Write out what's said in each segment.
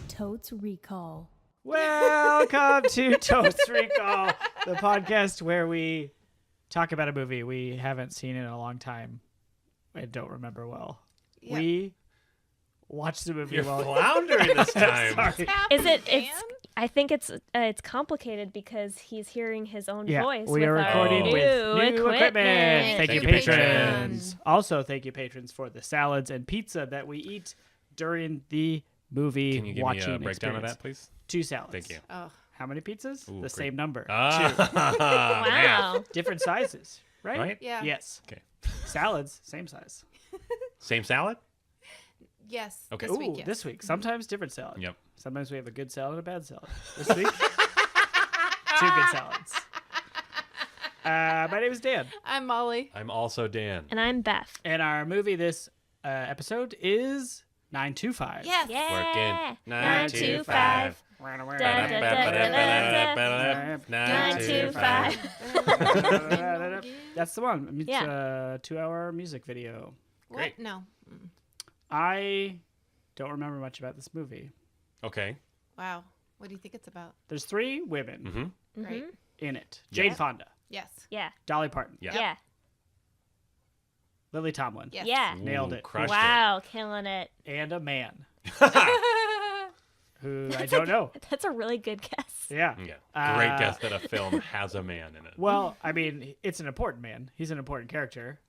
Totes Recall. Welcome to Totes Recall, the podcast where we talk about a movie we haven't seen in a long time and don't remember well. Yeah. We watched the movie You're while floundering this time. Sorry. Is it? I think it's complicated because he's hearing his own voice. We are with recording our with new equipment. Thank you, patrons. patrons. Also, thank you, patrons, for the salads and pizza that we eat during the movie Can you give me watching a breakdown experience. of that, please? 2 salads. Thank you. Oh, How many pizzas? Ooh, the great. same number. Wow. Different sizes, right? Right? yeah. Yes. Okay. Salads, same size. Same salad? Yes. Okay. This week, yes. This week. Sometimes different salad. Yep. Sometimes we have a good salad and a bad salad. This week, 2 good salads. My name is Dan, I'm Molly. I'm also Dan. And I'm Beth. and our movie this episode is 925. Yes. Yeah. Working. 9 2 5. 9 2 5. That's the one. It's Yeah. a 2-hour music video. What? Great. No. I don't remember much about this movie. Okay. Wow. What do you think it's about? There's 3 women Mm-hmm. Right? in it. Jane Yeah. Fonda, Yes. Yeah. Dolly Parton, Yeah. Yeah. Lily Tomlin, Yes. Yeah. Nailed it. Crushed Wow. Killing it. and a man it. who I don't know. That's a really good guess. Yeah. Yeah. Great guess that a film has a man in it. Well, I mean, it's an important man. He's an important character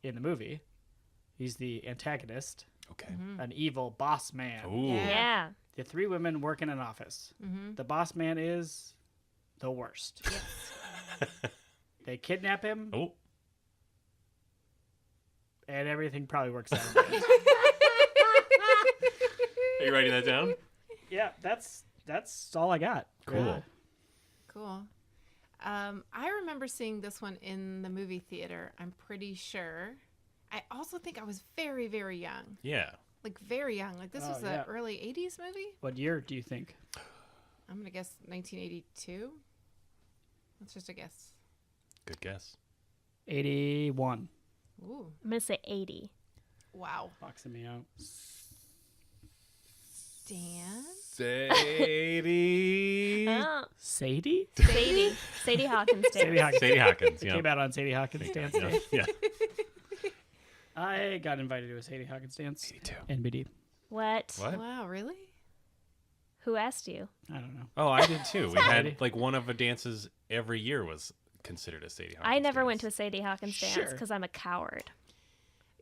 in the movie. He's the antagonist, Okay. an evil boss man. Ooh. Yeah. Yeah. The 3 women work in an office. The boss man is the worst. They kidnap him, Oh. and everything probably works out. in the end. Are you writing that down? Yeah, that's all I got. Cool. really. Cool. I remember seeing this one in the movie theater. I'm pretty sure. I also think I was very, very young. Yeah. Like very young. Like this Oh, was yeah. an early 80s movie. What year do you think? I'm going to guess 1982. That's just a guess. Good guess. 81. Ooh. I'm going to say 80. Wow. Boxing me out. Dan? Sadie. Oh. Sadie? Sadie. Sadie Hawkins. Sadie Hawkins. Sadie Hawkins. It Yeah. came out on Sadie Hawkins Dance Yeah. Day. Yeah. I got invited to a Sadie Hawkins dance. Me too. NBD. What? What? Wow, really? Who asked you? I don't know. Oh, I did too. We Sadie. had like one of the dances every year was considered a Sadie Hawkins I never dance. went to a Sadie Hawkins dance Sure. because I'm a coward.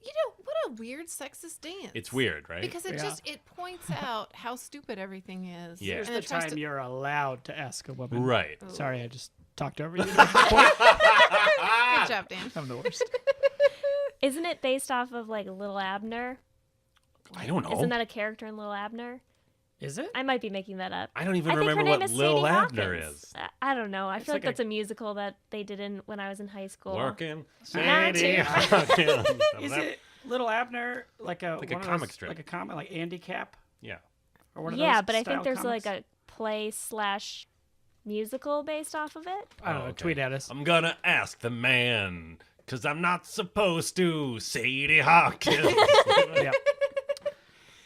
You know, what a weird sexist dance. It's weird, right? Because it Yeah. just it points out how stupid everything is. Yeah. Here's And the it tries time to- you're allowed to ask a woman. Right. Sorry, I just talked over you. Good job, Dan. I'm the worst. Isn't it based off of like Little Abner? I don't know. Isn't that a character in Little Abner? Is it? I might be making that up. I don't even I think her remember name what is Lil Sadie Abner Hawkins. is. I don't know. I It's feel like like a- that's a musical that they did when I was in high school. Working. Not Sadie too- Hawkins. Is it Little Abner like a Like a one of comic those- strip. like a comic like Andy Cap Yeah. or one of Yeah, those but I style think there's comics? like a play/musical based off of it. I don't know. Oh, okay. Tweet at us. I'm gonna ask the man, 'cause I'm not supposed to. Sadie Hawkins. Yeah.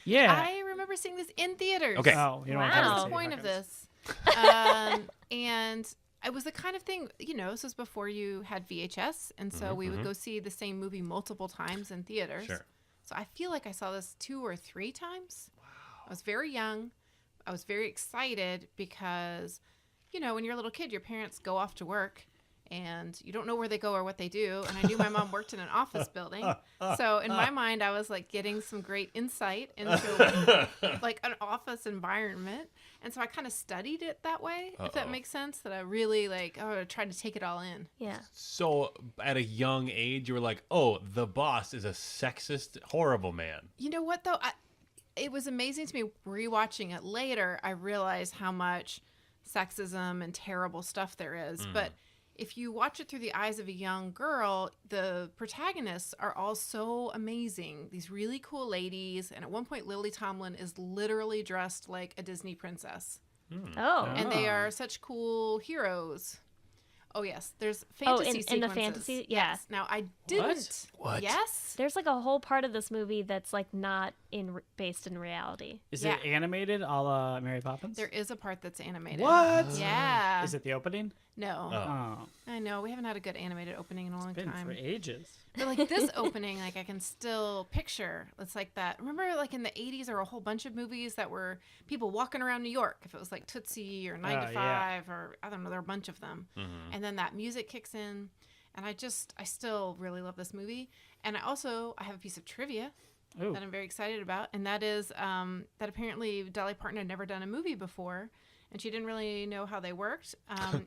Yeah. I remember seeing this in theaters. Okay. Oh, you know what? Wow. That's Sadie the point of Hawkins. this. And it was the kind of thing, you know, this was before you had VHS. And so we would go see the same movie multiple times in theaters. Sure. So I feel like I saw this 2 or 3 times. Wow. I was very young. I was very excited because, you know, when you're a little kid, your parents go off to work and you don't know where they go or what they do. And I knew my mom worked in an office building. So in my mind, I was like getting some great insight into like an office environment. And so I kind of studied it that way, if that makes sense, that I really like, tried to take it all in. Yeah. So at a young age, you were like, oh, the boss is a sexist, horrible man. You know what, though? It was amazing to me rewatching it later. I realized how much sexism and terrible stuff there is. But if you watch it through the eyes of a young girl, the protagonists are all so amazing. These really cool ladies. And at one point, Lily Tomlin is literally dressed like a Disney princess. Oh. And they are such cool heroes. Oh, yes. There's fantasy in the sequences. fantasy? Yeah. Yes. Now, I didn't. What? Yes. There's like a whole part of this movie that's like not based in reality. Is Yeah. it animated a la Mary Poppins? There is a part that's animated. What? Yeah. Is it the opening? No. Oh. I know. We haven't had a good animated opening in a long Been time. for ages. But like this opening, like I can still picture. It's like that. Remember, like in the '80s, there were a whole bunch of movies that were people walking around New York. If it was like Tootsie or 9 to 5, yeah. or I don't know, there were a bunch of them. Mm-hmm. And then that music kicks in, and I still really love this movie. And I have a piece of trivia Ooh. that I'm very excited about, and that is that apparently Dolly Parton had never done a movie before. And she didn't really know how they worked.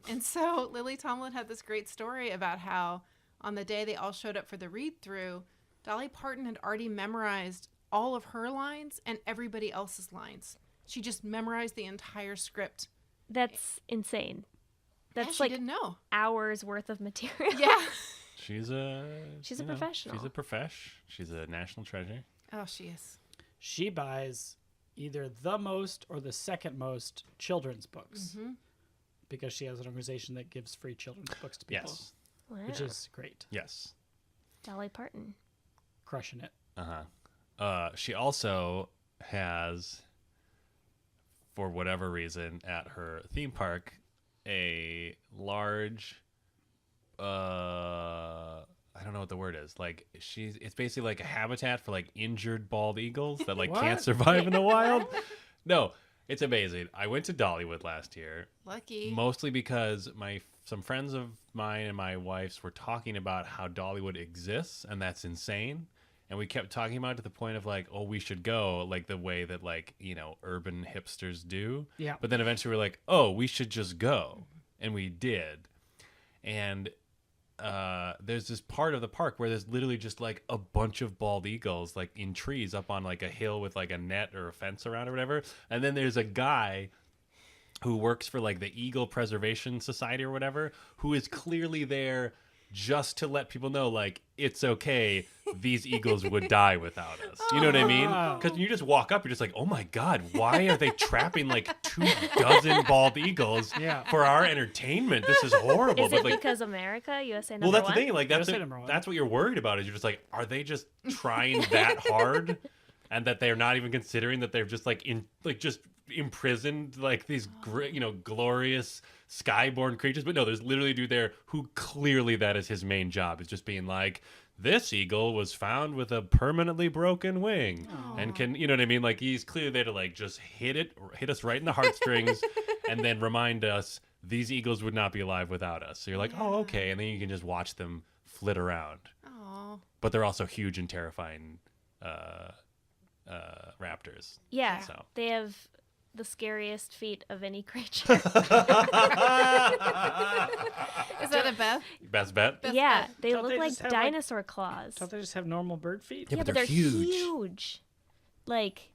And so Lily Tomlin had this great story about how on the day they all showed up for the read-through, Dolly Parton had already memorized all of her lines and everybody else's lines. She just memorized the entire script. That's insane. Yeah, That's she like didn't know. hours worth of material. Yeah. She's a professional. She's a profesh. She's a national treasure. Oh, she is. She buys either the most or the second most children's books because she has an organization that gives free children's books to people, Yes. Wow. which is great. Yes. Dolly Parton. Crushing it. She also has, for whatever reason, at her theme park, a large, I don't know what the word is. Like it's basically like a habitat for like injured bald eagles that like can't What? survive in the wild. No, it's amazing. I went to Dollywood last year, Lucky. mostly because some friends of mine and my wife's were talking about how Dollywood exists, and that's insane. And we kept talking about it to the point of like, oh, we should go, like the way that like, you know, urban hipsters do. Yeah. But then eventually we're like, oh, we should just go. And we did. And there's this part of the park where there's literally just like a bunch of bald eagles like in trees up on like a hill with like a net or a fence around or whatever. And then there's a guy who works for like the Eagle Preservation Society or whatever, who is clearly there just to let people know, like, it's okay. These eagles would die without us. You know what I mean? Because you just walk up, you're just like, oh my God, why are they trapping like 24 bald eagles for our entertainment? This is horrible. Is But it like, USA number well, that's one? the thing. Like, USA number one. that's what you're worried about. Is you're just like, are they just trying that hard, and that they're not even considering that they're just like just imprisoned like these great, you know, glorious skyborn creatures? But no, there's literally a dude there who clearly that is his main job, is just being like, this eagle was found with a permanently broken wing and can, you know what I mean? Like, he's clearly there to like just hit us right in the heartstrings and then remind us these eagles would not be alive without us. So you're like, oh, okay. And then you can just watch them flit around. Oh. But they're also huge and terrifying raptors. Yeah. So. They have the scariest feet of any creature. Is that a Beth? Best bet? Best yeah, bet. they Don't look they like just have, dinosaur claws. Don't they just have normal bird feet? Yeah, Yeah, but but they're they're huge. huge. Like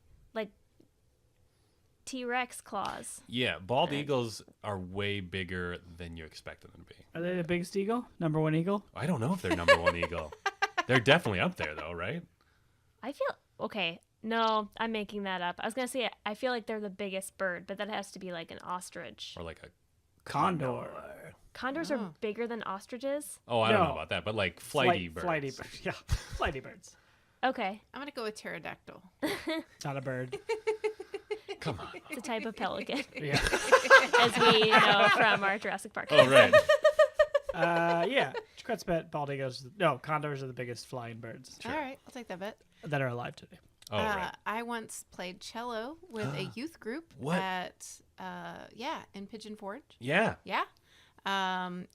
T-Rex claws. Yeah, bald eagles are way bigger than you expected them to be. Are they the biggest eagle? Number one eagle? I don't know if they're number one eagle. They're definitely up there, though, right? I feel okay. No, I'm making that up. I was gonna say I feel like they're the biggest bird, but that has to be like an ostrich. Or like a Condor. Condors are bigger than ostriches. Oh, I don't know No. about that, but like flighty birds. Flighty birds. Yeah, flighty birds. Okay, I'm going to go with pterodactyl. Not a bird. Come on. it's a type of pelican, Yeah. as we know from our Jurassic Park. Oh, right. Yeah. Jaquette's bet bald eagles. No, condors are the biggest flying birds All right. I'll take that bet. that are alive today. Oh, right. I once played cello with a youth group What? at, in Pigeon Forge. Yeah. Yeah.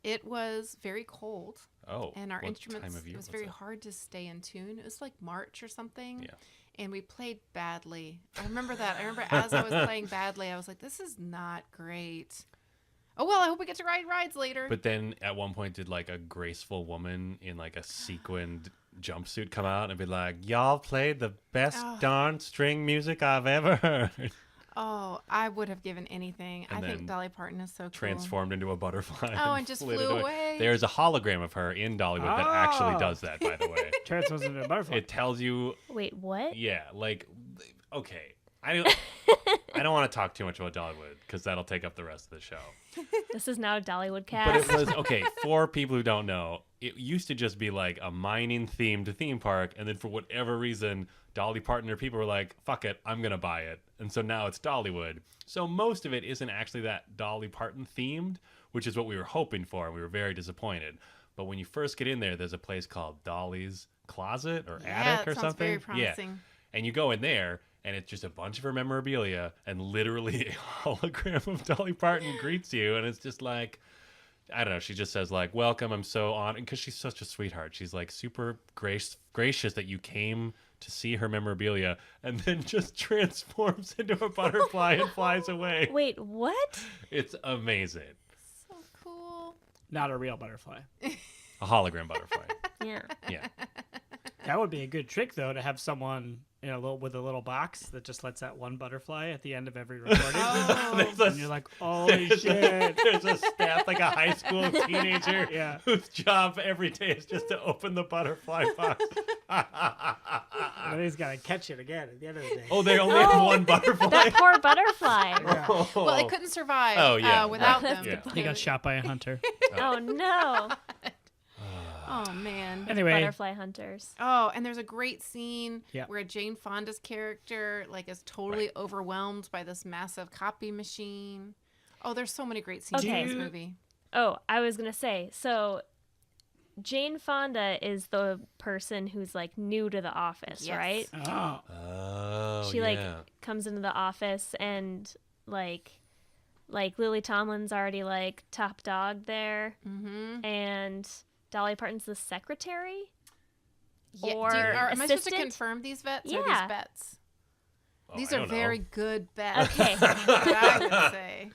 It was very cold, Oh. and our what instruments, time of year it was was very it? hard to stay in tune. It was like March or something. Yeah. And we played badly. I remember that. I remember as I was playing badly, I was like, this is not great. Oh, well, I hope we get to ride rides later. But then at one point, did like a graceful woman in like a sequined jumpsuit come out and be like, y'all played the best darn string music I've ever heard? Oh, I would have given anything. And I think then Dolly Parton is so cool. Transformed into a butterfly. Oh, and just flitted flew away. There's a hologram of her in Dollywood that actually Oh. does that, by the way. Transforms into a butterfly. It tells you, Wait, what? yeah, like, okay. I don't want to talk too much about Dollywood because that'll take up the rest of the show. This is now a Dollywood But cast. it was okay for people who don't know. It used to just be like a mining themed theme park, and then for whatever reason, Dolly Parton or people were like, "Fuck it, I'm gonna buy it," and so now it's Dollywood. So most of it isn't actually that Dolly Parton themed, which is what we were hoping for, and we were very disappointed. But when you first get in there, there's a place called Dolly's Closet or Attic or sounds something. very promising. And you go in there, and it's just a bunch of her memorabilia, and literally a hologram of Dolly Parton greets you, and it's just like, I don't know. She just says like, "Welcome, I'm so honored," because she's such a sweetheart. She's like super gracious that you came to see her memorabilia, and then just transforms into a butterfly and flies away. Wait, what? It's amazing. So cool. Not a real butterfly. A hologram butterfly. Yeah. Yeah. That would be a good trick, though, to have someone in a little with a little box that just lets that one butterfly at the end of every recording. Oh, There's And a, you're like, holy shit. there's a staff, like a high school teenager Yeah. whose job every day is just to open the butterfly box. And then he's got to catch it again at the end of the day. Oh, they only have one butterfly? That poor butterfly. Yeah. well, it couldn't survive Oh, yeah. without That's them. the He got shot by a hunter. Oh no. Oh man. Anyway, Butterfly hunters. Oh, and there's a great scene Yeah. where Jane Fonda's character is totally overwhelmed by this massive copy machine. Oh, there's so many great scenes in Okay. this movie. Oh, I was gonna say, so Jane Fonda is the person who's like new to the office, Yes. right? oh, Oh, She like yeah. comes into the office and like Lily Tomlin's already like top dog there, Mm-hmm. and Dolly Parton's the secretary. Yeah, Or am I supposed to assistant? confirm these bets or Yeah. these bets? Oh, These I are don't know. very good bets. Okay. That's what I would say.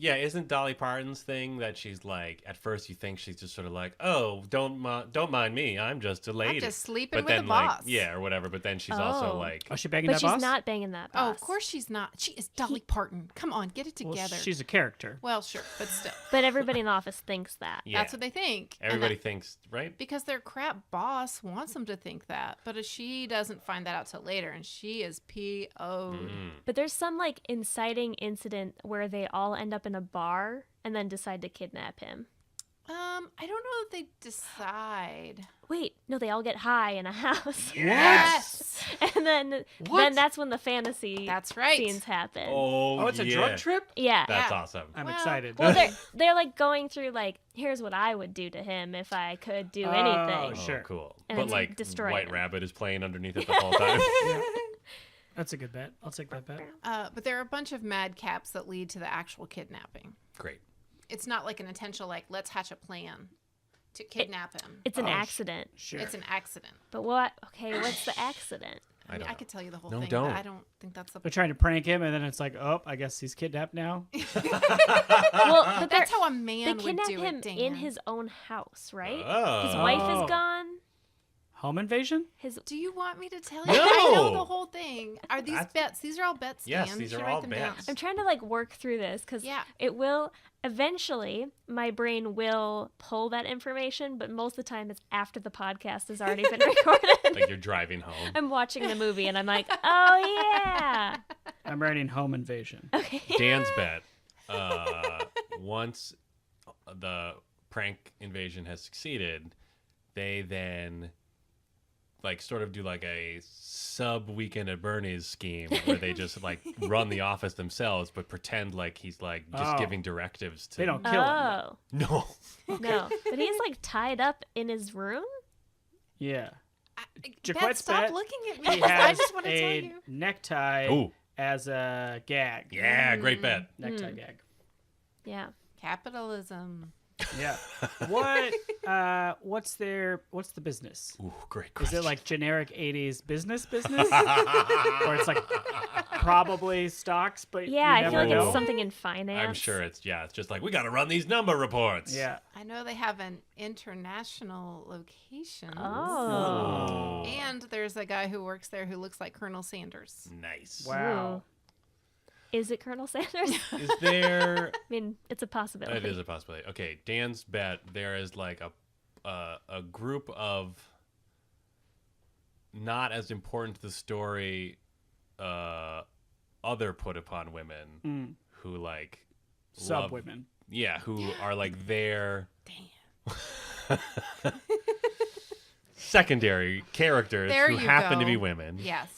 Yeah, isn't Dolly Parton's thing that she's like, at first you think she's just sort of like, "Oh, don't mind me, I'm just a lady." I'm just sleeping but with then the like, boss. yeah, or whatever. But then she's also Oh. like, oh, she banging But that she's boss? not banging that boss. Oh, of course she's not. She is Dolly Parton. Come on, get it Well, together. she's a character. Well, sure, but still. But everybody in the office thinks that. yeah, That's what they think. And everybody that- thinks, right? because their crap boss wants them to think that. But she doesn't find that out till later, and she is PO'd. Mm. But there's some like inciting incident where they all end up in a bar and then decide to kidnap him. I don't know if they decide. Wait, no, they all get high in a house. Yes! And then What? that's when the fantasy That's right. scenes happen. Oh, Oh, it's a yeah. drug trip? Yeah. That's Yeah. awesome. I'm Well- excited. Well, they're like going through like, here's what I would do to him if I could do Oh, anything. Oh, Sure. cool. And But it's like, destroying White him. Rabbit is playing underneath it the whole time. Yeah. That's a good bet. I'll take that bet. But there are a bunch of madcaps that lead to the actual kidnapping. Great. It's not like an intentional, like, let's hatch a plan to kidnap him. It's an Oh, accident. Sure. It's an accident. But what? Okay, what's the accident? I mean, don't I know. could tell you the whole No, thing, don't. but I don't think that's the They're trying to prank him, and then it's like, oh, I guess he's kidnapped now. Well, but That's they're- how a they man would kidnap do him it, Dan. in his own house, right? Oh. His wife Oh. is gone. Home invasion? His Do you want me to tell you? No. I know the whole thing. Are these That's- bets? These are all bets, Dan. Yes, You these should are write all them down. bets. I'm trying to like work through this because Yeah. it will eventually my brain will pull that information, but most of the time it's after the podcast has already been recorded. Like you're driving home. I'm watching the movie and I'm like, oh yeah. I'm writing home invasion. Okay. Dan's bet. Once the prank invasion has succeeded, they then like sort of do like a sub Weekend at Bernie's scheme where they just like run the office themselves, but pretend like he's like just Oh. giving directives to. They don't kill him. Oh No. no, but he's like tied up in his room. Yeah. Beth, Jaquette's stop bet, looking at He me. I has just want to tell a you. necktie Ooh. as a gag. Yeah, great bet. Necktie gag. Yeah. Capitalism. Yeah. What's the business? Ooh, great Is question. it like generic 80s business? Or it's like probably stocks, but Yeah, you I feel never like know? it's something in finance. I'm sure it's just like we got to run these number reports. Yeah. I know they have an international location. Oh. And there's a guy who works there who looks like Colonel Sanders. Nice. Wow. Is it Colonel Sanders? Is there? I mean, it's a possibility. It is a possibility. Okay, Dan's bet. There is like a group of not as important to the story other put upon women who like Sub love- women. Yeah, who are like there. Damn. Secondary characters There who you happen to go. be women. Yes.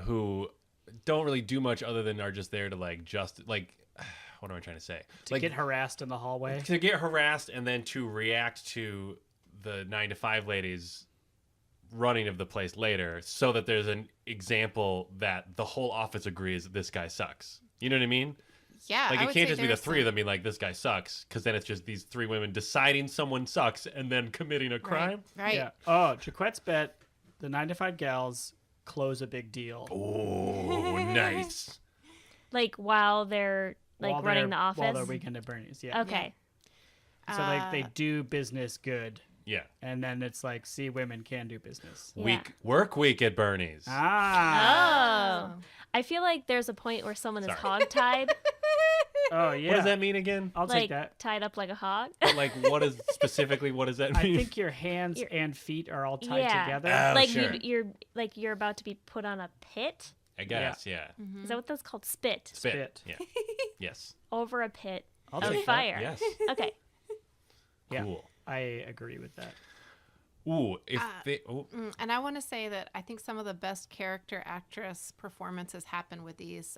Who don't really do much other than are just there to like just like what am I trying to say? To get harassed in the hallway. To get harassed and then to react to the 9 to 5 ladies running of the place later, so that there's an example that the whole office agrees that this guy sucks. You know what I mean? Yeah. Like I it would can't say just be the there's three of some- them being like, this guy sucks, because then it's just these 3 women deciding someone sucks and then committing a crime. Right. Yeah. Oh, Jaquette's bet the 9 to 5 gals close a big deal. Oh, nice. Like while they're like while running they're- the office. While they're weekend at Bernie's. Yeah. Okay. So like they do business good. Yeah. And then it's like, see, women can do business. Yeah. Work week at Bernie's. Ah. Oh. I feel like there's a point where someone is Sorry. hogtied, Oh, yeah. What does that mean again? I'll like take that. tied up like a hog. But like, what is specifically? What does that I mean? think your hands and feet are all tied Yeah. together. Oh, like sure. you're about to be put on a pit. I guess, yeah. Is that what that's called? Spit. Spit. Spit. Yeah. Yes. Over a pit I'll of take that. fire. Yes. Okay. Yeah. Cool. I agree with that. Ooh, if they. Oh, And I want to say that I think some of the best character actress performances happen with these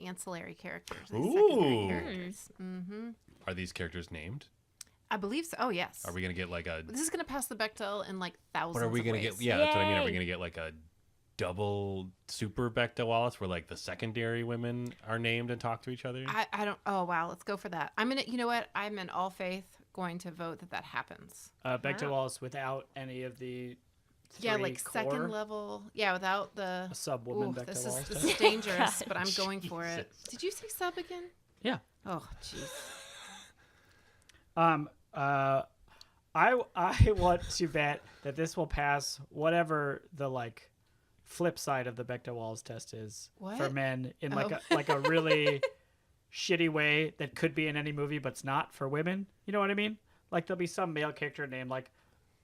ancillary characters. These secondary Ooh. characters. Mm-hmm. are these characters named? I believe so. Oh, yes. Are we gonna get like a? This is going to pass the Bechdel in like thousands What are we of gonna ways. get? Yeah, that's what I mean. Are we Yay. gonna get like a double super Bechdel Wallace, where like the secondary women are named and talk to each other? I don't. Oh, wow. Let's go for that. I'm going to, you know what? I'm in all faith going to vote that Happens. Bechdel Wow. Wallace without any of the Yeah, three like core, second level. Yeah, without the. a sub woman Ooh, Bechdel this Wallace. is dangerous, God. but I'm going for it. Jesus. Did you say sub again? Yeah. Oh, jeez. I want to bet that this will pass whatever the like flip side of the Bechdel Wallace test is for What? men in Oh. like a really shitty way that could be in any movie but it's not for women. You know what I mean? Like there'll be some male character named like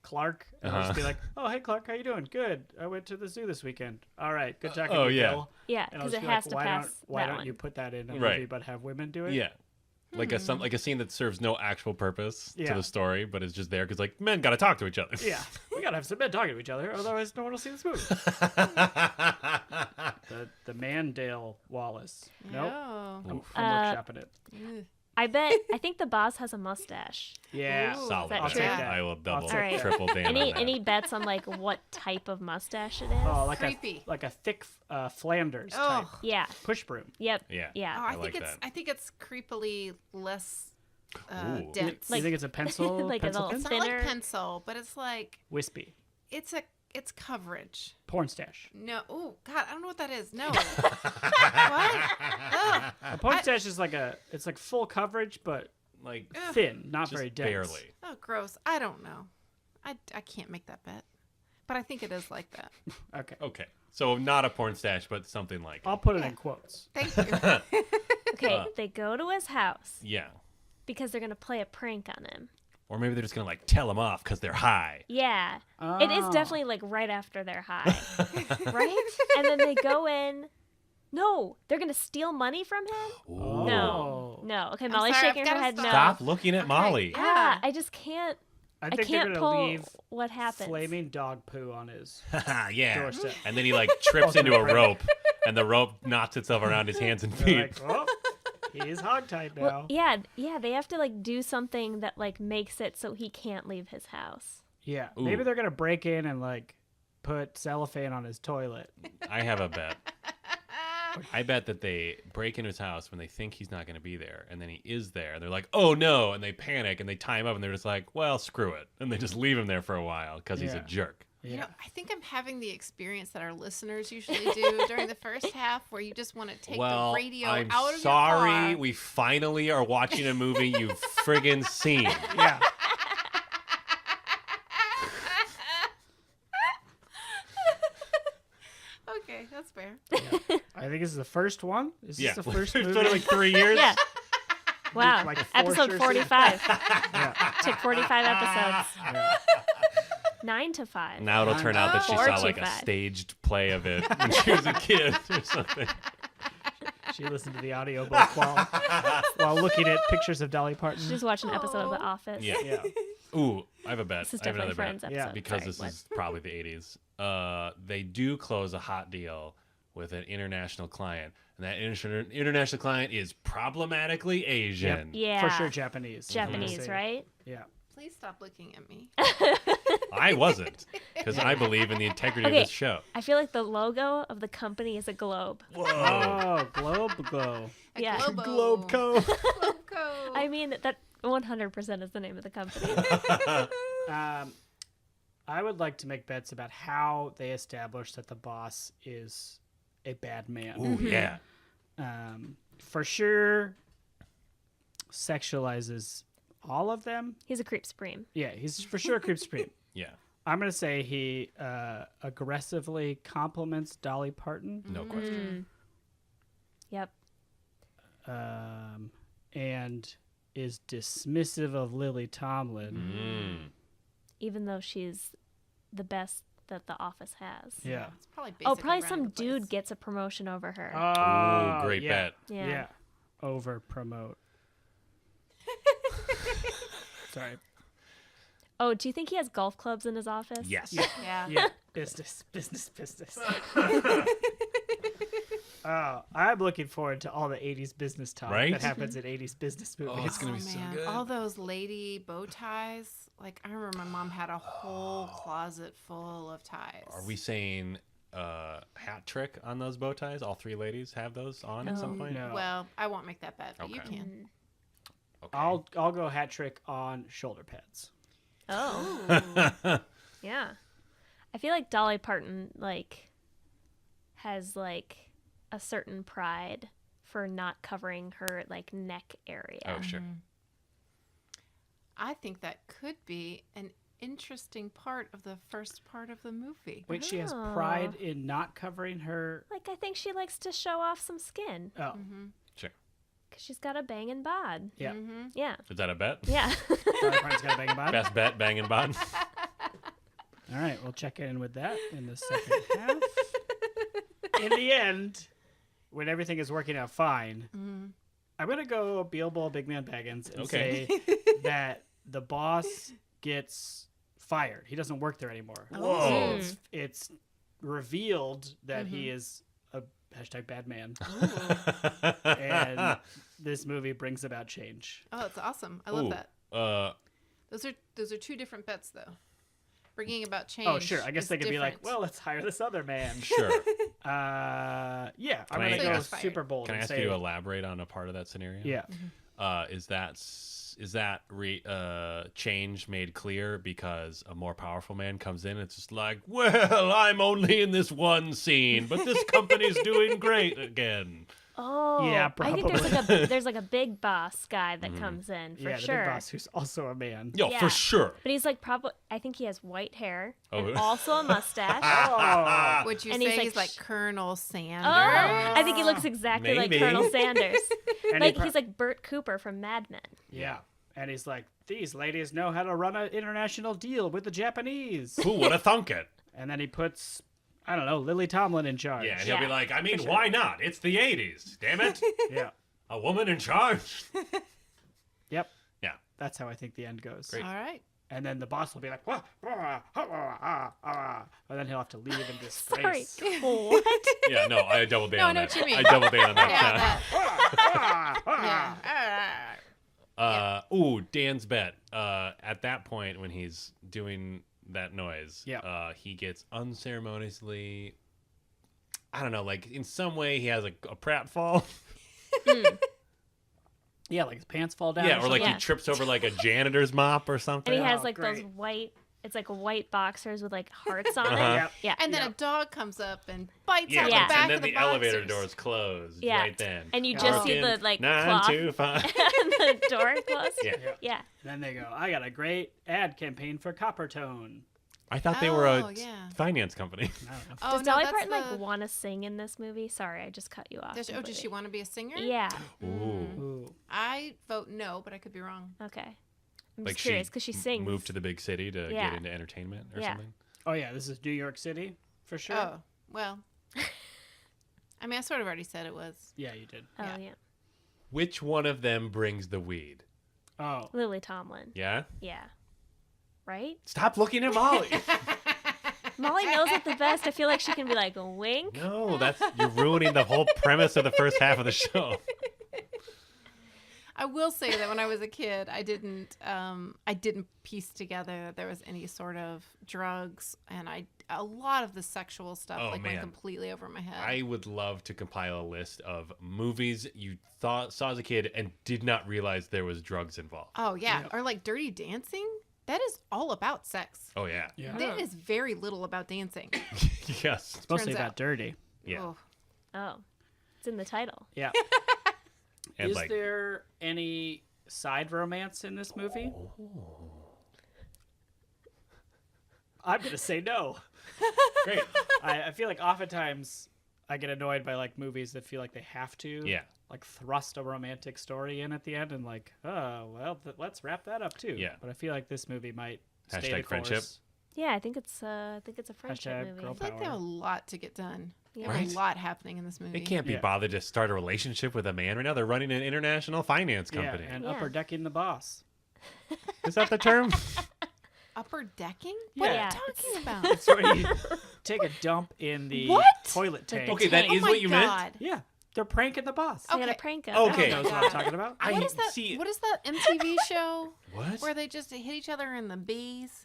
Clark and I'll just be like, "Oh, hey Clark, how you doing? Good. I went to the zoo this weekend. All right, good talking oh, to you, yeah. Bill." Yeah, And I'll because just it be has like, to why pass why that don't one. you put that in a Right. movie but have women do it? Yeah. Like like a scene that serves no actual purpose Yeah. to the story, but is just there because like men got to talk to each other. Yeah, we gotta have some men talking to each other, otherwise no one will see this movie. the Mandale Wallace. Nope, Oh. I'm workshopping it. Ugh. I think the boss has a mustache. Yeah, Ooh. Solid. Is that I'll true? take that. I will double, take All right. triple down on that. Any bets on like what type of mustache it is? Oh, like Creepy. a thick Flanders type Oh. Yeah. push broom. Yep. Yeah. Oh, Yeah. I, I think like it's. that. I think it's creepily less Ooh. dense. you think it's a pencil? like a pencil little thin? it's not thinner. like pencil, but it's like Wispy it's coverage. porn stash. No. Oh God, I don't know what that is. No. What? Ugh. A porn stash is like it's like full coverage but Like Ugh. thin, not just very dense. barely. Oh, gross. I don't know. I can't make that bet, but I think it is like that. Okay, Okay. So not a porn stash, but something like. I'll put it Yeah. in quotes. Thank you. Okay, they go to his house Yeah. because they're gonna play a prank on him. Or maybe they're just gonna like tell him off because they're high. Yeah, it is Oh. definitely like right after they're high, right? And then they go in. No, they're gonna steal money from him. Ooh. No, no. Okay, I'm Molly's sorry, I've shaking her gotta head. No. Stop looking at Molly. Yeah. Yeah, I just can't. I I think they're can't gonna pull leave what happens. flaming dog poo on his Yeah. doorstep. And then he like trips into a rope, and the rope knots itself around his hands and They're feet. like, oh, he's hogtied now. Well, yeah. They have to like do something that like makes it so he can't leave his house. Yeah, Ooh. maybe they're gonna break in and like put cellophane on his toilet. I have a bet. I bet that they break into his house when they think he's not going to be there, and then he is there, and they're like, "Oh no!" and they panic and they tie him up, and they're just like, "Well, screw it," and they just leave him there for a while because he's a Yeah. jerk. You Yeah, know, I think I'm having the experience that our listeners usually do during the first half, where you just want to take Well, the radio I'm out of sorry. your car. We finally are watching a movie you've friggin' seen. yeah. Okay, that's fair. I think this is the first one. Is this Yeah, the first it's movie? been like 3 years. Yeah. Wow. Like a Episode Forster 45. Yeah. Took 45 episodes. 9 to 5. Now it'll turn out that she 4 saw to like a 5. staged play of it when she was a kid or something. She listened to the audiobook while looking at pictures of Dolly Parton. She just watched an episode of The Oh. Office. Yeah. Yeah. Ooh, I have a bet. This is I have definitely another a Friends bet. episode. Because Sorry, this what? is probably the 80s. They do close a hot deal with an international client. And that international client is problematically Asian. Yeah. For sure Japanese. Japanese, Say. right? Yeah. Please stop looking at me. I wasn't. Because I believe in the integrity Okay. of this show. I feel like the logo of the company is a globe. Whoa. Oh, Globe Glow. A Yeah. Globo. Globeco. Globeco. I mean, that 100% is the name of the company. I would like to make bets about how they establish that the boss is a bad man. Ooh, yeah. For sure, sexualizes all of them. He's a creep supreme. Yeah, he's for sure a creep supreme. Yeah. I'm gonna say he aggressively compliments Dolly Parton, No question. Yep. and is dismissive of Lily Tomlin. Even though she's the best that the office has. Yeah. It's probably Oh, basically probably ran some the place. dude gets a promotion over her. Oh, Ooh, great yeah. bet. Yeah. Yeah. Over promote. Sorry. Oh, do you think he has golf clubs in his office? Yes. Yeah. Yeah. Business. Oh, I'm looking forward to all the 80s business talk Right? that happens in 80s business movies. it's gonna be so man. good. All those lady bow ties. Like, I remember my mom had a whole closet full of ties. Are we saying hat trick on those bow ties? All three ladies have those on at some point? No. Well, I won't make that bet, but you Okay. can. Okay. I'll go hat trick on shoulder pads. Oh. Yeah. I feel like Dolly Parton, like, has, like, a certain pride for not covering her, like, neck area. Oh, sure. I think that could be an interesting part of the first part of the movie. Wait, she has Oh. pride in not covering her. Like, I think she likes to show off some skin. Oh, Sure. Because she's got a banging bod. yeah. Yeah. Is that a bet? Yeah. Dolly Parton's got a bang about. Best bet, banging bod. All right, we'll check in with that in the second half. In the end, when everything is working out fine, I'm going to go Beelzebub Big Man Baggins and Okay. say that the boss gets fired. He doesn't work there anymore. Whoa. It's revealed that he is a hashtag bad man. And this movie brings about change. Oh, it's awesome. I love Ooh, that. Those are two different bets, though. Bringing about change. Oh, sure. I guess is they could be like, different. well, let's hire this other man. Sure. Yeah, I'm Can I going to go ask- super bold Can I and ask say, you to elaborate on a part of that scenario? yeah. Is that change made clear because a more powerful man comes in? It's just like, well, I'm only in this one scene, but this company's doing great again. Oh. Yeah, I think there's like a big boss guy that comes in for Yeah, the sure. big boss who's also a man. Yo, Yeah. for sure. But he's like probably, I think he has white hair Oh. and also a mustache. Oh, Would you And say he's he's like, like Colonel Sanders? Oh, I think he looks exactly Maybe. like Colonel Sanders. and Like he he's like Bert Cooper from Mad Men. yeah. And he's like, these ladies know how to run an international deal with the Japanese. Who would have thunk it? And then he puts, I don't know, Lily Tomlin in charge. Yeah, and he'll be Yeah, like, I mean, for sure. why not? It's the 80s. Damn it. Yeah. A woman in charge. Yep. Yeah. That's how I think the end goes. Great. All right. And then the boss will be like, wah, wah, ah, ah, ah, and then he'll have to leave in Sorry. disgrace. What? Yeah, no, I doubled down No, I on know that. what you mean. I doubled down on that. Yeah. Ah, ah. Yeah. Ooh, Dan's bet. At that point, when he's doing that noise, Yeah. he gets unceremoniously. I don't know, like in some way he has a pratfall. Yeah, like his pants fall down. Yeah, or like Yeah. he trips over like a janitor's mop or something. And he has Oh, like those great. white, it's like white boxers with like hearts on Uh-huh. it. Yep. Yeah. And then Yeah. a dog comes up and bites Yeah, out Yeah. the back and then of the, elevator boxers. doors closed Yeah. right then. And you just see the like 925. cloth and the door closed. Yeah. Yeah. Then they go, I got a great ad campaign for Coppertone. I thought they were a Oh, yeah. finance company. I don't know. Oh, Does no, Dolly that's Parton the... like want to sing in this movie? Sorry, I just cut you off. Does she completely. want to be a singer? Yeah. Ooh. Ooh. I vote no, but I could be wrong. Okay. I'm Like just curious because she sings. moved to the big city to Yeah. get into entertainment or Yeah. something. Oh yeah, this is New York City for sure. Oh, well. I mean, I sort of already said it was. Yeah, you did. Oh, Yeah. yeah. Which one of them brings the weed? Oh, Lily Tomlin. Yeah? Yeah. Right? Stop looking at Molly. Molly knows it the best. I feel like she can be like, wink. No, you're ruining the whole premise of the first half of the show. I will say that when I was a kid, I didn't piece together that there was any sort of drugs, and a lot of the sexual stuff Oh, went man. completely over my head. I would love to compile a list of movies you saw as a kid and did not realize there was drugs involved. Oh yeah, Yep. or like Dirty Dancing. That is all about sex. Oh yeah. yeah. That is very little about dancing. Yes. It's mostly turns about out. dirty. Yeah. Oh. Oh. It's in the title. Yeah. And Is like there any side romance in this movie? I'm gonna say no. great. I feel like oftentimes I get annoyed by like movies that feel like they have to Yeah. like thrust a romantic story in at the end and like, oh well, let's wrap that up too. Yeah. But I feel like this movie might stay Hashtag the friendship. course. Yeah, I think it's a friendship Hashtag movie. girl I feel like they have a lot to get done. Yeah. There's Right. a lot happening in this movie. They can't be Yeah. bothered to start a relationship with a man right now. They're running an international finance company. Yeah, and Yeah. upper decking the boss. Is that the term? Upper decking? Yeah. What are Yeah, you talking about? It's where you take a dump in the What? toilet Like tank. the Okay, that tank. is oh my what you meant? God. Yeah, they're pranking the boss. They got a Okay. prank up. Okay. Knows what I'm talking about. What is that? see. What is that MTV show What? where they just hit each other in the bees?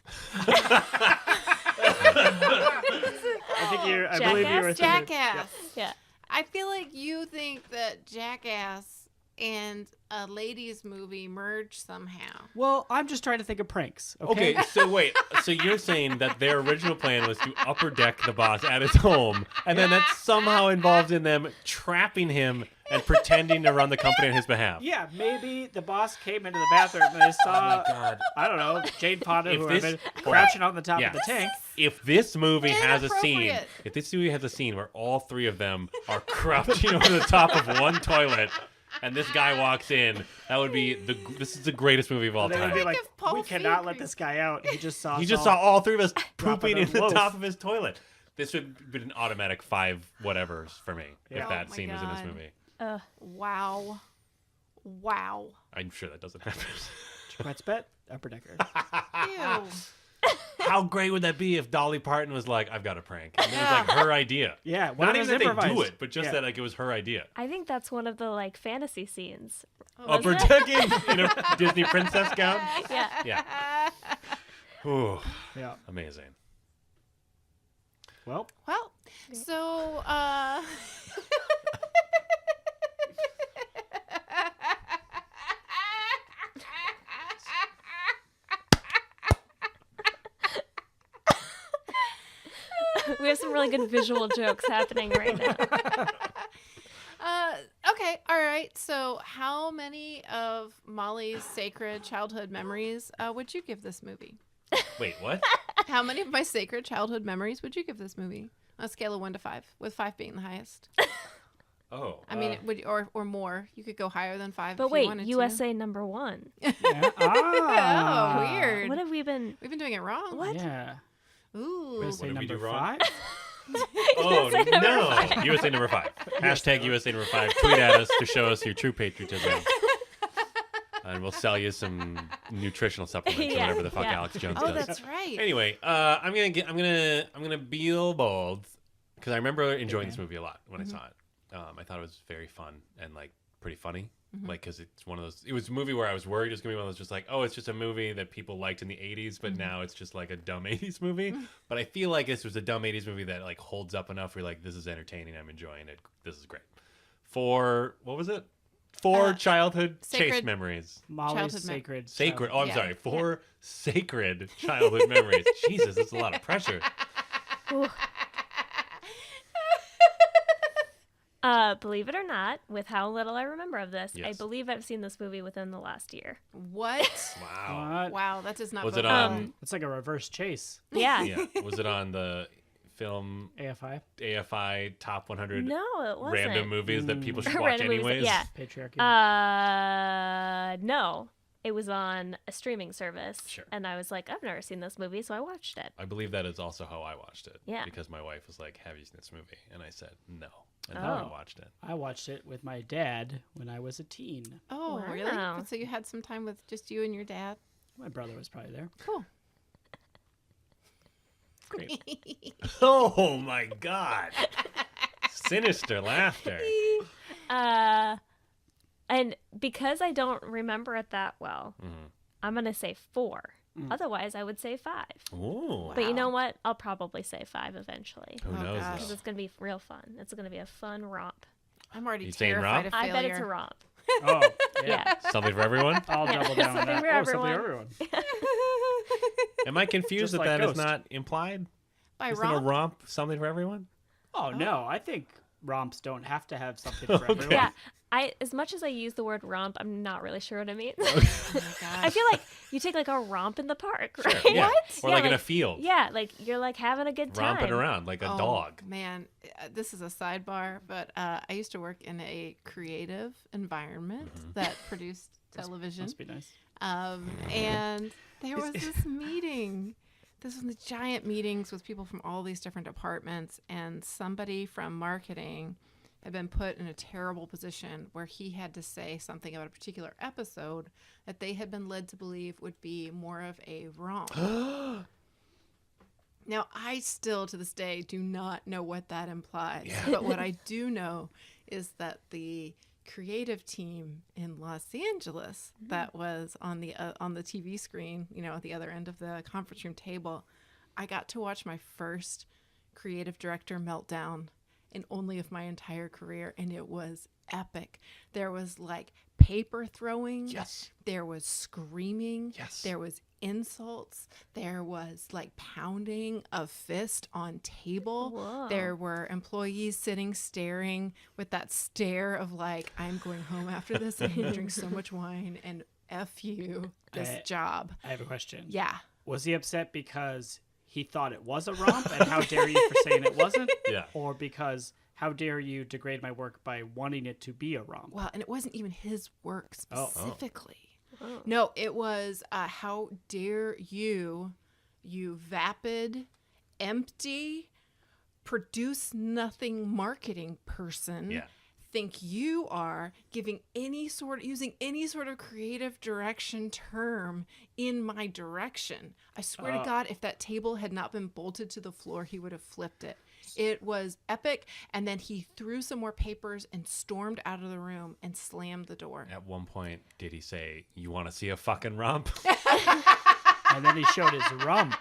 I believe you were thinking. Jackass. Yeah. I feel like you think that Jackass and a ladies movie merge somehow. Well, I'm just trying to think of pranks. Okay, so wait. So you're saying that their original plan was to upper deck the boss at his home, and then that somehow involved in them trapping him and pretending to run the company on his behalf. Yeah, maybe the boss came into the bathroom and they saw, God. I don't know, Jane Fonda, If who this- had been crouching on the top Yeah. of the tank. If this movie has a scene, Inappropriate. if this movie has a scene where all three of them are crouching over the top of one toilet, and this guy walks in, that would be this is the greatest movie of all They would time. be like, if Paul we cannot let Feig- this guy out. He just saw He us just all saw all three of us dropping pooping a in the loaf. top of his toilet. This would have been an automatic 5 whatevers for me Yeah. if that Oh my scene was in this God. movie. Wow. Wow. I'm sure that doesn't happen. Jaquette's bet, upper decker. Ew. How great would that be if Dolly Parton was like, "I've got a prank," and it was like her idea. Yeah, Not one even of that them they do improvised. it, but just Yeah. that like it was her idea. I think that's one of the like fantasy scenes. Upper Was it? decking in a Disney princess gown. Yeah. Yeah. Ooh, Yeah. amazing. Well, Well, so We have some really good visual jokes happening right now. okay, all right. So, how many of Molly's sacred childhood memories would you give this movie? Wait, what? How many of my sacred childhood memories would you give this movie on a scale of 1 to 5, with 5 being the highest? Oh, I mean, or more. You could go higher than 5. But if you wait, wanted USA number 1. yeah. To. Ah, Oh, weird. What have we been? We've been doing it wrong. What? Yeah. Ooh. We're gonna say did we number do wrong? 5. oh USA number no! 5. USA number 5. Hashtag USA number 5. Tweet at us to show us your true patriotism, and we'll sell you some nutritional supplements or Yeah, whatever the fuck yeah. Alex Jones Oh, does. that's right. Anyway, I'm gonna be a little bold because I remember enjoying this movie a lot when I saw it. I thought it was very fun and like pretty funny. Like, because it's one of those. It was a movie where I was worried it was gonna be one of those just like, oh, it's just a movie that people liked in the '80s, but now it's just like a dumb '80s movie. But I feel like this was a dumb '80s movie that like holds up enough. Where you're like, this is entertaining. I'm enjoying it. This is great. For what was it? For childhood chase sacred- memories. Molly's Childhood sacred. Sacred. Oh, I'm Yeah. sorry. For sacred childhood memories. Jesus, that's a lot of pressure. Ooh. Believe it or not, with how little I remember of this, I Yes. believe I've seen this movie within the last year. What? Wow. Wow, that does not Was bode it well. on? It's like a reverse chase. Yeah. Yeah. Was it on the film AFI. AFI Top 100 No, it wasn't. random movies that people should watch Random movies that- anyways? yeah. Patriarchy. No. it was on a streaming service. Sure. And I was like, I've never seen this movie, so I watched it. I believe that is also how I watched it. Yeah. Because my wife was like, have you seen this movie? And I said, no. And then Oh. I watched it. I watched it with my dad when I was a teen. Oh, Wow. really? So you had some time with just you and your dad? My brother was probably there. Cool. Great. Oh my God. Sinister laughter. And because I don't remember it that well, Mhm. I'm going to say 4. Otherwise, I would say 5. Ooh. But you know what? I'll probably say 5 eventually. Who Oh, knows gosh. Because though? it's going to be real fun. It's going to be a fun romp. I'm already You saying terrified romp? of failure. I bet it's a romp. Oh, Yeah. Something for everyone? I'll double down on Something that. for Oh, something for everyone. everyone. Am I confused Just that like that is Ghost. not implied? By Isn't a romp? romp something for everyone? Oh, no. I think romps don't have to have something for everyone. Yeah. As much as I use the word romp, I'm not really sure what I mean. Oh my I gosh. feel like you take like a romp in the park, right? Yeah. Or Yeah, like in a field. Yeah, like you're like having a good time. Romping around like a Oh, dog. Man, this is a sidebar, but I used to work in a creative environment that produced television. Must be nice. And there was this meeting. This was the giant meetings with people from all these different departments, and somebody from marketing had been put in a terrible position where he had to say something about a particular episode that they had been led to believe would be more of a romp. Now, I still to this day do not know what that implies, Yeah. but what I do know is that the creative team in Los Angeles that was on the TV screen, at the other end of the conference room table, I got to watch my first creative director meltdown in only of my entire career, and it was epic. There was like paper throwing. Yes. There was screaming. Yes. There was insults. There was like pounding of fist on table. Whoa. There were employees sitting staring with that stare of like, I'm going home after this. I'm going to drink so much wine and F you, this job. I have a question. Yeah. Was he upset because he thought it was a romp and how dare you for saying it wasn't? Yeah. Or because how dare you degrade my work by wanting it to be a romp? Well, and it wasn't even his work Oh. specifically. Oh. No, it was how dare you vapid, empty, produce nothing marketing person Yeah. think you are using any sort of creative direction term in my direction. I swear to God, if that table had not been bolted to the floor, he would have flipped it. It was epic. And then he threw some more papers and stormed out of the room and slammed the door. At one point, did he say, "You want to see a fucking romp"? And then he showed his rump.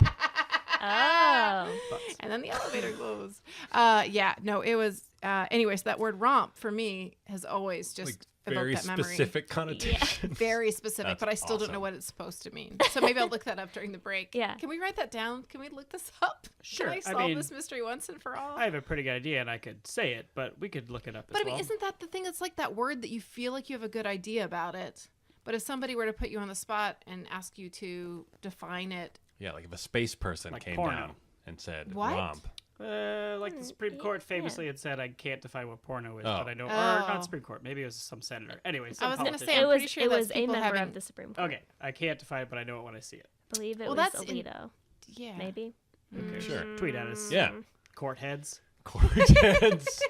Oh. And then the elevator closed. It was. Anyway, so that word romp for me has always just Like evoked very that memory. specific connotation. Very specific, That's but I still don't know awesome. what it's supposed to mean. So maybe I'll look that up during the break. Yeah. Can we write that down? Can we look this up? Sure. Can I I solve mean, this mystery once and for all? I have a pretty good idea and I could say it, but we could look it up as But I mean, well. isn't that the thing? It's like that word that you feel like you have a good idea about it. But if somebody were to put you on the spot and ask you to define it, Yeah, like if a space person Like came porno. down and said What? romp. Like the Supreme Court famously had said, I can't define what porno is, Oh. but I know, or Oh. not Supreme Court, maybe it was some senator. Anyway, some I was gonna politician. say, I'm pretty sure it that's was a people member having- of the Supreme Court. Okay, I can't define it, but I know it when I see it. I believe it Well, was that's in- Alito. yeah. Maybe. Okay, Sure. Tweet at us. Yeah. Court heads. Cortez.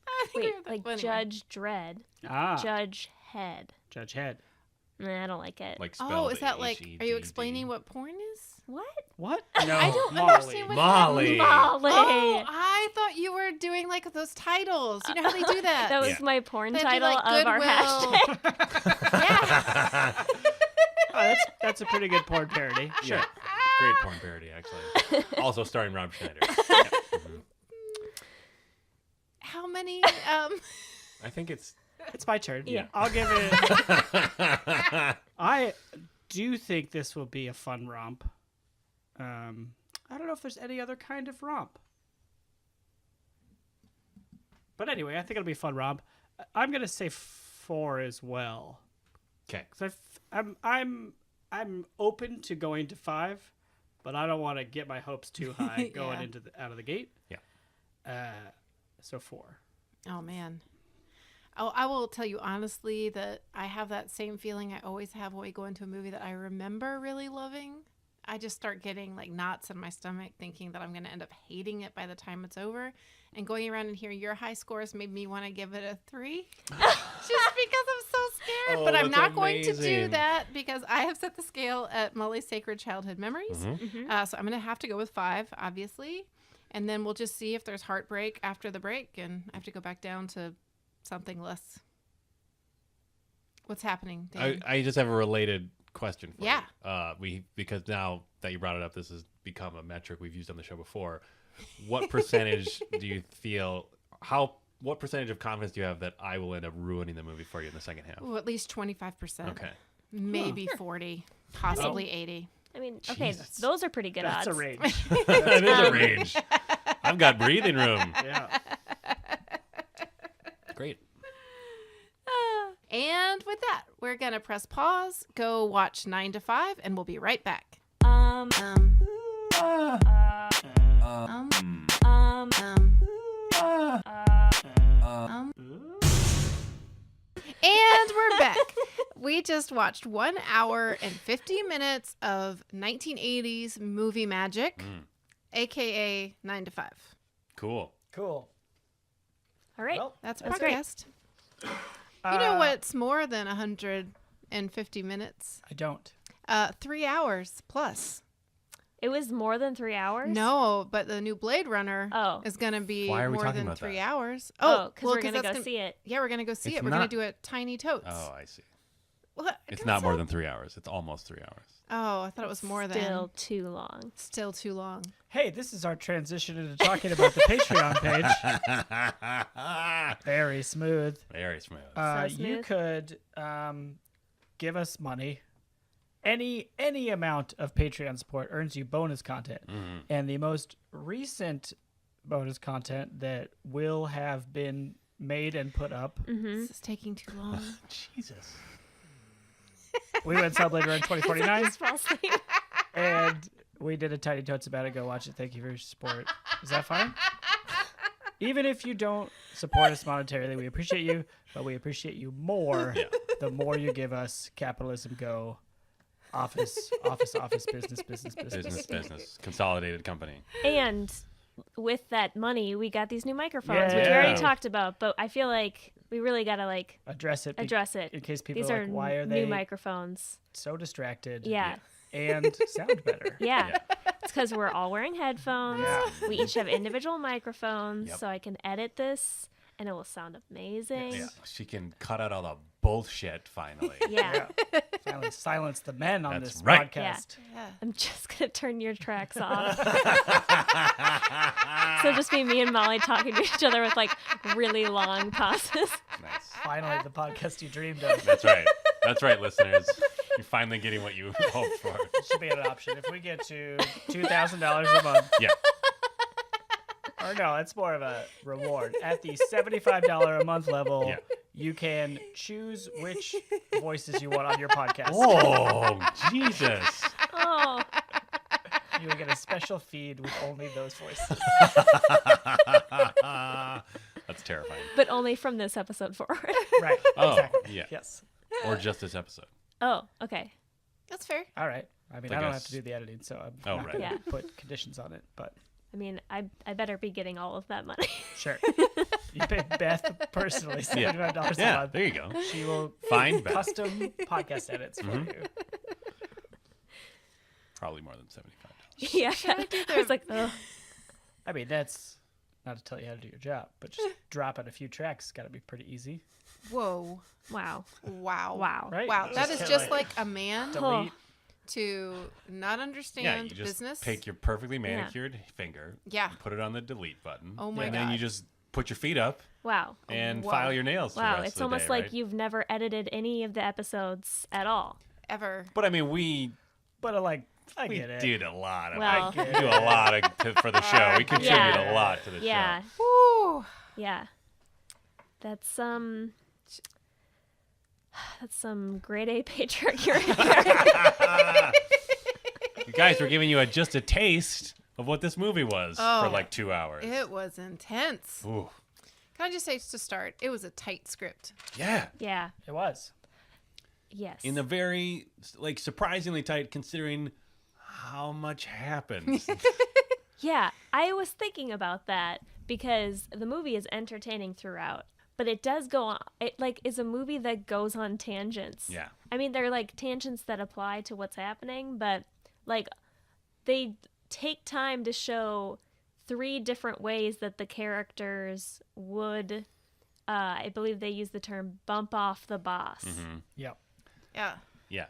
I think Wait, they're like funny. Judge Dredd. Ah, Judge Head. Judge Head. Nah, I don't like it. Like Oh, spelled is that like? H-E-D-D. Are you explaining what porn is? what? What? No, I don't Molly. understand what Molly. Molly. Oh, I thought you were doing like those titles. You know how they do that? That was Yeah. my porn They have to do, title like, of our Goodwill. hashtag. Yeah. Oh, that's a pretty good porn parody. Sure. Yeah. Great porn parody, actually. Also starring Rob Schneider. How many? I think it's. It's my turn. Yeah. I'll give it. I do think this will be a fun romp. I don't know if there's any other kind of romp. But anyway, I think it'll be a fun romp. I'm gonna say 4 as well. Okay. Cause I'm open to going to 5, but I don't want to get my hopes too high going Yeah. out of the gate. Yeah. So 4. Oh man. Oh, I will tell you honestly that I have that same feeling I always have when we go into a movie that I remember really loving. I just start getting like knots in my stomach thinking that I'm going to end up hating it by the time it's over. And going around and hearing your high scores made me want to give it a 3 just because I'm so scared. Oh, but I'm that's not going to do amazing. that because I have set the scale at Molly's Sacred Childhood Memories. Mm-hmm. So I'm going to have to go with 5, obviously. And then we'll just see if there's heartbreak after the break. And I have to go back down to something less. What's happening, Dan? I just have a related question for Yeah. you. Because now that you brought it up, this has become a metric we've used on the show before. What percentage do you feel? What percentage of confidence do you have that I will end up ruining the movie for you in the second half? Ooh, at least 25%. Okay. Maybe 40, possibly 80. I mean, okay, Jesus. those are pretty good That's odds. a range. That is a range. I've got breathing room. Yeah. Great. And with that, we're going to press pause, go watch 9 to 5, and we'll be right back. And we're back. We just watched 1 hour and 50 minutes of 1980s movie magic, aka 9 to 5. Cool. Cool. All right. Well, That's a That's great. podcast. You know what's more than 150 minutes? I don't. 3 hours plus. It was more than 3 hours? No, but the new Blade Runner Oh. is going to be Why are we more talking than about 3 that? hours. Oh, because well, we're going to that's go see it. Yeah, we're going to go see It's it. We're going not- to do it Tiny Totes. Oh, I see. What? It's not more than 3 hours. It's almost 3 hours. Oh, I thought it was more Still than. too long. Still too long. Hey, this is our transition into talking about the Patreon page. Very smooth. Very smooth. So You smooth. could give us money. Any amount of Patreon support earns you bonus content. And the most recent bonus content that will have been made and put up, This is taking too long. Jesus. we went Blade Runner 2049, Just fall asleep. and we did a Tiny Totes about it. Go watch it. Thank you for your support. Is that fine? Even if you don't support us monetarily, we appreciate you, but we appreciate you more the more you give us. Capitalism go. Office, business. Business. Consolidated company. And with that money, we got these new microphones, which we Yeah. already talked about, but I feel like we really got to like Address it. address it. In case people These are are like, why are new they microphones. so distracted? Yeah. And sound better. Yeah. It's because we're all wearing headphones. Yeah. We each have individual microphones, Yep. so I can edit this and it will sound amazing. Yeah. She can cut out all the bullshit finally. Yeah. Finally silence the men on That's this right. podcast. Yeah. I'm just going to turn your tracks off. So just be me and Molly talking to each other with like really long pauses. Nice. Finally, the podcast you dreamed of. That's right. That's right, listeners. You're finally getting what you hoped for. Should be an option. If we get to $2,000 a month, Yeah. or no, it's more of a reward. At the $75 a month level, Yeah. you can choose which voices you want on your podcast. Oh, Jesus. Oh, You will get a special feed with only those voices. That's terrifying. but only from this episode forward. Right. Oh, Exactly. yeah. Yes. Or just this episode. Oh, okay. That's fair. All right. I mean, I I don't guess- have to do the editing, so I'm Oh, not right. going to Yeah. put conditions on it. But I mean, I better be getting all of that money. sure. You pay Beth personally Yeah. $75 a Yeah, month. there you go. She will Find Beth. custom podcast edits for you. Probably more than $75. Yeah. I was like, oh, I mean, that's not to tell you how to do your job, but just dropping a few tracks got to be pretty easy. Whoa. wow. Wow. Wow. Right? Wow. That is hit, just like a man delete. to not Yeah, understand you just business. take your perfectly manicured finger, Yeah. put it on the delete button, Oh my and then you God. just put your feet up Wow. and Whoa. file your nails. For the Wow. rest It's of the almost day, like right? you've never edited any of the episodes at all. Ever. But I mean, we But I get it. did a lot of. Well- we do a lot for the show. We contribute Yeah. a lot to the Yeah. show. Woo. Yeah. That's some grade A patriarchy right there. You guys, we're giving you just a taste of what this movie was Oh. for like 2 hours. It was intense. Ooh. Can I just say to start, it was a tight script. Yeah. Yeah. It was. Yes. In a very, like, surprisingly tight considering how much happens. Yeah, I was thinking about that because the movie is entertaining throughout, but it does go on. It like is a movie that goes on tangents. Yeah. I mean, they're like tangents that apply to what's happening, but like they take time to show 3 different ways that the characters would. I believe they use the term "bump off the boss." Mm-hmm. Yep. Yeah. Yeah.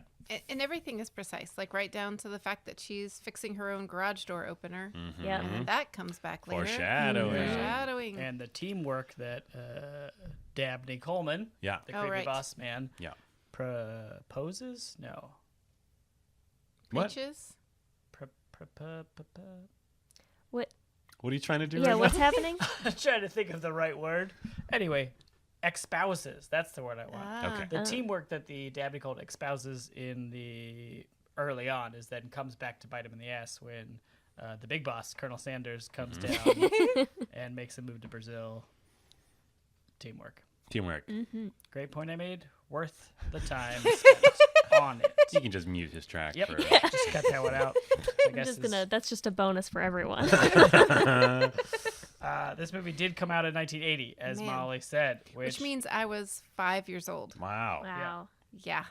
And everything is precise, like right down to the fact that she's fixing her own garage door opener. Mm-hmm. Yep. And then that comes back later. Foreshadowing. Foreshadowing. And the teamwork that Dabney Coleman, Yeah. the Oh, creepy right. boss man, Yeah. proposes? No. What? Preaches. What? What are you trying to do Yeah, right what's now? happening? I'm trying to think of the right word. Anyway, espouses. That's the word I want. Ah. Okay. The teamwork that the Dabney Coleman espouses in the early on is then comes back to bite him in the ass when the big boss, Colonel Sanders, comes down and makes a move to Brazil. Teamwork. Teamwork. Great point I made. Worth the time spent on it. You can just mute his track Yep. for Just cut that one out. I I'm guess just gonna. That's just a bonus for everyone. this movie did come out in 1980, as Man. Molly said, Which means I was 5 years old. Wow. Wow. Yeah.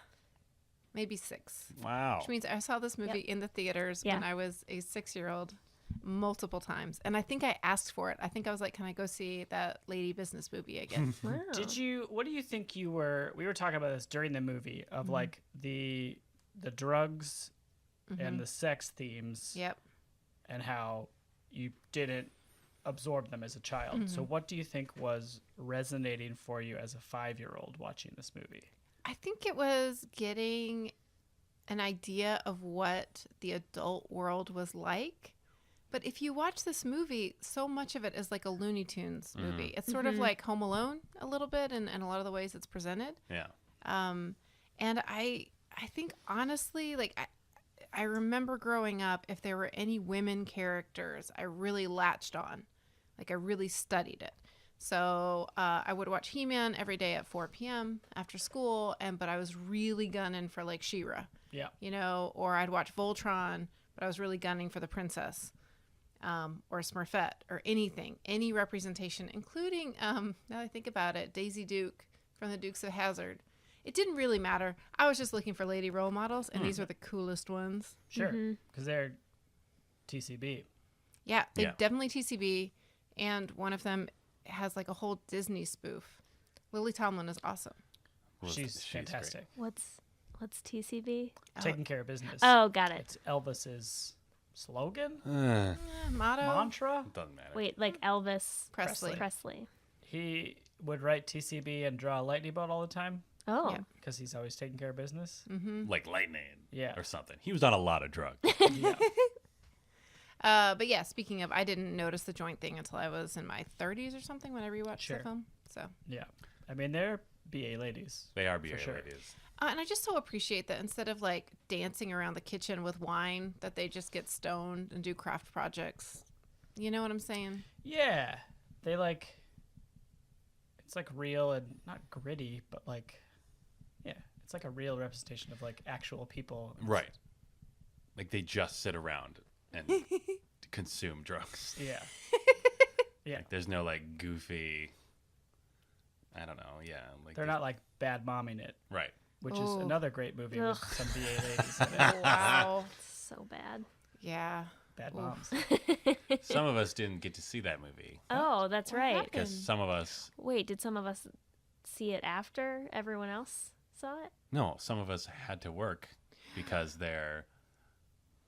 Maybe 6. Wow. Which means I saw this movie in the theaters Yeah. when I was a 6-year-old multiple times. And I think I asked for it. I think I was like, can I go see that lady business movie again? Wow. what do you think we were talking about this during the movie of like the drugs and the sex themes Yep. and how you didn't absorb them as a child. So what do you think was resonating for you as a 5-year-old watching this movie? I think it was getting an idea of what the adult world was like. But if you watch this movie, so much of it is like a Looney Tunes movie. It's sort of like Home Alone a little bit in a lot of the ways it's presented. Yeah. And I think honestly, like I remember growing up, if there were any women characters, I really latched on. Like I really studied it. So I would watch He-Man every day at 4 p.m. after school, but I was really gunning for like She-Ra, Yeah. you know, or I'd watch Voltron, but I was really gunning for the princess, or Smurfette, or anything, any representation, including, now that I think about it, Daisy Duke from the Dukes of Hazzard. It didn't really matter. I was just looking for lady role models, and these were the coolest ones. Sure. Because they're TCB. Yeah, they Yeah. definitely TCB, and one of them has like a whole Disney spoof. Lily Tomlin is awesome. Well, She's great. fantastic. What's TCB? Taking care of business. Oh, got it. It's Elvis's slogan, Motto. mantra. Doesn't matter. Wait, like Elvis Presley. Presley. He would write TCB and draw a lightning bolt all the time Oh, Yeah. because he's always taking care of business. Like lightning. Yeah. Or something. He was on a lot of drugs. Yeah. But yeah, speaking of, I didn't notice the joint thing until I was in my 30s or something when I rewatched Sure. the film. So, Yeah. I mean, they're BA ladies. They are BA sure. ladies. and I just so appreciate that instead of like dancing around the kitchen with wine, that they just get stoned and do craft projects. You know what I'm saying? Yeah. They like, it's like real and not gritty, but like, yeah, it's like a real representation of like actual people. Right. Like they just sit around and consume drugs. Yeah. Yeah. Like there's no like goofy, I don't know. Yeah. Like They're not like bad momming it, Right. which is Ooh. another great movie with Ugh. some BA ladies in it. Wow. so bad. Yeah. Bad Oof. moms. Some of us didn't get to see that movie Oh, that's What right. happened? because some of us, Wait, did some of us see it after everyone else saw it? no, some of us had to work because their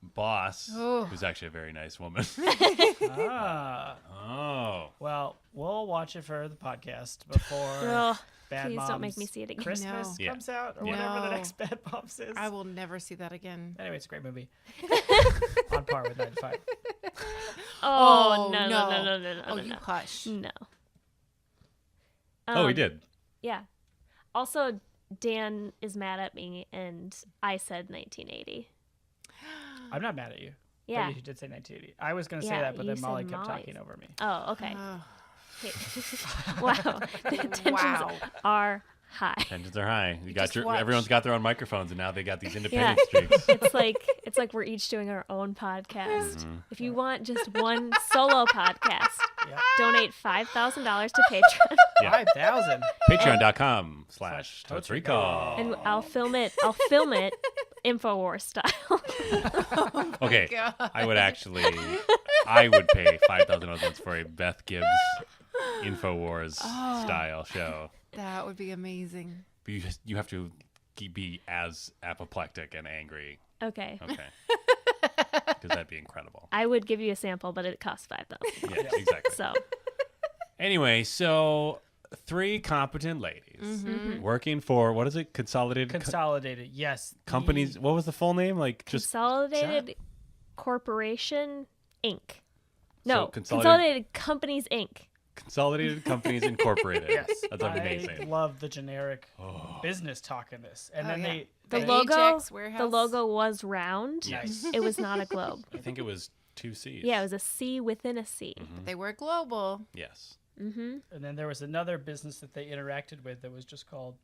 boss, Oh. who's actually a very nice woman. Ah. Oh. Well, we'll watch it for the podcast before Ugh, Bad please Moms don't make me see it again. Christmas No. Yeah. comes out or Yeah. whatever the No. next Bad Moms is. I will never see that again. Anyway, it's a great movie. On par with 9 to 5. Oh, Oh, no, no. no, no, no, no, Oh, no, you no. hush. No. Oh, he did. Yeah. Also, Dan is mad at me, and I said 1980. I'm not mad at you. Yeah. But you did say 1980. I was going to say Yeah, that, but you then Molly said kept Molly. talking over me. Oh, okay. Oh. Wow. The tensions Wow. are high. Tensions are high. You got just your watched. everyone's got their own microphones, and now they got these Yeah. independent streaks. It's like we're each doing our own podcast. Mm-hmm. If you want just one solo podcast, Yeah. donate $5,000 to Patreon, Yeah. 5,000. Patreon.com/Totes Recall. and I'll film it InfoWars style. Okay, God. I would pay $5,000 for a Beth Gibbs InfoWars style show. That would be amazing. But you have to be as apoplectic and angry. Okay. Okay. Because that'd be incredible. I would give you a sample, but it costs $5,000. Yeah, exactly. So Anyway, so 3 competent ladies Mm-hmm. working for, what is it? Consolidated. Yes. Companies. What was the full name? Like just Consolidated Corporation Inc. No, Consolidated- Consolidated Companies Inc. Consolidated Companies Incorporated. Yes. That's amazing. I love the generic business talk in this. And Oh, then yeah. The The logo, Ajax warehouse. the logo was round. Yes. It was not a globe. I think it was 2 C's. Yeah, it was a C within a C. They were global. Yes. Mm-hmm. And then there was another business that they interacted with that was just called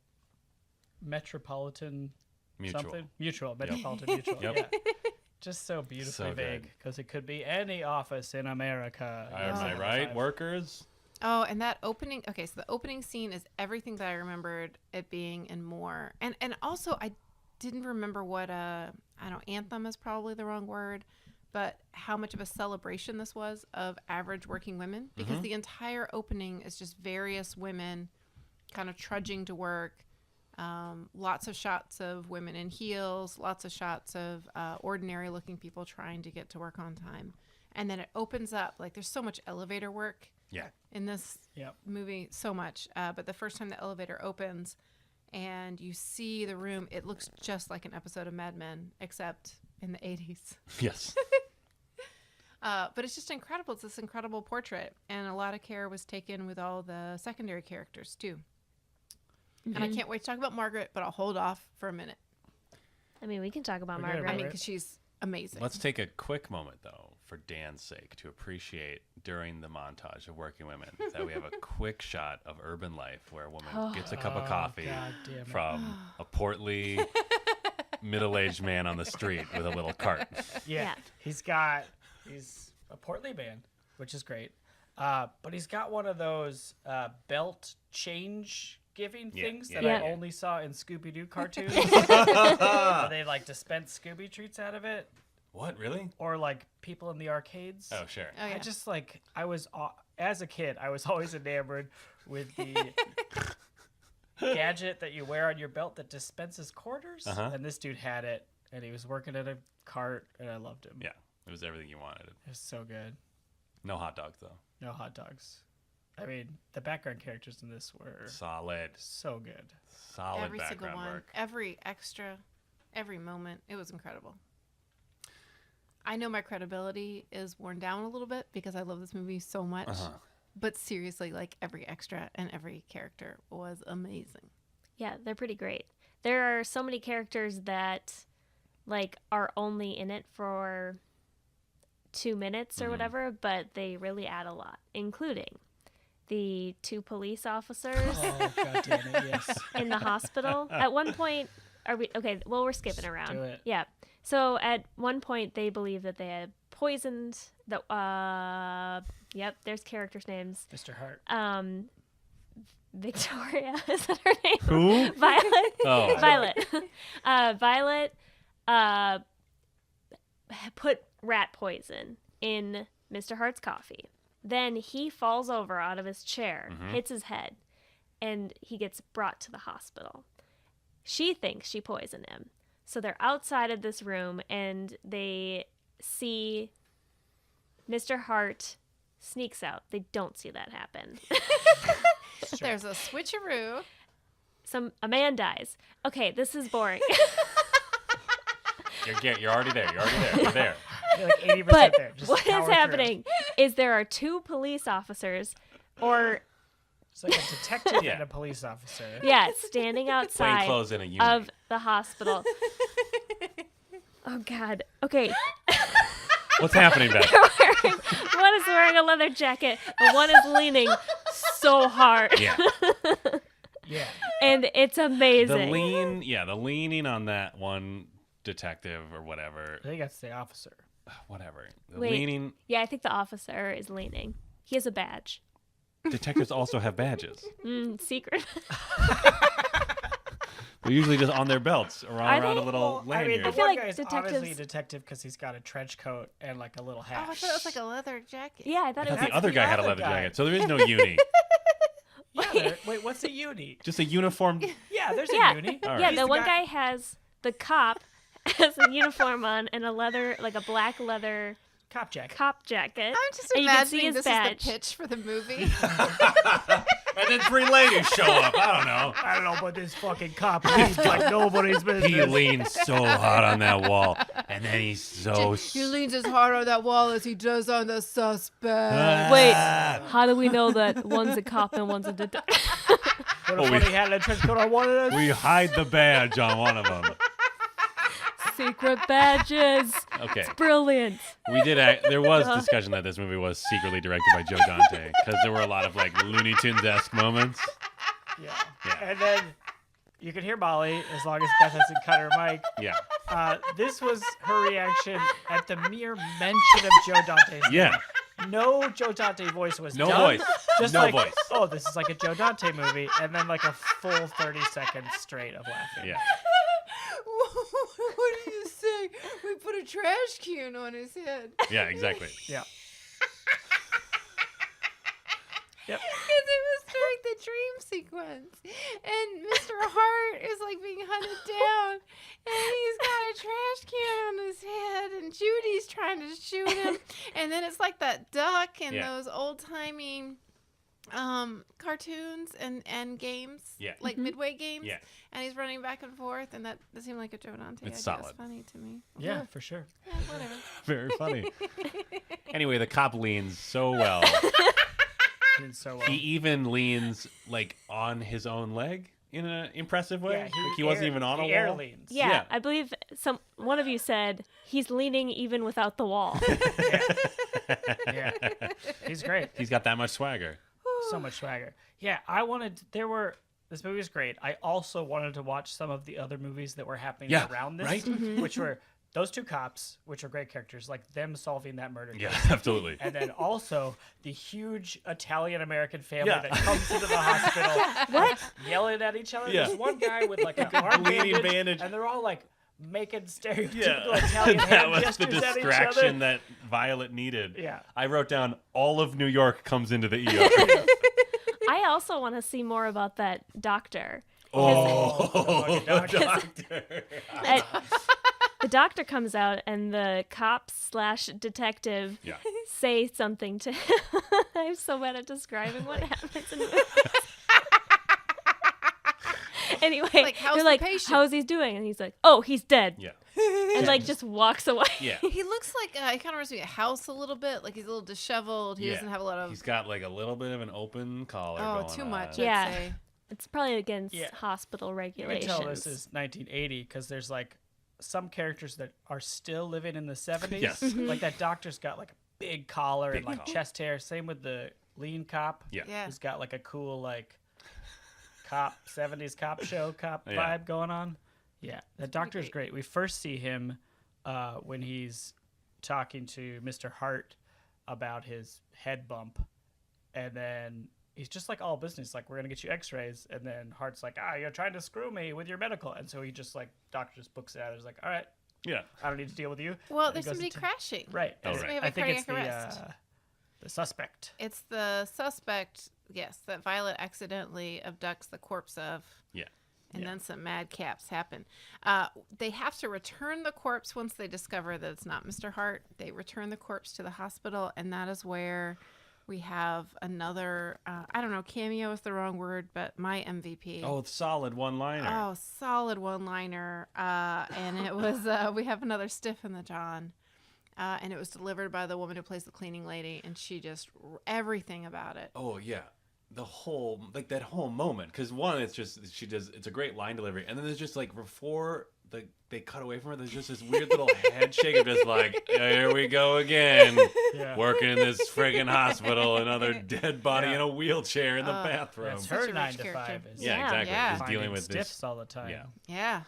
Metropolitan Mutual. something. Metropolitan Mutual. Yep. Yeah. Just so beautifully So good. vague because it could be any office in America. Am I right, workers? Oh, and that opening. Okay, so the opening scene is everything that I remembered it being and more. And also I didn't remember what anthem is probably the wrong word, but how much of a celebration this was of average working women, because the entire opening is just various women kind of trudging to work. Lots of shots of women in heels, lots of shots of ordinary looking people trying to get to work on time. And then it opens up, like there's so much elevator work Yeah. in this Yep. movie, so much. But the first time the elevator opens and you see the room, it looks just like an episode of Mad Men, except in the 80s. Yes. But it's just incredible. It's this incredible portrait. And a lot of care was taken with all the secondary characters, too. And I can't wait to talk about Margaret, but I'll hold off for a minute. I mean, we can talk about We're gonna Margaret. I mean, Right. because she's amazing. Let's take a quick moment, though, for Dan's sake, to appreciate during the montage of working women that we have a quick shot of urban life where a woman gets a cup of coffee God damn it. from a portly, middle-aged man on the street with a little cart. Yeah. Yeah. He's a portly man, which is great. But he's got one of those belt change giving Yeah, things yeah, that yeah. I only saw in Scooby-Doo cartoons. Where they like dispense Scooby treats out of it, What, really? or like people in the arcades. Oh, sure. Oh, yeah. I just as a kid, I was always enamored with the gadget that you wear on your belt that dispenses quarters. Uh-huh. And this dude had it, and he was working at a cart, and I loved him. Yeah, it was everything you wanted. It was so good. No hot dogs, though. No hot dogs. I mean, the background characters in this were Solid. so good. Solid every single background one, work. every extra, every moment. It was incredible. I know my credibility is worn down a little bit because I love this movie so much. But seriously, like every extra and every character was amazing. Yeah, they're pretty great. There are so many characters that like are only in it for 2 minutes or whatever, but they really add a lot, including the 2 police officers Oh, God damn it, yes. in the hospital. At one point, are we okay? Well, we're skipping around. do it. Yeah. So at one point, they believe that they had poisoned the. Yep. There's characters' names. Mr. Hart. Victoria is that her name? Who? Violet. Oh. Violet. Violet put rat poison in Mr. Hart's coffee. Then he falls over out of his chair, hits his head, and he gets brought to the hospital. She thinks she poisoned him. So they're outside of this room and they see Mr. Hart sneaks out. They don't see that happen. There's a switcheroo. A man dies. Okay, this is boring. You're already there. You're there. You're like 80% But there. Just what is power through. happening is there are 2 police officers, or It's like a detective Yeah. and a police officer. yeah, standing outside Plainclothes in a unit. of the hospital. Oh God. Okay, What's happening, Beth? one is wearing a leather jacket, and one is leaning so hard. Yeah. Yeah. And it's amazing. The leaning on that one detective or whatever. I think that's the officer. Whatever. The Wait. leaning. Yeah, I think the officer is leaning. He has a badge. Detectives also have badges. Secret. They're usually just on their belts or Are around a they? little I mean, lanyard. the I feel one like guy's detectives- obviously a detective because he's got a trench coat and like a little hat. Oh, I thought it was like a leather jacket. Yeah, I thought I it thought was. the other the guy had a other leather guy. jacket, so there is no uni. Wait, what's a uni? Just a uniform. Yeah, there's Yeah, a uni. All yeah. right. The one guy has the cop has a uniform on and a leather, like a black leather Cop jacket. cop jacket. I'm just and you can see imagining his this badge. is the pitch for the movie. And then 3 ladies show up. I don't know. I don't know, but this fucking cop leads like nobody's business. He leans so hard on that wall, and then he's so. He leans as hard on that wall as he does on the suspect. Wait, how do we know that one's a cop and one's a detective? What a funny hat and a trench coat on one of us. We hide the badge on one of them. Secret badges. Okay. Brilliant. We did. There was discussion that this movie was secretly directed by Joe Dante because there were a lot of like Looney Tunes-esque moments. Yeah. Yeah. And then you can hear Molly as long as Beth hasn't cut her mic. Yeah. This was her reaction at the mere mention of Joe Dante's name. Yeah. No Joe Dante voice was No done. voice. Just No like, voice. oh, this is like a Joe Dante movie, and then like a full 30 seconds straight of laughing. Yeah. What are you saying? We put a trash can on his head. Yeah. Exactly. Yeah. Yep. Because it was during the dream sequence. And Mr. Hart is like being hunted down. And he's got a trash can on his head. And Judy's trying to shoot him. And then it's like that duck in Yeah. those old timey cartoons and games. Yeah. Like Midway games. Yeah. And he's running back and forth. And that seemed like a Joe Dante It's idea. It was solid. funny to me. Yeah, for sure. Yeah, whatever. Very funny. Anyway, the cop leans so well. Did so well. He even leans like on his own leg in an impressive way. Yeah, Like he wasn't even on a he air wall. leans. Yeah, Yeah. I believe one of you said he's leaning even without the wall. Yeah. He's great. He's got that much swagger. So much swagger. Yeah, this movie was great. I also wanted to watch some of the other movies that were happening Yeah, around this, right? which were those two cops, which are great characters, like them solving that murder Yeah, case. absolutely. And then also the huge Italian-American family Yeah. that comes into the hospital What? yelling at each other. Yeah. There's one guy with like an arm bleeding bandage, bandage. and they're all like making stereotypical Yeah, Italian that hand was the gestures at each distraction other. that Violet needed. Yeah. I wrote down all of New York comes into the ER. I also want to see more about that doctor. Oh, the fucking doctor. And the doctor comes out and the cop/detective Yeah. say something to him. I'm so bad at describing what happens in movies. Anyway, Like, how's they're the like, patient? how's he doing? And he's like, oh, he's dead. Yeah. And like just walks away. Yeah. He looks like he kind of reminds me of House a little bit. Like he's a little disheveled. He Yeah. doesn't have a lot of. He's got like a little bit of an open collar Oh, going too on. much. Yeah. I'd say. It's probably against Yeah. hospital You can regulations. tell this is 1980 because there's like some characters that are still living in the 70s. Yes. Like that doctor's got like a big collar and Big like collar. chest hair. Same with the lean cop. Yeah. Yeah. Who's got like a cool like cop 70s cop show cop Yeah. vibe going on. Yeah, that doctor's great. We first see him when he's talking to Mr. Hart about his head bump, and then he's just like all business, like we're gonna get you X-rays, and then Hart's like, you're trying to screw me with your medical, and so he just like doctor just books it out. He's like, all right, Yeah. I don't need to deal with you. Well, And he there's goes somebody into- crashing. Right. Oh, and right. We have a I think it's cardiac arrest. the suspect. It's the suspect, yes, that Violet accidentally abducts the corpse of. Yeah. And Yeah. then some madcaps happen. They have to return the corpse once they discover that it's not Mr. Hart. They return the corpse to the hospital, and that is where we have another, I don't know, cameo is the wrong word, but my MVP. Oh, it's solid one-liner. Oh, solid one-liner. And it was, we have another stiff in the John. And it was delivered by the woman who plays the cleaning lady, and she just, everything about it. Oh yeah, the whole that whole moment. Because one, it's just it's a great line delivery, and then there's just like before they cut away from her. There's just this weird little head shake of just like, here we go again, Yeah. working in this friggin' hospital, another dead body in a wheelchair in the bathroom. That's Such her a rich 9 to character. 5 is Yeah, Yeah. exactly. Yeah. Is finding dealing with stiffs this. all the time. Yeah. Yeah.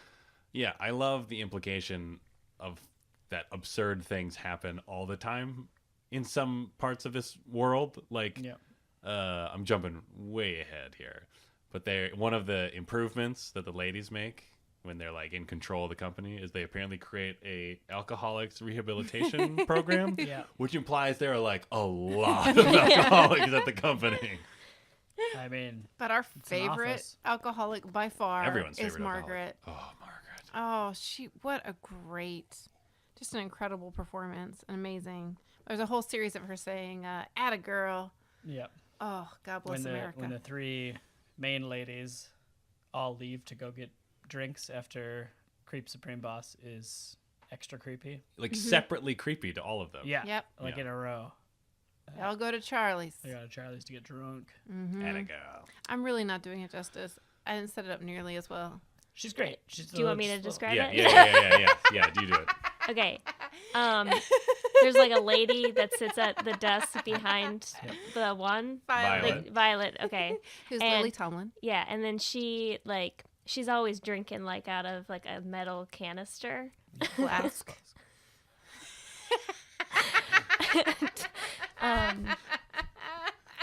Yeah, I love the implication of that absurd things happen all the time in some parts of this world. Like, Yeah. I'm jumping way ahead here, but one of the improvements that the ladies make when they're like in control of the company is they apparently create a alcoholics rehabilitation program, Yeah. which implies there are like a lot of alcoholics at the company. I mean, But our an favorite office. alcoholic by far Everyone's is favorite Margaret. alcoholic. Oh, Margaret. Oh, what a great, just an incredible performance. Amazing. There's a whole series of her saying, "Atta girl." yeah. Oh, God bless America. When the 3 main ladies all leave to go get drinks after Creep Supreme Boss is extra creepy. Like separately creepy to all of them. Yeah. Yep. Like Yeah. in a row. I'll go to Charlie's. They go to Charlie's to get drunk. Atta girl. I'm really not doing it justice. I didn't set it up nearly as well. She's great. She's Do you want me to describe Yeah, it? yeah. You do it. Okay. There's like a lady that sits at the desk behind the one. Violet. Like Violet. Okay. Who's And- Lily Tomlin? Yeah, and then she's always drinking like out of like a metal canister. Flask.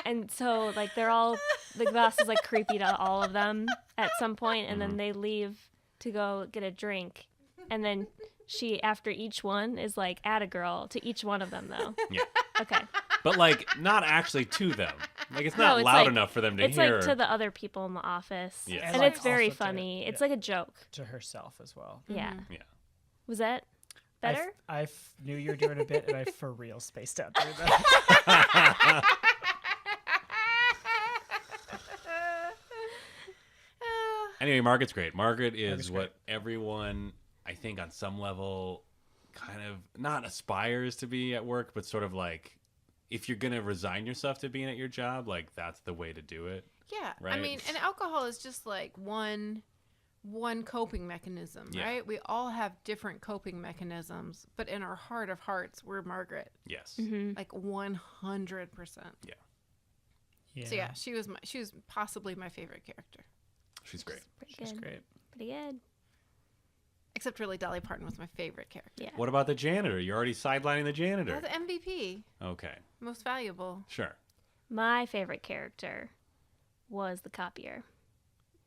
And so like they're all the boss is like creepy to all of them at some point, and then they leave to go get a drink, and then she after each one is like add a girl to each one of them though. Yeah. Okay. But like not actually to them. Like it's No, not it's loud like- enough for them to It's hear. like to the other people in the office. Yes. And like it's very also to- funny. It's yeah. like a joke. To herself as well. Yeah. Yeah. Was that better? I knew you were doing a bit, and I for real spaced out during that. Anyway, Margaret's great. Margaret is Margaret's what everyone, I think, on some level, kind of not aspires to be at work, but sort of like, if you're gonna resign yourself to being at your job, like that's the way to do it. Yeah. I Right. mean, and alcohol is just like one coping mechanism, Yeah. right? We all have different coping mechanisms, but in our heart of hearts, we're Margaret. Yes. Mm-hmm. Like 100%. Yeah. So yeah, she was possibly my favorite character. She's great. Pretty She's good. great. Pretty good. Except really Dolly Parton was my favorite character. Yeah. What about the janitor? You're already sidelining the janitor. That's MVP. Okay. Most valuable. Sure. My favorite character was the copier.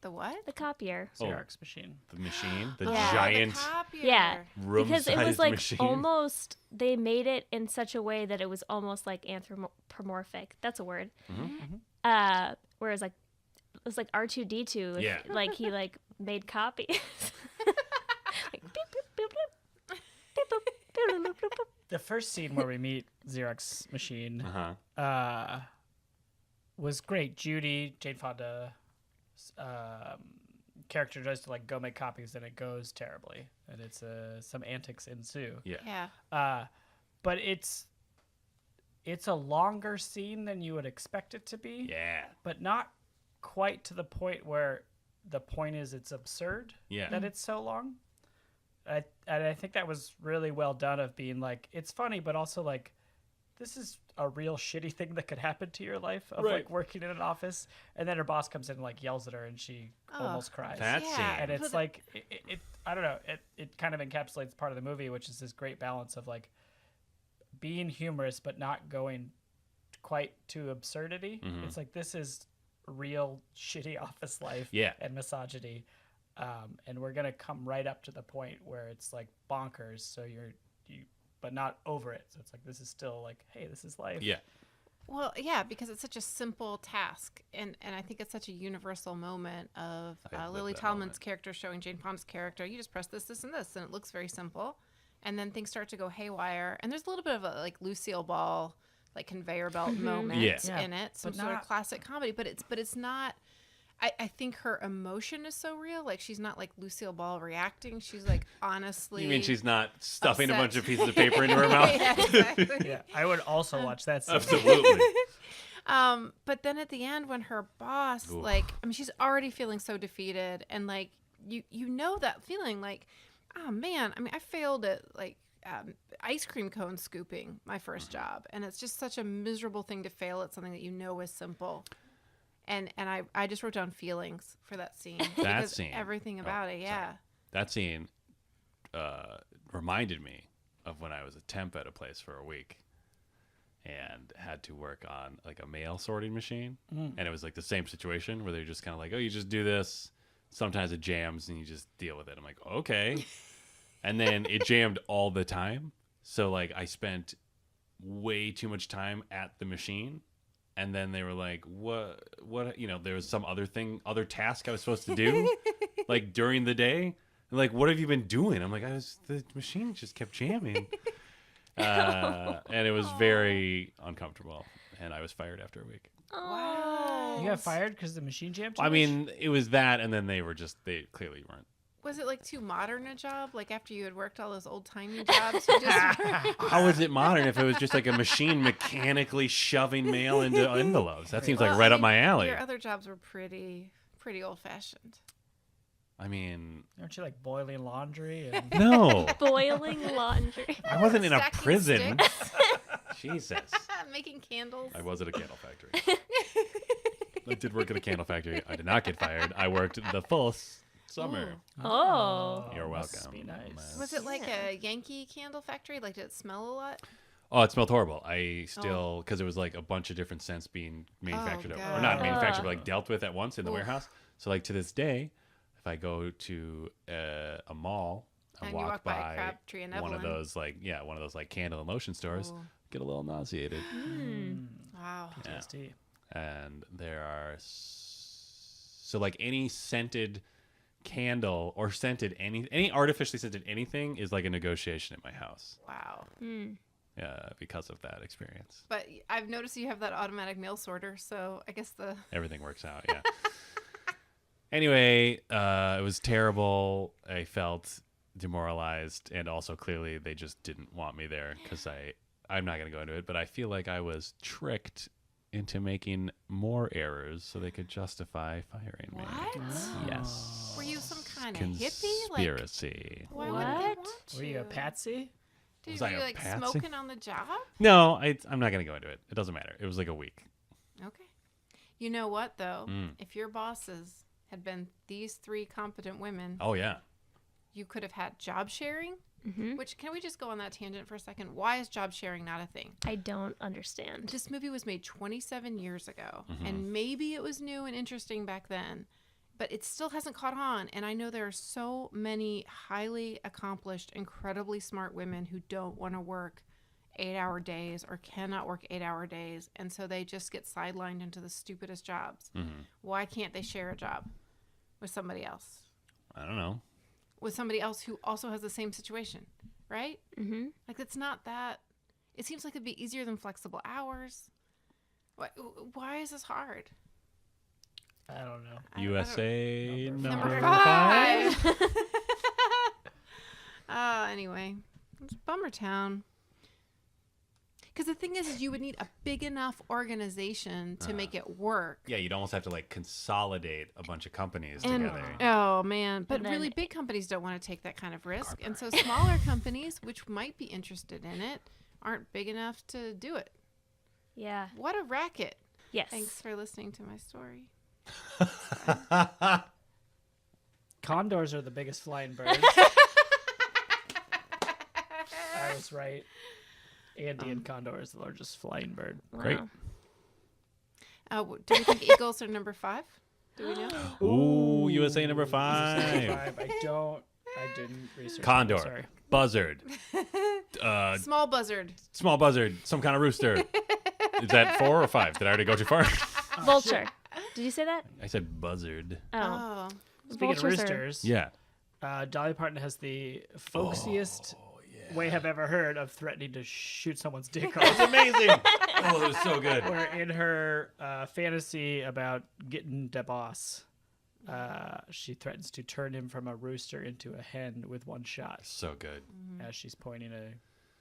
The what? The copier. Oh. Xerox machine. The machine, the Yeah. giant The copier. Yeah. room-sized Because it was like machine. almost, they made it in such a way that it was almost like anthropomorphic. That's a word. Mhm. Whereas like, it was like R2D2. Yeah. Like he like made copies. Like, beep, boop, boop, boop. Beep, boop, boop, boop, boop, boop. The first scene where we meet Xerox machine Uh-huh. was great. Judy, Jane Fonda, character tries to like go make copies, and it goes terribly, and it's some antics ensue. Yeah. Yeah. But it's a longer scene than you would expect it to be. Yeah. But not quite to the point where the point is it's absurd Yeah. that it's so long. And I think that was really well done of being like, it's funny, but also like, this is a real shitty thing that could happen to your life of Right. like working in an office. And then her boss comes in and like yells at her and she almost cries. That Yeah. scene. And it's But- like, it I don't know, it kind of encapsulates part of the movie, which is this great balance of like being humorous, but not going quite to absurdity. Mhm. It's like, this is real shitty office life Yeah. and misogyny. And we're going to come right up to the point where it's like bonkers. So you, but not over it. So it's like, this is still like, hey, this is life. Yeah. Well, yeah, because it's such a simple task, and I think it's such a universal moment of I love Lily that Tomlin's moment. character showing Jane Fonda's character. You just press this, this, and this, and it looks very simple, and then things start to go haywire, and there's a little bit of a like Lucille Ball, like conveyor belt moment Yeah. in it, some But sort of not- classic comedy, but it's not. I think her emotion is so real. Like she's not like Lucille Ball reacting. She's like honestly. You mean she's not stuffing a upset. bunch of pieces of paper into her mouth? Yeah, exactly. Yeah. I would also watch that scene. Absolutely. But then at the end when her boss, Oof. like, I mean, she's already feeling so defeated, and like you know that feeling. Like, Oh man, I mean, I failed at like ice cream cone scooping my first job, and it's just such a miserable thing to fail at something that you know is simple. And I just wrote down feelings for that scene. Because scene. everything about it, yeah. That scene reminded me of when I was a temp at a place for a week and had to work on like a mail sorting machine. And it was like the same situation where they're just kind of like, oh, you just do this. Sometimes it jams and you just deal with it. I'm like, okay. And then it jammed all the time. So like I spent way too much time at the machine. And then they were like, what, there was some other task I was supposed to do like during the day. They're like, what have you been doing? I'm like, the machine just kept jamming. And it was very uncomfortable. And I was fired after a week. Wow. You got fired because the machine jammed too I much? mean, it was that. And then they clearly weren't. Was it like too modern a job? Like after you had worked all those old timey jobs, you just How is it modern if it was just like a machine mechanically shoving mail into envelopes? That seems like Well, right I up my mean, alley. Your other jobs were pretty old fashioned. I mean, Aren't you like boiling laundry? And... no. Boiling laundry. I wasn't in a Stacking prison. sticks. Jesus. Making candles. I was at a candle factory. I did work at a candle factory. I did not get fired. I worked the full summer. Oh. You're must welcome. be nice. Was it like a Yankee candle factory? Like, did it smell a lot? Oh, it smelled horrible. I still, because it was like a bunch of different scents being manufactured, or not God. manufactured, but like dealt with at once in the Oof. warehouse. So like to this day, if I go to a mall, I And you walk walk by by Crabtree and one of Evelyn. those like candle and lotion stores, Oh. get a little nauseated. Wow. Yeah. PTSD. And there are so like any scented candle or scented any artificially scented anything is like a negotiation at my house. Wow. Because of that experience. But I've noticed you have that automatic mail sorter, so I guess Everything works out. Yeah. Anyway, it was terrible. I felt demoralized, and also clearly they just didn't want me there because I'm not going to go into it, but I feel like I was tricked into making more errors so they could justify firing me. What? Yes. Were you some kind of hippie? Like, Conspiracy. why would they What? want Were you a patsy? Dude, Was were I you a like patsy? smoking on the job? No, I'm not going to go into it. It doesn't matter. It was like a week. Okay. You know what though? Mm. If your bosses had been these three competent women, Oh, yeah. you could have had job sharing. Mm-hmm. Which, can we just go on that tangent for a second? Why is job sharing not a thing? I don't understand. This movie was made 27 years ago, Mm-hmm. and maybe it was new and interesting back then, but it still hasn't caught on. And I know there are so many highly accomplished, incredibly smart women who don't want to work 8-hour days or cannot work 8-hour days, and so they just get sidelined into the stupidest jobs. Mm-hmm. Why can't they share a job with somebody else? I don't know. With somebody else who also has the same situation, right? Mm-hmm. Like, it's not that. It seems like it'd be easier than flexible hours. Why is this hard? I don't know. USA Number number five. 5. Anyway, it's Bummer Town. Because the thing is you would need a big enough organization to make it work. Yeah, you'd almost have to like consolidate a bunch of companies And together. oh man, but And then- really big companies don't want to take that kind of risk, and so smaller companies, which might be interested in it, aren't big enough to do it. Yeah. What a racket! Yes. Thanks for listening to my story. Condors are the biggest flying birds. I was right. Andean condor is the largest flying bird. Great. Wow. Do we think eagles are number 5? Do we know? Ooh, USA number 5. I didn't research. Condor, that, sorry. buzzard, Small buzzard. small buzzard, some kind of rooster. Is that 4 or 5? Did I already go too far? Vulture. Did you say that? I said buzzard. Oh. Oh. Speaking of Vultures are- roosters, Yeah. Dolly Parton has the folksiest way I've ever heard of threatening to shoot someone's dick off. It's amazing. Oh, it was so good. Where in her fantasy about getting the boss, she threatens to turn him from a rooster into a hen with one shot. So good. As she's pointing a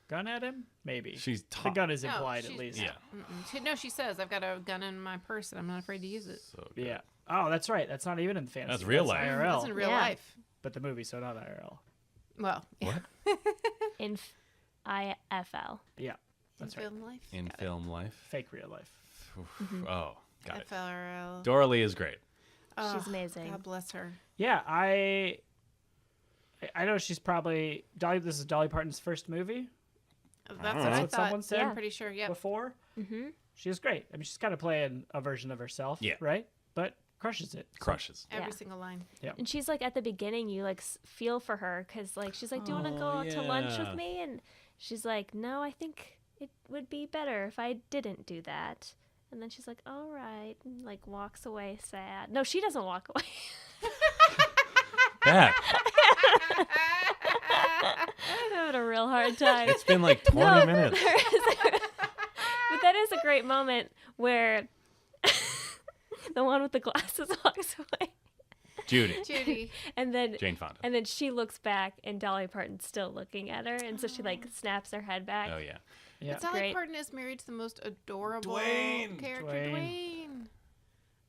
gun at him. Maybe She's the gun is No, implied at she's- least. Yeah. No, she says, I've got a gun in my purse and I'm not afraid to use it. So good. Yeah. Oh, that's right. That's not even in the fantasy. That's real life. IRL. That's in real Yeah. life. But the movie, so not IRL. Well, yeah. What? In IFL. Yeah, that's In right. film life. In Got it. film life. Fake real life. Oh, got it. FLRL. Dorothy is great. She's amazing. God bless her. Yeah, I know she's probably Dolly. This is Dolly Parton's first movie That's know. what That's I what thought. someone said? I'm pretty sure. Yep. before. Mm-hmm. She was great. I mean, she's kind of playing a version of herself. Yeah. Right. But crushes it. Crushes. Every Yeah. single line. And she's like at the beginning, you like feel for her because like she's like, "Do you want to go Oh, out to lunch yeah. with me?" And she's like, "No, I think it would be better if I didn't do that." And then she's like, "All right," and like walks away sad. No, she doesn't walk away. Beth, I'm having a real hard time. it's been like 20 minutes. But that is a great moment where the one with the glasses walks away, Judy. Judy. and then Jane Fonda. and then she looks back, and Dolly Parton's still looking at her, and so she like snaps her head back. Oh, yeah. Yeah. Dolly Great. Parton is married to the most adorable Dwayne. character, Dwayne. Dwayne. He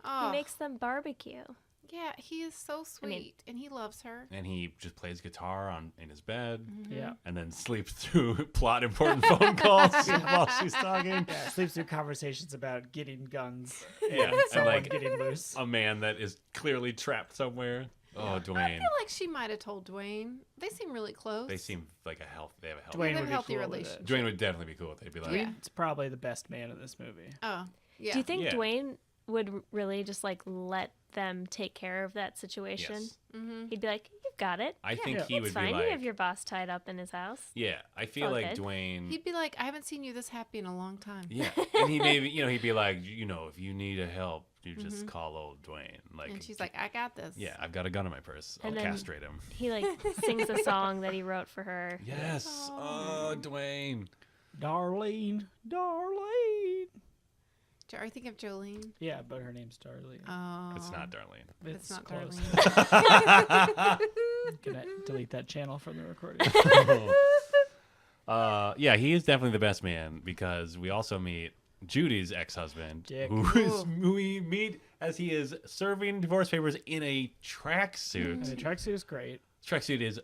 Oh, makes them barbecue. yeah, he is so sweet, mean- and he loves her. And he just plays guitar in his bed Yeah. and then sleeps through plot important phone calls while she's talking. Yeah. Sleeps through conversations about getting guns. And Yeah, and, someone like, getting loose. A man that is clearly trapped somewhere. Oh, I Dwayne. feel like she might have told Dwayne. They seem really close. They seem like they have a healthy. Dwayne They have would a be healthy cool with it. relationship. Dwayne would definitely be cool with it. He'd be like, Yeah. It's probably the best man in this movie. Oh, yeah. Do you think Yeah. Dwayne would really just like let them take care of that situation? yes. Mm-hmm. He'd be like, "You've got it. I think Yeah. he It's would fine. be like, You have your boss tied up in his house." yeah, I feel all like good. Dwayne. He'd be like, I haven't seen you this happy in a long time. Yeah, and he maybe he'd be like, if you need a help, you just call old Dwayne. Like, And she's like, I got this. yeah, I've got a gun in my purse. I'll And then- castrate him. He like sings a song that he wrote for her. Yes. Oh, Dwayne. Darlene. Are you thinking of Jolene? Yeah, but her name's Darlene. Oh. It's not Darlene. It's not close. Darlene. Gonna delete that channel from the recording. Yeah, he is definitely the best man because we also meet Judy's ex-husband, Dick. who we meet as he is serving divorce papers in a tracksuit. And the tracksuit is great. Tracksuit is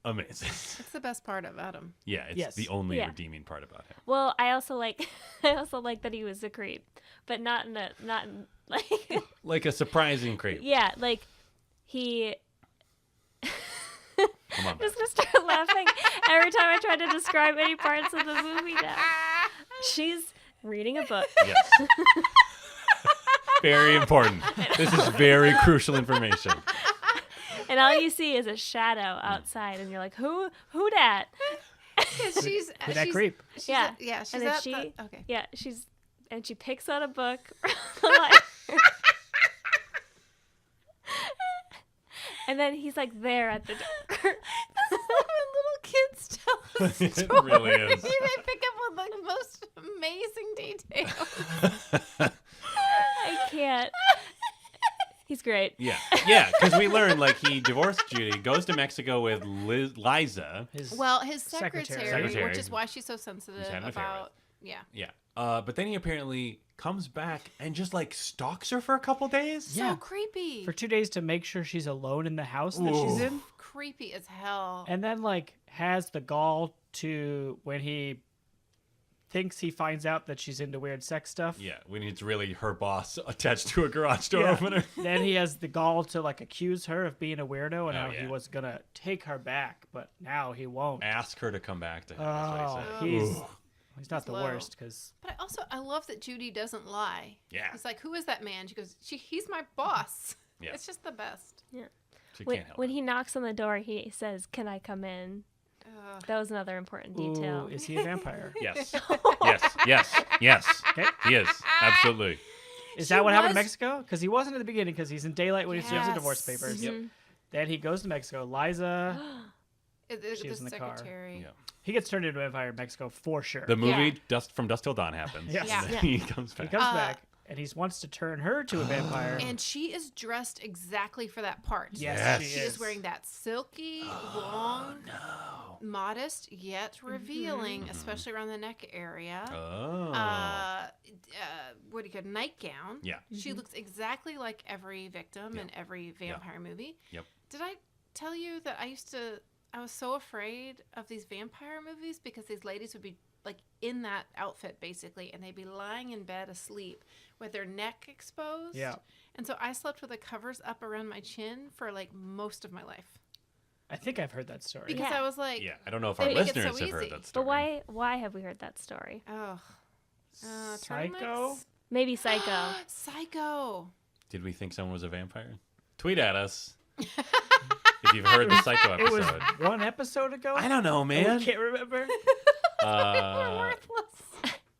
amazing. That's the best part about him. Yeah, it's Yes. the only Yeah. redeeming part about him. Well, I also like that he was a creep, but not in like Like a surprising creep. yeah, like he. Come on, I'm Beth. just gonna start laughing every time I try to describe any parts of the movie now. She's reading a book. Yes. Very important. This is very crucial information. And all you see is a shadow outside, and you're like, "Who dat?" She's Who that creep? She's Yeah. yeah. She's And then at she, the, okay. yeah, she picks out a book. And then he's like there at the door. This is like when little kids tell a It story. really is. They pick up with like the most amazing details. I can't. He's great. Yeah, because we learned like he divorced Judy, goes to Mexico with Liza. His Well, his Secretary. secretary, which is why she's so sensitive He's had an affair about. Yeah. Yeah, but then he apparently comes back and just like stalks her for a couple days. Yeah. So creepy. for 2 days to make sure she's alone in the house that she's Ooh. in. Creepy as hell. And then like has the gall to when he thinks he finds out that she's into weird sex stuff. Yeah, when it's really her boss attached to a garage door Yeah. opener. Then he has the gall to like accuse her of being a weirdo and Oh, how he yeah. was gonna take her back, but now he won't. Ask her to come back to him. That's Oh, what he said. he's not the low. worst because But I love that Judy doesn't lie. Yeah. He's like, who is that man? She goes, he's my boss. Yeah. It's just the best. She When, can't help when it. he knocks on the door, he says, "Can I come in?" That was another important detail. ooh, is he a vampire? Yes. Yes. Okay. He is. Absolutely. Is She that what happened in was- Mexico? Because he wasn't at the beginning because he's in daylight when he serves the divorce Yes. papers. Yep. Then he goes to Mexico. Liza, It's She was the in the car. secretary. Yeah. he gets turned into a vampire in Mexico for sure. The movie Yeah. From Dusk Till Dawn happens. Yes. Yeah. And then he comes he back. comes back and he wants to turn her to a vampire. And she is dressed exactly for that part. Yes, Yes. she She is. is wearing that silky, long, modest yet revealing, especially around the neck area. Oh. What do you call nightgown? Yeah. She looks exactly like every victim in every vampire movie. Yep. Did I tell you that I used to I was so afraid of these vampire movies because these ladies would be like in that outfit basically, and they'd be lying in bed asleep with their neck exposed. Yeah. And so I slept with the covers up around my chin for like most of my life I think I've heard that story. because Yeah. I was like, Yeah, I don't know if our They make it so listeners have heard easy. that story. But why have we heard that story? oh, Psycho? turtlenecks? Maybe Psycho. Psycho. Did we think someone was a vampire? Tweet at us if you've heard the Psycho It was episode. 1 episode ago? I don't know, I man. can't remember.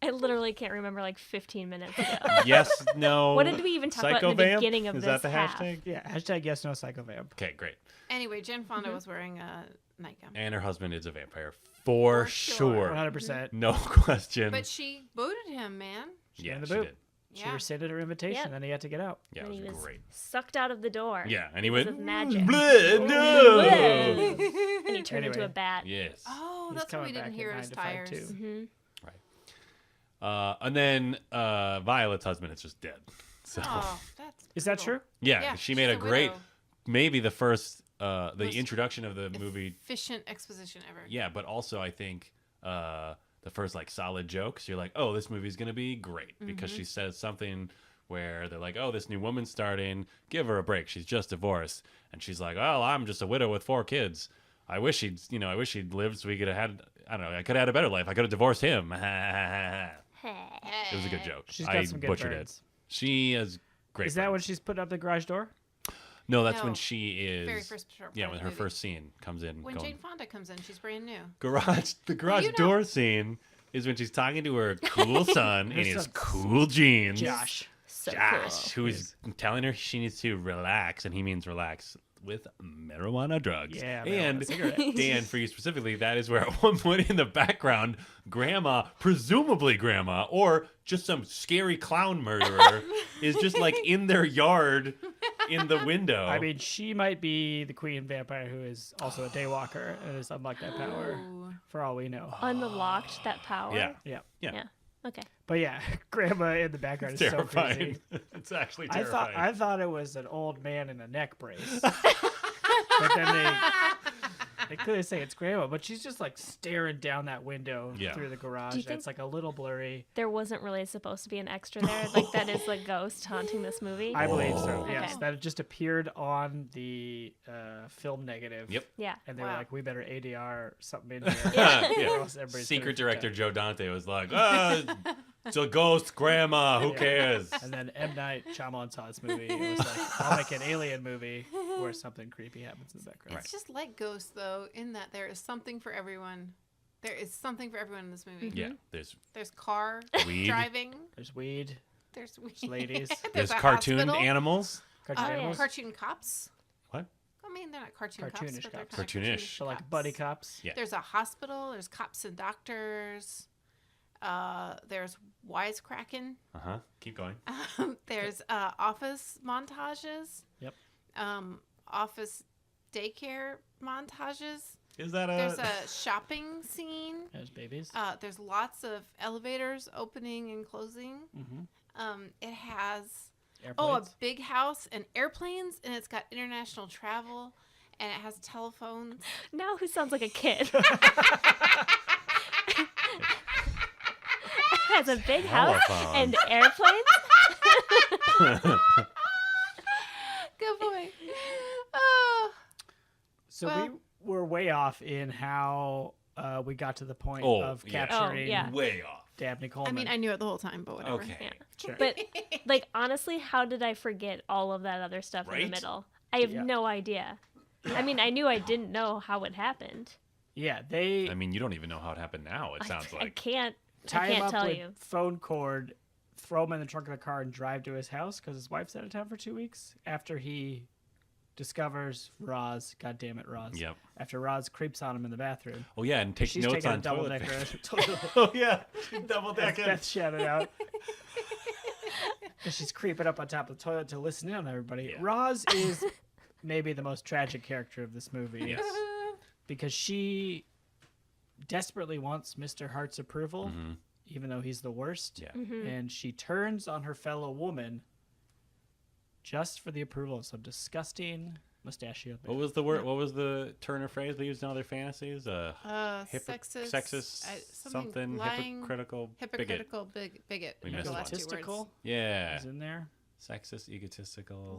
I literally can't remember like 15 minutes ago. Yes, no. What did we even talk about in the Psychovamp? beginning of Is this that the half? hashtag? Yeah, hashtag yes, no, psychovamp. Okay, great. Anyway, Jane Fonda was wearing a nightgown. And her husband is a vampire for For sure. sure. 100%. No question. But she booted him, man. yeah, in the she boot. did. She Yeah. rescinded her invitation, Yep. and he had to get out. Yeah, and it he was was great. sucked out of the door. Yeah, and he Because went of magic. "Bleh, no. And he turned into a Anyway. bat. Yes. Oh, He's that's why we coming didn't back hear in his 9 to 5 tires. too. Hmm. And then Violet's husband is just dead. So Oh, that's Is that brutal. true? yeah, she made she's a great, widow. maybe the first, the Most introduction of the movie. Efficient exposition ever. Yeah, but also I think the first like solid jokes. You're like, oh, this movie's gonna be great because she says something where they're like, oh, this new woman's starting. Give her a break. She's just divorced, and she's like, oh, I'm just a widow with 4 kids. I wish he'd lived so we could have had. I don't know. I could have had a better life. I could have divorced him. It was a good joke. She's got I some good butchered burns. it. She has great. Is that when burns. she's putting up the garage door? No, that's No. when she is. Very first part Yeah, of when the her movie. first scene comes in. When going, Jane Fonda comes in, she's brand new. the garage you know- door scene is when she's talking to her cool son in his son's cool jeans. Josh. So Josh, cool. who is telling her she needs to relax, and he means relax with marijuana drugs. Yeah, marijuana and cigarette. Dan, for you specifically, that is where at one point in the background, grandma, presumably grandma, or just some scary clown murderer, is just like in their yard in the window. I mean, she might be the queen vampire who is also a daywalker and has unlocked that power, Ooh. for all we know. Unlocked that power. yeah, Yeah. yeah, Yeah. Okay. But yeah, grandma in the background it's is so terrifying. crazy. It's actually I terrifying. thought it was an old man in a neck brace. But then they clearly say it's grandma, but she's just like staring down that window Yeah. through the garage. Do you think- It's like a little blurry. There wasn't really supposed to be an extra there. Like that is the ghost haunting this movie. I believe so. Oh. Yes, Okay. that it just appeared on the film negative. Yep. Yeah. And they were Wow. like, "We better ADR something in here." Yeah. or else everybody's Secret gonna director freak Joe Dante was like, it's a ghost grandma. Who cares? out. And then M. Night Shyamalan saw this movie. It was like, "I'll make an alien movie where something creepy happens in the background." It's just like Ghost, though, in that there is something for everyone. There is something for everyone in this movie. Yeah, there's There's car Weed. driving. There's weed, There's weed. ladies. there's a cartoon hospital. animals. cartoon Oh, yeah. animals, Cartoon cops. What? I mean, they're not cartoon Cartoonish cops, but they're cops. kind of Cartoonish. so like cops. buddy cops. Yeah. There's a hospital. There's cops and doctors. There's wisecracking. Keep going. There's office montages. Yep. Office daycare montages. Is that There's a shopping scene. There's babies. There's lots of elevators opening and closing. Mm-hmm. It has a Airplanes. big house and airplanes, and it's got international travel, and it has telephones. Now who sounds like a kid? Has a big house Telephone. and airplanes. Good boy. Oh, So well- we were way off in how we got to the point Oh, of yeah. capturing Oh, yeah. Way off. Dabney Coleman. I mean, I knew it the whole time, but whatever. Okay. Yeah. Sure. But like honestly, how did I forget all of that other stuff in Right? the middle? I have Yeah. no idea. I mean, I knew I didn't know how it happened. yeah, they I mean, you don't even know how it happened now. It sounds I like. can't. tie I him can't up tell with you. phone cord, throw him in the trunk of the car, and drive to his house because his wife's out of town for 2 weeks after he discovers Roz. God damn it, Roz. Yep. After Roz creeps on him in the bathroom. Oh yeah, and take She's notes taking a on double toilet decker. paper. Oh yeah, double As decker. Beth shouted out. And she's creeping up on top of the toilet to listen in on everybody. Yeah. Roz is maybe the most tragic character of this movie. Yes. Because she desperately wants Mr. Hart's approval, even though he's the worst. Yeah. And she turns on her fellow woman just for the approval of some disgusting, Mustachio. What was the word? What was the turn of phrase they used in all their fantasies? Sexist. Sexist. Something lying, hypocritical. Bigot. hypocritical bigot. We are missed the one. last two words. Egotistical Yeah. is in there. Sexist, egotistical.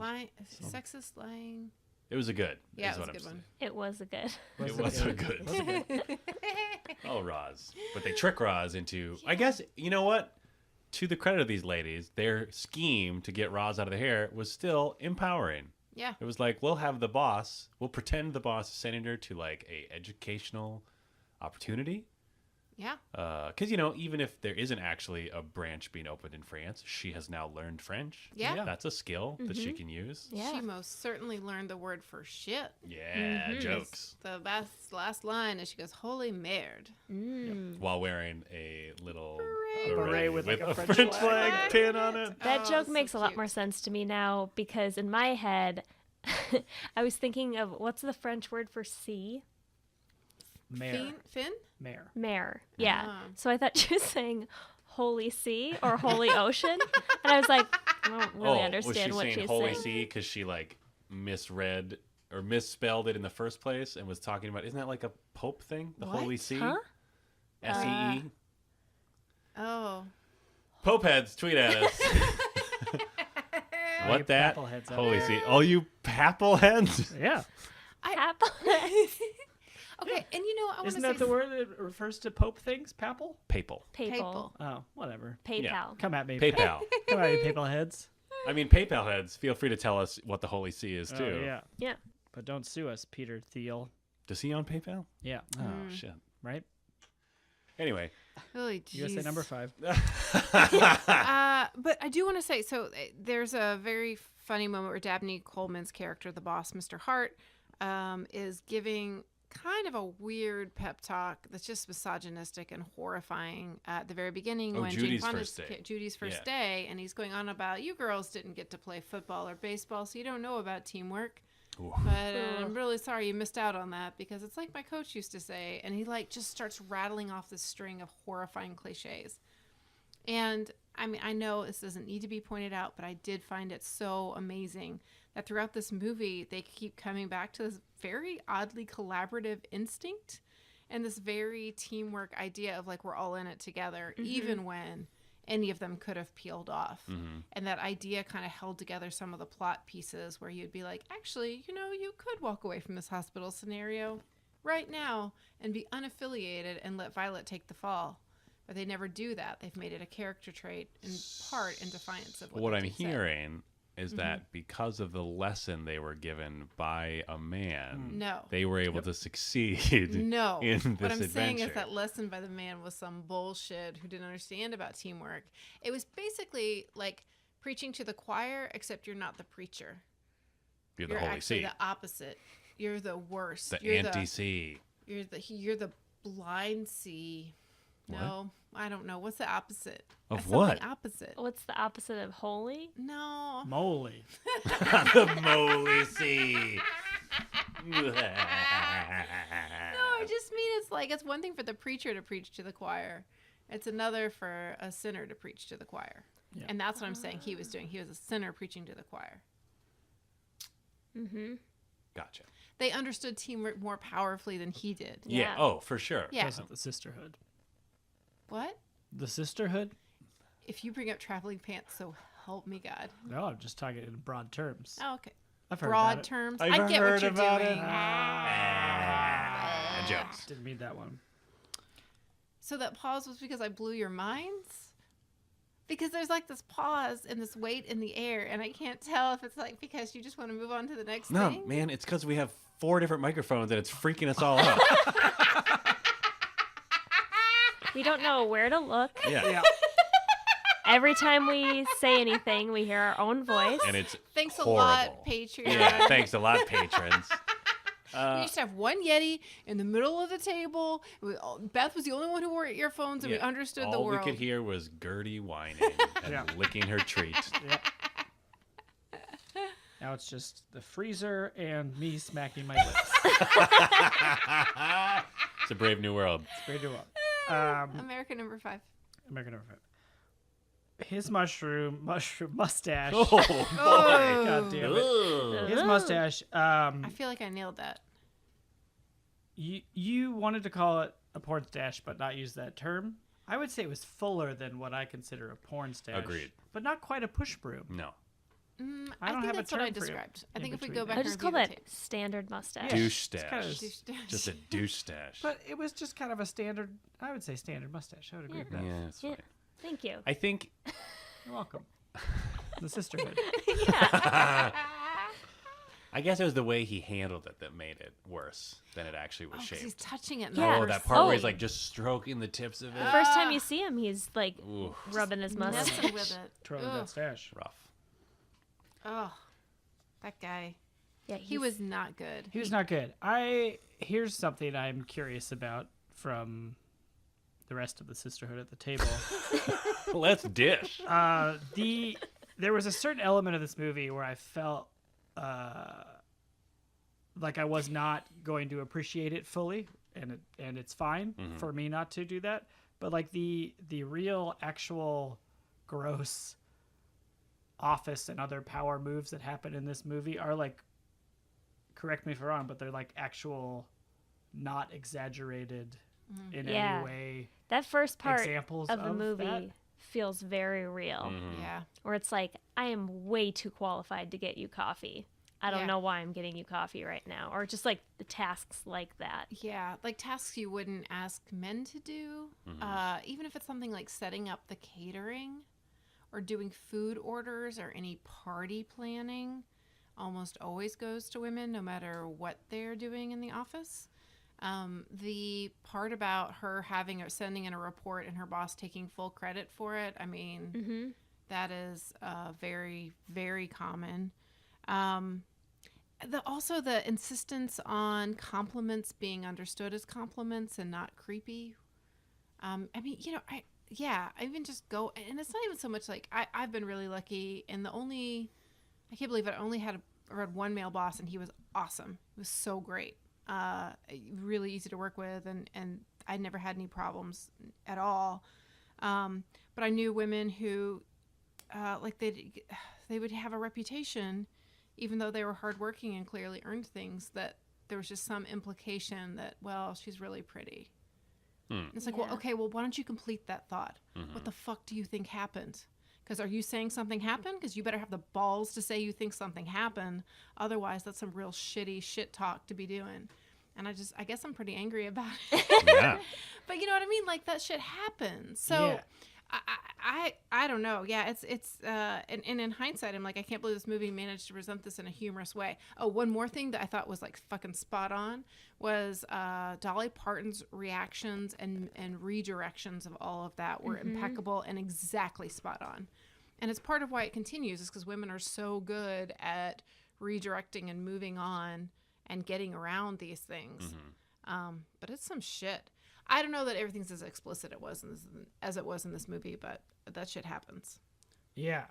Sexist, lying. It was a good. Yeah, is it was what a I'm good one. It was a good. It was a good. Was it good? Oh, Roz. But they trick Roz into, I guess, you know what? To the credit of these ladies, their scheme to get Roz out of the hair was still empowering. Yeah. It was like, we'll have the boss, we'll pretend the boss is sending her to like a educational opportunity. Yeah. Because, you know, even if there isn't actually a branch being opened in France, she has now learned French. Yeah. Yeah. That's a skill that she can use. Yeah. She most certainly learned the word for shit. Yeah, jokes. The last line is she goes, "Holy merde." While wearing a little Beret with like a French French flag. flag pin on it. That Oh, joke so makes a lot cute. more sense to me now because in my head, I was thinking of what's the French word for sea? Mare. Finn? Mare. Mare. Yeah. Ah. So I thought she was saying holy sea or holy ocean. And I was like, I don't really understand what was she she's saying holy saying. sea because she like misread or misspelled it in the first place and was talking about, isn't that like a Pope thing? The Holy What? See? Huh? S-E-E? Oh. Pope heads, tweet at us. All What you that? papal heads out Holy there. See. All you papal heads? Yeah. Apple. Okay, and you know, I want to Isn't say that the word that refers to Pope things? Papal? Papal. PayPal. Oh, whatever. PayPal. Come at me. PayPal. Come at me, papal heads. I mean, PayPal heads, feel free to tell us what the Holy See is, too. Oh, yeah. Yeah. But don't sue us, Peter Thiel. Does he own PayPal? Yeah. Oh, shit. Right? Anyway. Holy USA jeez. number 5. But I do want to say, so there's a very funny moment where Dabney Coleman's character, the boss, Mr. Hart, is giving kind of a weird pep talk that's just misogynistic and horrifying at the very beginning Oh, when Judy's Jane Fonda's first day. Judy's first Yeah. day, and he's going on about you girls didn't get to play football or baseball, so you don't know about teamwork. Ooh. But I'm really sorry you missed out on that because it's like my coach used to say, and he like just starts rattling off this string of horrifying cliches. And I mean, I know this doesn't need to be pointed out, but I did find it so amazing that throughout this movie, they keep coming back to this very oddly collaborative instinct and this very teamwork idea of like we're all in it together, even when any of them could have peeled off. And that idea kind of held together some of the plot pieces where you'd be like, actually, you know, you could walk away from this hospital scenario right now and be unaffiliated and let Violet take the fall. But they never do that. They've made it a character trait in part in defiance of What they I'm do say. hearing is that because of the lesson they were given by a man, No. they were able to succeed No. in this What I'm adventure. saying is that lesson by the man was some bullshit who didn't understand about teamwork. It was basically like preaching to the choir, except you're not the preacher. You're the You're Holy actually See, the opposite. You're the worst. the you're anti-See. You're the blind see. No, I don't know. What's the opposite? Of Something what? Opposite. What's the opposite of holy? No. Moly. The Holy See. No, I just mean it's like it's one thing for the preacher to preach to the choir. It's another for a sinner to preach to the choir. Yeah. And that's what I'm saying he was doing. He was a sinner preaching to the choir. Mm-hmm. Gotcha. They understood teamwork more powerfully than he did. Yeah. Yeah. Oh, for sure. Yeah. Because of the sisterhood. What? The sisterhood? If you bring up traveling pants, so help me God. No, I'm just talking in broad terms. Oh, okay. I've heard Broad about it. terms. I've I get heard what you're about doing. it. Ah, jokes. Didn't mean that one. So that pause was because I blew your minds? Because there's like this pause and this weight in the air, and I can't tell if it's like because you just want to move on to the next No, thing. man, it's because we have 4 different microphones and it's freaking us all out. We don't know where to look. Yeah. Every time we say anything, we hear our own voice. And it's Thanks horrible. a lot, Patreon. Yeah, thanks a lot, patrons. We used to have one Yeti in the middle of the table. Beth was the only one who wore earphones, and we Yeah, understood all the world. we could hear was Gertie whining and Yeah. licking her treat. Yep. Now it's just the freezer and me smacking my lips. It's a brave new world. Very well. America number 5. American number 5. his mushroom mustache. Oh boy. God damn it. Ugh. His mustache. I feel like I nailed that. You wanted to call it a porn stash, but not use that term. I would say it was fuller than what I consider a porn stash. Agreed. But not quite a push broom. No. I don't think have a that's what I term for it described. I in think if we between go there. back I and just call review that the tape. standard mustache. Douche It's kinda- stash. Douche stash. Just a douche stash. But it was just kind of a standard, I would say standard mustache. I would agree with that. Yeah, it's Yeah. fine. Thank you. I think You're welcome. The sisterhood. I guess it was the way he handled it that made it worse than it actually was Oh, 'cause he's shaped. touching it. In Yeah. the Oh, first that part where Oh. he's like just stroking the tips of it. The first time you see him, he's like Ooh, rubbing his mustache. messing with it. Twirling Ugh. that stash. rough. Oh, that guy. Yeah, He was not good. He was not good. Here's something I'm curious about from the rest of the sisterhood at the table. Let's dish. There was a certain element of this movie where I felt like I was not going to appreciate it fully, and it's fine for me not to do that. But like the real, actual, gross office and other power moves that happen in this movie are like, correct me if I'm wrong, but they're like actual, not exaggerated in Yeah. any way. That first part Examples of the of movie that? feels very real. Yeah. Where it's like, I am way too qualified to get you coffee. I don't Yeah. know why I'm getting you coffee right now. Or just like the tasks like that. Yeah, like tasks you wouldn't ask men to do, even if it's something like setting up the catering or doing food orders or any party planning, almost always goes to women, no matter what they're doing in the office. The part about her sending in a report and her boss taking full credit for it, I mean, that is very, very common. Also the insistence on compliments being understood as compliments and not creepy. I mean, I even just go, and it's not even so much like I've been really lucky, and I can't believe it. I only had one male boss, and he was awesome. He was so great, really easy to work with, and I never had any problems at all. But I knew women who, they would have a reputation, even though they were hardworking and clearly earned things, that there was just some implication that, well, she's really pretty. It's like, well, Yeah. okay, well, why don't you complete that thought? What the fuck do you think happened? Because are you saying something happened? Because you better have the balls to say you think something happened. Otherwise, that's some real shitty shit talk to be doing. And I guess I'm pretty angry about it. Yeah. But you know what I mean? Like, that shit happens. So Yeah. I don't know. Yeah, and in hindsight, I'm like, I can't believe this movie managed to present this in a humorous way. Oh, one more thing that I thought was like fucking spot on was Dolly Parton's reactions and redirections of all of that were impeccable and exactly spot on. And it's part of why it continues, is because women are so good at redirecting and moving on and getting around these things. But it's some shit. I don't know that everything's as explicit as it was in this movie, but that shit happens. Yeah,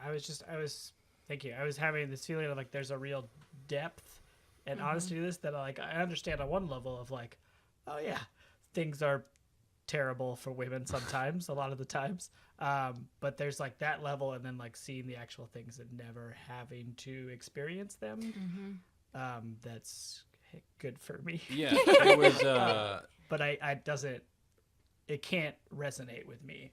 thank you. I was having this feeling of like there's a real depth and honesty to this that I understand on one level of like, oh yeah, things are terrible for women sometimes, a lot of the times. But there's like that level, and then like seeing the actual things and never having to experience them. That's good for me. Yeah. It was But it can't resonate with me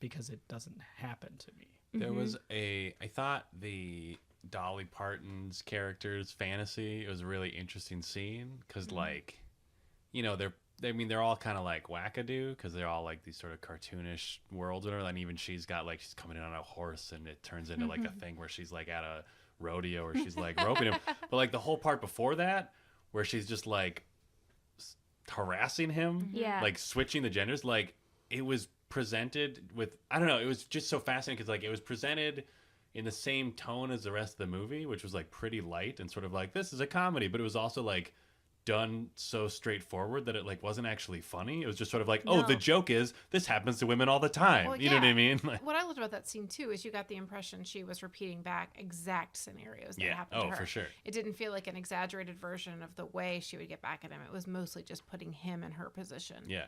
because it doesn't happen to me. there was I thought the Dolly Parton's character's fantasy, it was a really interesting scene because like, they're all kind of like wackadoo because they're all like these sort of cartoonish worlds and everything. And even she's coming in on a horse and it turns into like a thing where she's like at a rodeo or she's like roping him. But like the whole part before that where she's just like harassing him, Yeah. like switching the genders, like it was presented with, I don't know, it was just so fascinating because like it was presented in the same tone as the rest of the movie, which was like pretty light and sort of like, this is a comedy, but it was also like done so straightforward that it like wasn't actually funny. It was just sort of like, oh, No. the joke is this happens to women all the time. Well, you know what I yeah. mean? Like, What I loved about that scene too is you got the impression she was repeating back exact scenarios that yeah. happened to Oh, her. for sure. It didn't feel like an exaggerated version of the way she would get back at him. It was mostly just putting him in her position. Yeah.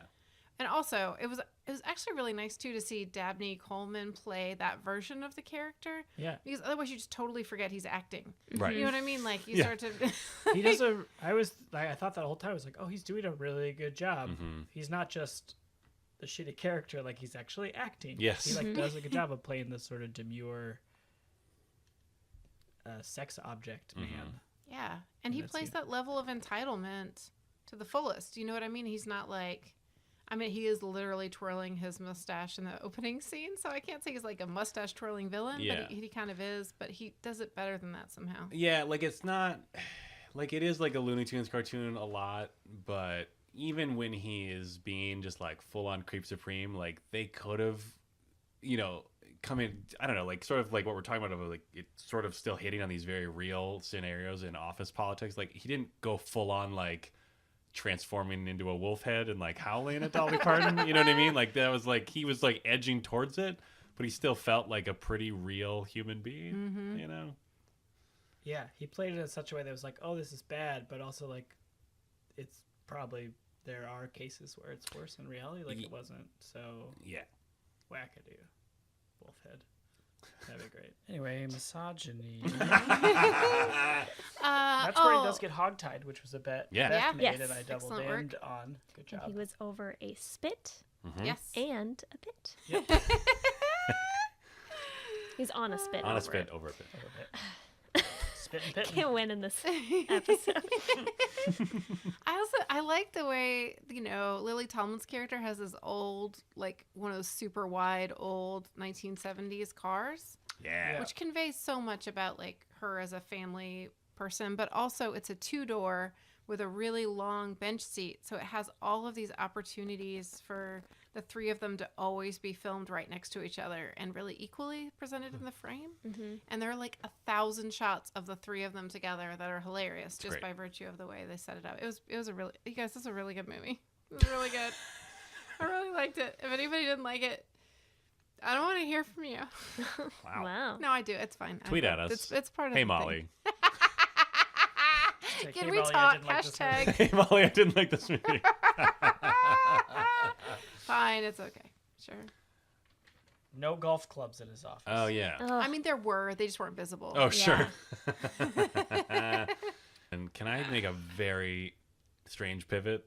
And also, it was actually really nice too to see Dabney Coleman play that version of the character. Yeah. Because otherwise, you just totally forget he's acting. Right. You know what I mean? Like you Yeah. start to. He does I thought that whole time I was like, oh, he's doing a really good job. He's not just the shitty character, like he's actually acting. Yes. He like does a good job of playing this sort of demure sex object man. Yeah, and he That's plays it. that level of entitlement to the fullest. You know what I mean? He's not like. I mean, he is literally twirling his mustache in the opening scene, so I can't say he's like a mustache twirling villain, Yeah. but he kind of is, but he does it better than that somehow. Yeah, like it's not like it is like a Looney Tunes cartoon a lot, but even when he is being just like full on creep supreme, like they could have, you know, come in. I don't know, like sort of like what we're talking about, like it's sort of still hitting on these very real scenarios in office politics. Like he didn't go full on like transforming into a wolf head and like howling at Dolly Parton. You know what I mean? Like that was like he was like edging towards it, but he still felt like a pretty real human being. You know? Yeah, he played it in such a way that was like, oh, this is bad, but also like it's probably there are cases where it's worse in reality. Like it wasn't so Yeah. wackadoo. Wolf head. That'd be great. Anyway, misogyny. That's where he does get hogtied, which was a bet Yeah. Beth Yeah. made Yes. and I doubled Excellent work. in on. Good And job. he was over a spit Yes. and a bit. Yep. He's on a spit. On over a spit, it. over a bit. A little bit. Spit and pitting. Can't win in this episode. I like the way, you know, Lily Tomlin's character has this old, like one of those super wide old 1970s cars, Yeah. which conveys so much about like her as a family person, but also it's a 2-door with a really long bench seat. So it has all of these opportunities for the three of them to always be filmed right next to each other and really equally presented in the frame. And there are like 1,000 shots of the three of them together that are hilarious just great. by virtue of the way they set it up. It was a really, you guys, this is a really good movie. It was really good. I really liked it. If anybody didn't like it, I don't want to hear from you. Wow. Wow. No, I do. It's fine. Tweet at us. It's part of Hey the Molly. thing. Like, Can hey, we Molly, I talk? didn't like this movie. Hashtag. Hey Molly, I didn't like this movie. Fine, it's okay. Sure. No golf clubs in his office. Oh yeah. Ugh. I mean, there were. They just weren't visible. Oh sure. And can I make a very strange pivot?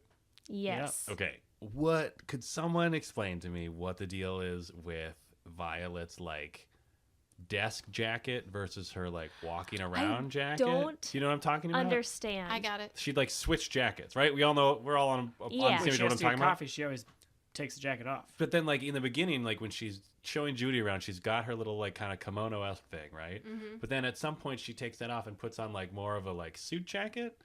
Yes. Okay. What could someone explain to me what the deal is with Violet's like desk jacket versus her like walking around jacket? don't Do you know what I'm talking about? Understand. I got it. She'd like switch jackets, right? We all know we're all on Yeah. the When same she page has what I'm to talking get about. coffee, she always takes the jacket off. But then like in the beginning, like when she's showing Judy around, she's got her little like kind of kimono-esque thing, right? But then at some point she takes that off and puts on like more of a like suit jacket.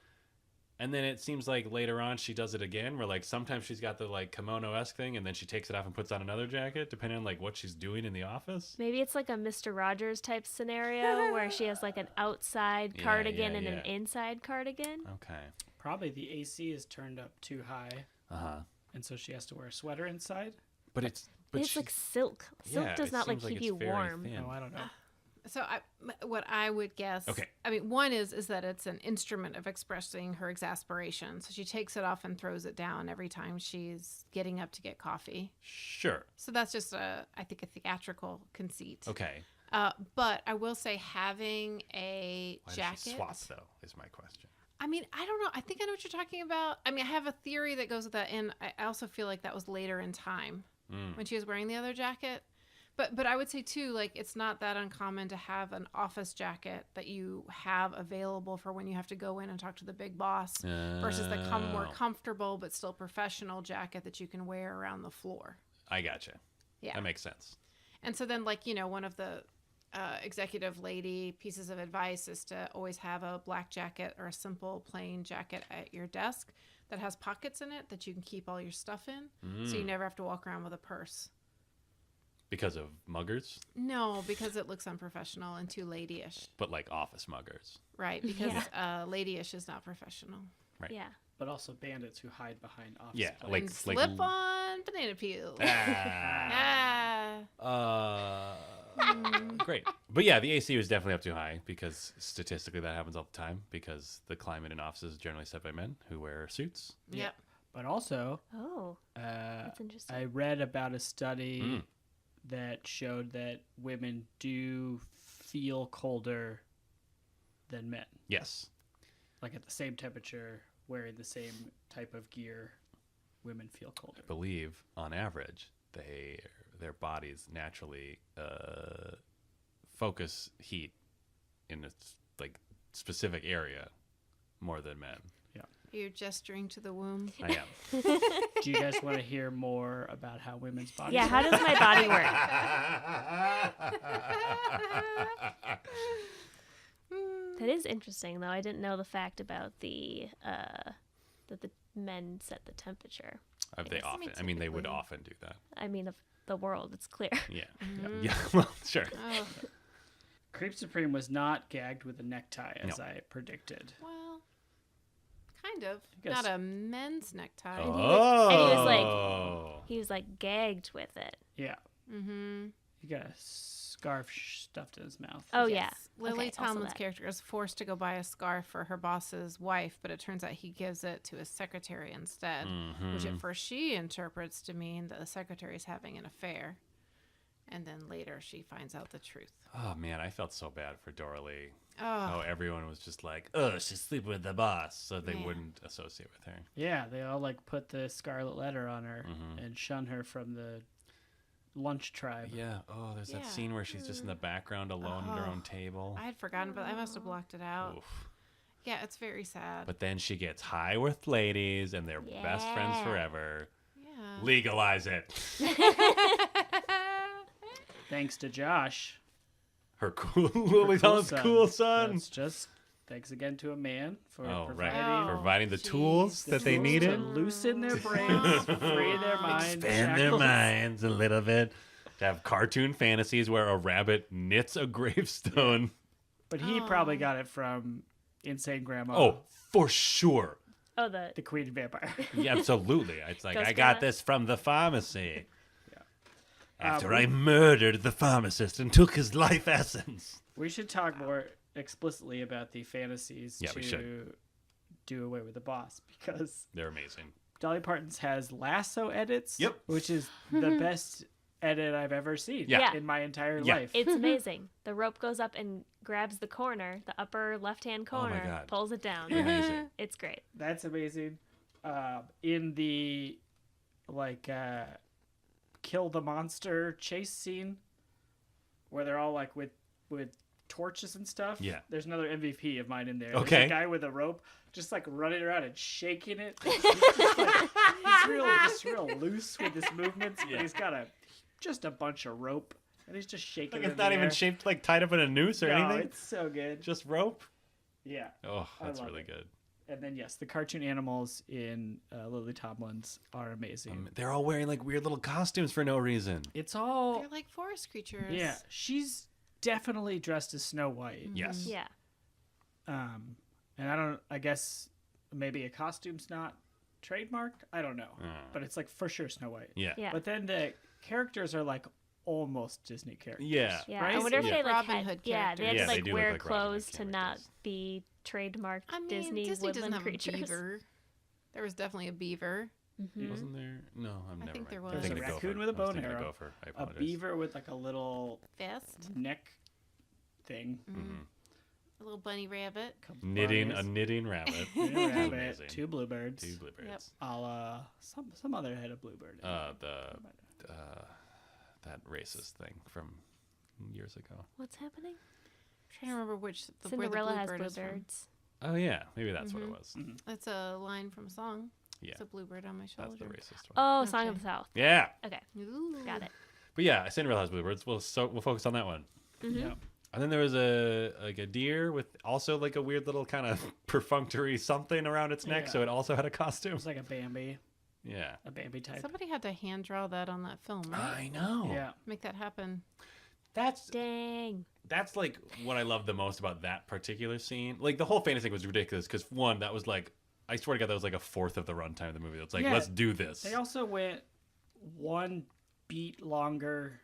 And then it seems like later on she does it again, where like sometimes she's got the like kimono-esque thing, and then she takes it off and puts on another jacket, depending on like what she's doing in the office. Maybe it's like a Mr. Rogers type scenario where she has like an outside Yeah, cardigan yeah, and an yeah. inside cardigan. Okay. Probably the AC is turned up too high, and so she has to wear a sweater inside. But it's It's like silk. Silk yeah, does it not like seems keep it's you very warm. thin. No, I don't know. So what I would guess. Okay. I mean, one is that it's an instrument of expressing her exasperation. So she takes it off and throws it down every time she's getting up to get coffee. Sure. So that's just I think a theatrical conceit. Okay. But I will say having a Why jacket. does she swap though? Is my question. I mean, I don't know. I think I know what you're talking about. I mean, I have a theory that goes with that, and I also feel like that was later in time when she was wearing the other jacket. But I would say too, like it's not that uncommon to have an office jacket that you have available for when you have to go in and talk to the big boss, versus the more comfortable but still professional jacket that you can wear around the floor. I gotcha. Yeah. That makes sense. And so then, like, you know, one of the executive lady pieces of advice is to always have a black jacket or a simple plain jacket at your desk that has pockets in it that you can keep all your stuff in, so you never have to walk around with a purse. Because of muggers, No, because it looks unprofessional and too ladyish. but like office muggers. Right, because Yeah. ladyish is not professional. Right. Yeah. But also bandits who hide behind office. Yeah, plants. like And slip on banana peels. Ah. Great. But yeah, the AC was definitely up too high because statistically that happens all the time because the climate in offices is generally set by men who wear suits. Yep. But also, Oh, that's interesting. I read about a study that showed that women do feel colder than men. Yes. Like at the same temperature, wearing the same type of gear, women feel colder. I believe on average their bodies naturally focus heat in a like specific area more than men. You're gesturing to the womb. I am. Do you guys want to hear more about how women's bodies Yeah, work? how does my body work? That is interesting, though. I didn't know the fact about that the men set the temperature. They guess, I often. mean, I mean, they would typically. often do that. I mean, of the world, it's clear. Yeah. Yeah. Well, sure. Oh, Creep Supreme was not gagged with a necktie, as No. I predicted. well, kind of. guess- Not a men's necktie. Oh. He was like gagged with it. Yeah. Mm-hmm. He got a scarf stuffed in his mouth. Oh, Yes. yeah. Lily Okay, also Tomlin's that. character is forced to go buy a scarf for her boss's wife, but it turns out he gives it to his secretary instead, which at first she interprets to mean that the secretary is having an affair. And then later she finds out the truth. Oh man, I felt so bad for Doralee. Oh, Oh, everyone was just like, "Oh, she's sleeping with the boss," so they Yeah. wouldn't associate with her. Yeah, they all like put the scarlet letter on her and shun her from the lunch tribe. Yeah. Oh, there's that Yeah. scene where she's just in the background alone at her own table. I had forgotten, but I must have blocked it out. Oof. Yeah, it's very sad. But then she gets high with ladies, and they're best friends Yeah. forever. Yeah. Legalize it. Thanks to Josh. Her cool, Lily Tomlin's cool son. That's just thanks again to a man for Oh, right. providing Providing the jeez. tools the that they tools needed. to loosen their brains, free their minds, Expand their shackles. minds a little bit. To have cartoon fantasies where a rabbit knits a gravestone. But he probably got it from Insane Grandma. Oh, for sure. Oh, the the Queen Vampire. Yeah, absolutely. It's like, Ghost I got Grandma? this from the pharmacy. After we- I murdered the pharmacist and took his life essence. We should talk more explicitly about the fantasies Yeah, we to should. do away with the boss, because They're amazing. Dolly Parton's has lasso edits, Yep. which is the best edit I've ever seen Yeah. in my entire Yeah. life. it's amazing. The rope goes up and grabs the corner, the upper left-hand Oh my corner, God. pulls it down. Amazing. It's great. That's amazing. In the kill the monster chase scene, where they're all like with torches and stuff. Yeah. There's another MVP of mine in there. Okay. There's a guy with a rope, just like running around and shaking it. He's real loose with his movements, but he's got just a bunch of rope, and he's just shaking Like it. it's in not the even air. shaped like tied up in a noose or No, anything. it's so good. Just rope. Yeah. Oh, I that's love really it. good. And then yes, the cartoon animals in Lily Tomlin's are amazing. They're all wearing like weird little costumes for no reason. It's all They're like forest creatures. yeah. She's definitely dressed as Snow White. Yes. Yeah. And I guess maybe a costume's not trademarked. I don't know, but it's like for sure Snow White. Yeah. Yeah. But then the characters are like almost Disney characters. Yeah. Yeah, Right? I wonder if Yeah. they like Robin had, Hood they had characters. Yeah, to they like do look wear like Robin Hood clothes to not characters. be trademarked I mean, Disney Disney doesn't woodland have creatures. a beaver. There was definitely a beaver. Wasn't there? No, I'm never. think there mind. was. I'm thinking There's a gopher. raccoon with a I was bone thinking arrow, gopher. I A apologize. beaver with like a little Vest. neck thing. A little bunny rabbit. couple Knitting a bunnies, knitting rabbit. a rabbit, Amazing. two bluebirds, Two bluebirds. a la some other head of bluebird. That racist thing from years ago. What's happening? I'm trying to remember where the Cinderella has bluebird is from. bluebirds. Oh yeah, maybe that's what it was. That's a line from a song. Yeah, It's a bluebird on my that's shoulder. the racist one. Oh, Song Okay. of the South. Yeah, Okay, Ooh. got it. but yeah, Cinderella has bluebirds. We'll focus on that one. Yeah. And then there was a deer with also like a weird little kind of perfunctory something around its neck, Yeah. so it also had a costume. It's like a Bambi Yeah, type. Somebody had to hand draw that on that film, right? I know. Yeah. Make that happen. Dang. That's like what I love the most about that particular scene. Like the whole fantasy thing was ridiculous because one, that was like, I swear to God, that was like a fourth of the runtime of the movie. It's like, Yeah. let's do this. They also went one beat longer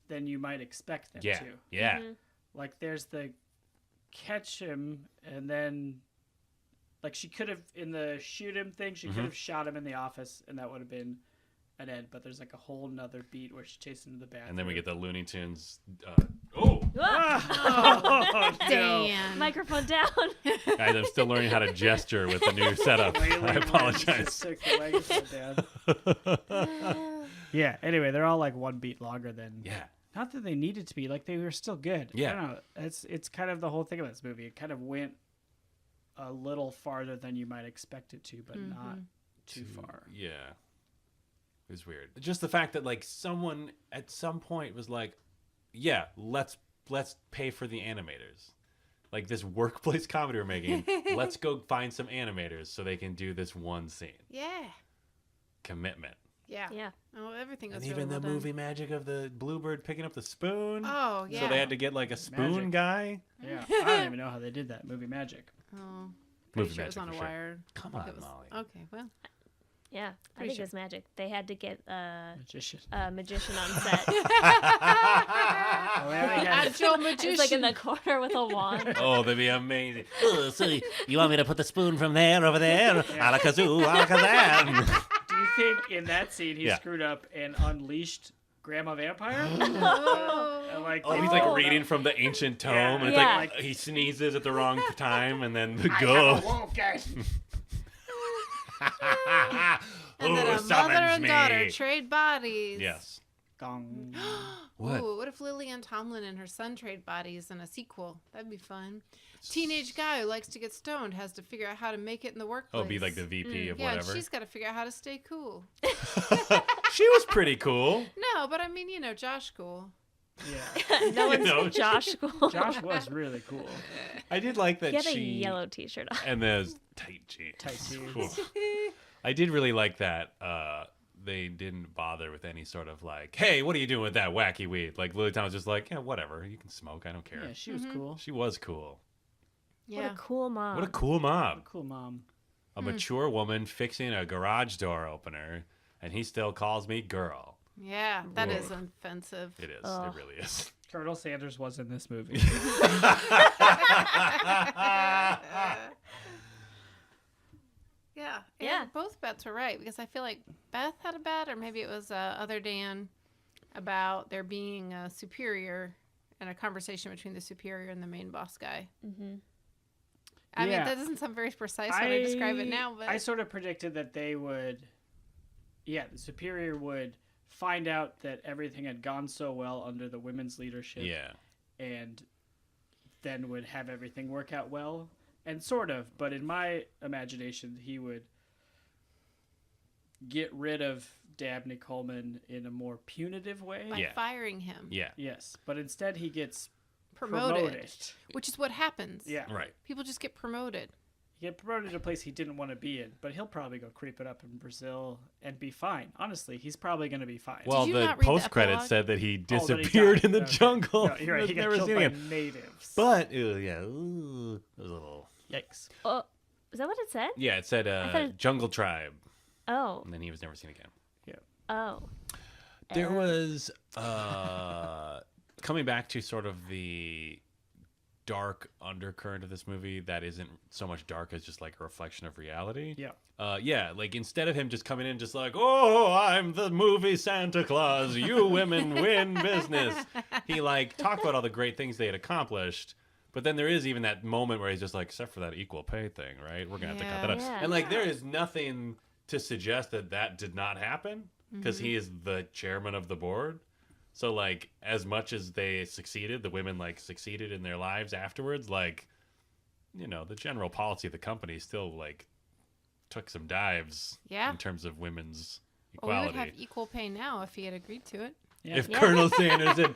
than you might expect them Yeah, to. yeah. Like there's the catch him and then Like she could have in the shoot him thing, she could have shot him in the office, and that would have been an end. But there's like a whole nother beat where she chases him to the bathroom. And then we get the Looney Tunes. Ah! Oh, no. Dan. Microphone down. Guys, I'm still learning how to gesture with the new setup. I apologize. Took the microphone down. Yeah. Anyway, they're all like one beat longer than. Yeah. Not that they needed to be. Like they were still good. Yeah. I don't know. It's kind of the whole thing about this movie. It kind of went a little farther than you might expect it to, but not too far. Yeah. It was weird. Just the fact that like someone at some point was like, yeah, let's pay for the animators. Like this workplace comedy we're making, let's go find some animators so they can do this one scene. Yeah. Commitment. Yeah. Yeah. Oh, everything was And really even well the done. movie magic of the bluebird picking up the spoon. Oh, yeah. So they had to get like a spoon Magic. guy. Yeah. I don't even know how they did that. Movie magic. Oh. Pretty Movie sure it was magic on a for sure. wire. Come I think on, it was- Molly. Okay, well. Yeah, I Pretty think sure. it was magic. They had to get Magician. a magician on set. Oh, yeah, they had Actual It's magician. like in the corner with a wand. Oh, that'd be amazing. Oh, so you want me to put the spoon from there over there? Alakazoo, alakazam. Do you think in that scene he Yeah. screwed up and unleashed Grandma Vampire? And, like, Oh, they he's like pulled reading out- from the ancient tome, Yeah. and it's Yeah. like he sneezes at the wrong time, and then the I have a ghost. wolf, guys. And then Who a mother summons and daughter me? trade bodies. Yes. Gong. What? Ooh, what if Lillian Tomlin and her son trade bodies in a sequel? That'd be fun. Teenage guy who likes to get stoned has to figure out how to make it in the workplace. Oh, be like the VP of yeah, whatever. and she's got to figure out how to stay cool. She was pretty cool. No, but I mean, Josh cool. Yeah. No one's know, Josh Cool. Josh was really cool. I did like that He had a she yellow t-shirt on. and those tight jeans. Tight jeans. Oof. I did really like that. They didn't bother with any sort of like, hey, what are you doing with that wacky weed? Like Lily Tom was just like, yeah, whatever, you can smoke, I don't care. Yeah, she was cool. She was cool. What Yeah. a cool mom. What a cool mom. Cool mom. A mature woman fixing a garage door opener, and he still calls me girl. Yeah, that Whoa. is offensive. It is. Ugh. It really is. Colonel Sanders was in this movie. Yeah. Yeah. And both bets were right because I feel like Beth had a bet, or maybe it was other Dan, about there being a superior and a conversation between the superior and the main boss guy. Mm-hmm. I mean, Yeah. that doesn't sound very precise when I describe it now, but I sort of predicted that they would, the superior would find out that everything had gone so well under the women's leadership, Yeah. and then would have everything work out well, and sort of. But in my imagination, he would get rid of Dabney Coleman in a more punitive way. by Yeah. firing him, Yeah. Yes, but instead he gets promoted, which is what happens. Yeah. Right. People just get promoted. He get promoted to a place he didn't want to be in, but he'll probably go creep it up in Brazil and be fine. Honestly, he's probably going to be fine. Well, you the not read the post credits epilogue? said that he Oh, that he disappeared died. in the Okay. jungle. No, you're right. He got Never killed seen by him. natives. But yeah, ooh, it was a little. Yikes. Oh, is that what it said? Yeah, it said thought it- Jungle Tribe, Oh. and then he was never seen again. Oh. There was coming back to sort of the dark undercurrent of this movie that isn't so much dark as just like a reflection of reality. Yeah. Yeah, like instead of him just coming in just like, oh, I'm the movie Santa Claus, you women win business. He like talked about all the great things they had accomplished. But then there is even that moment where he's just like, except for that equal pay thing, right? We're going to have to cut that out. Yeah. And like there is nothing to suggest that that did not happen because he is the chairman of the board. So like as much as they succeeded, the women like succeeded in their lives afterwards, like, the general policy of the company still like took some dives Yeah. in terms of women's Well, we equality. would have equal pay now if he had agreed to it. Yeah. If Yeah. Colonel Sanders had,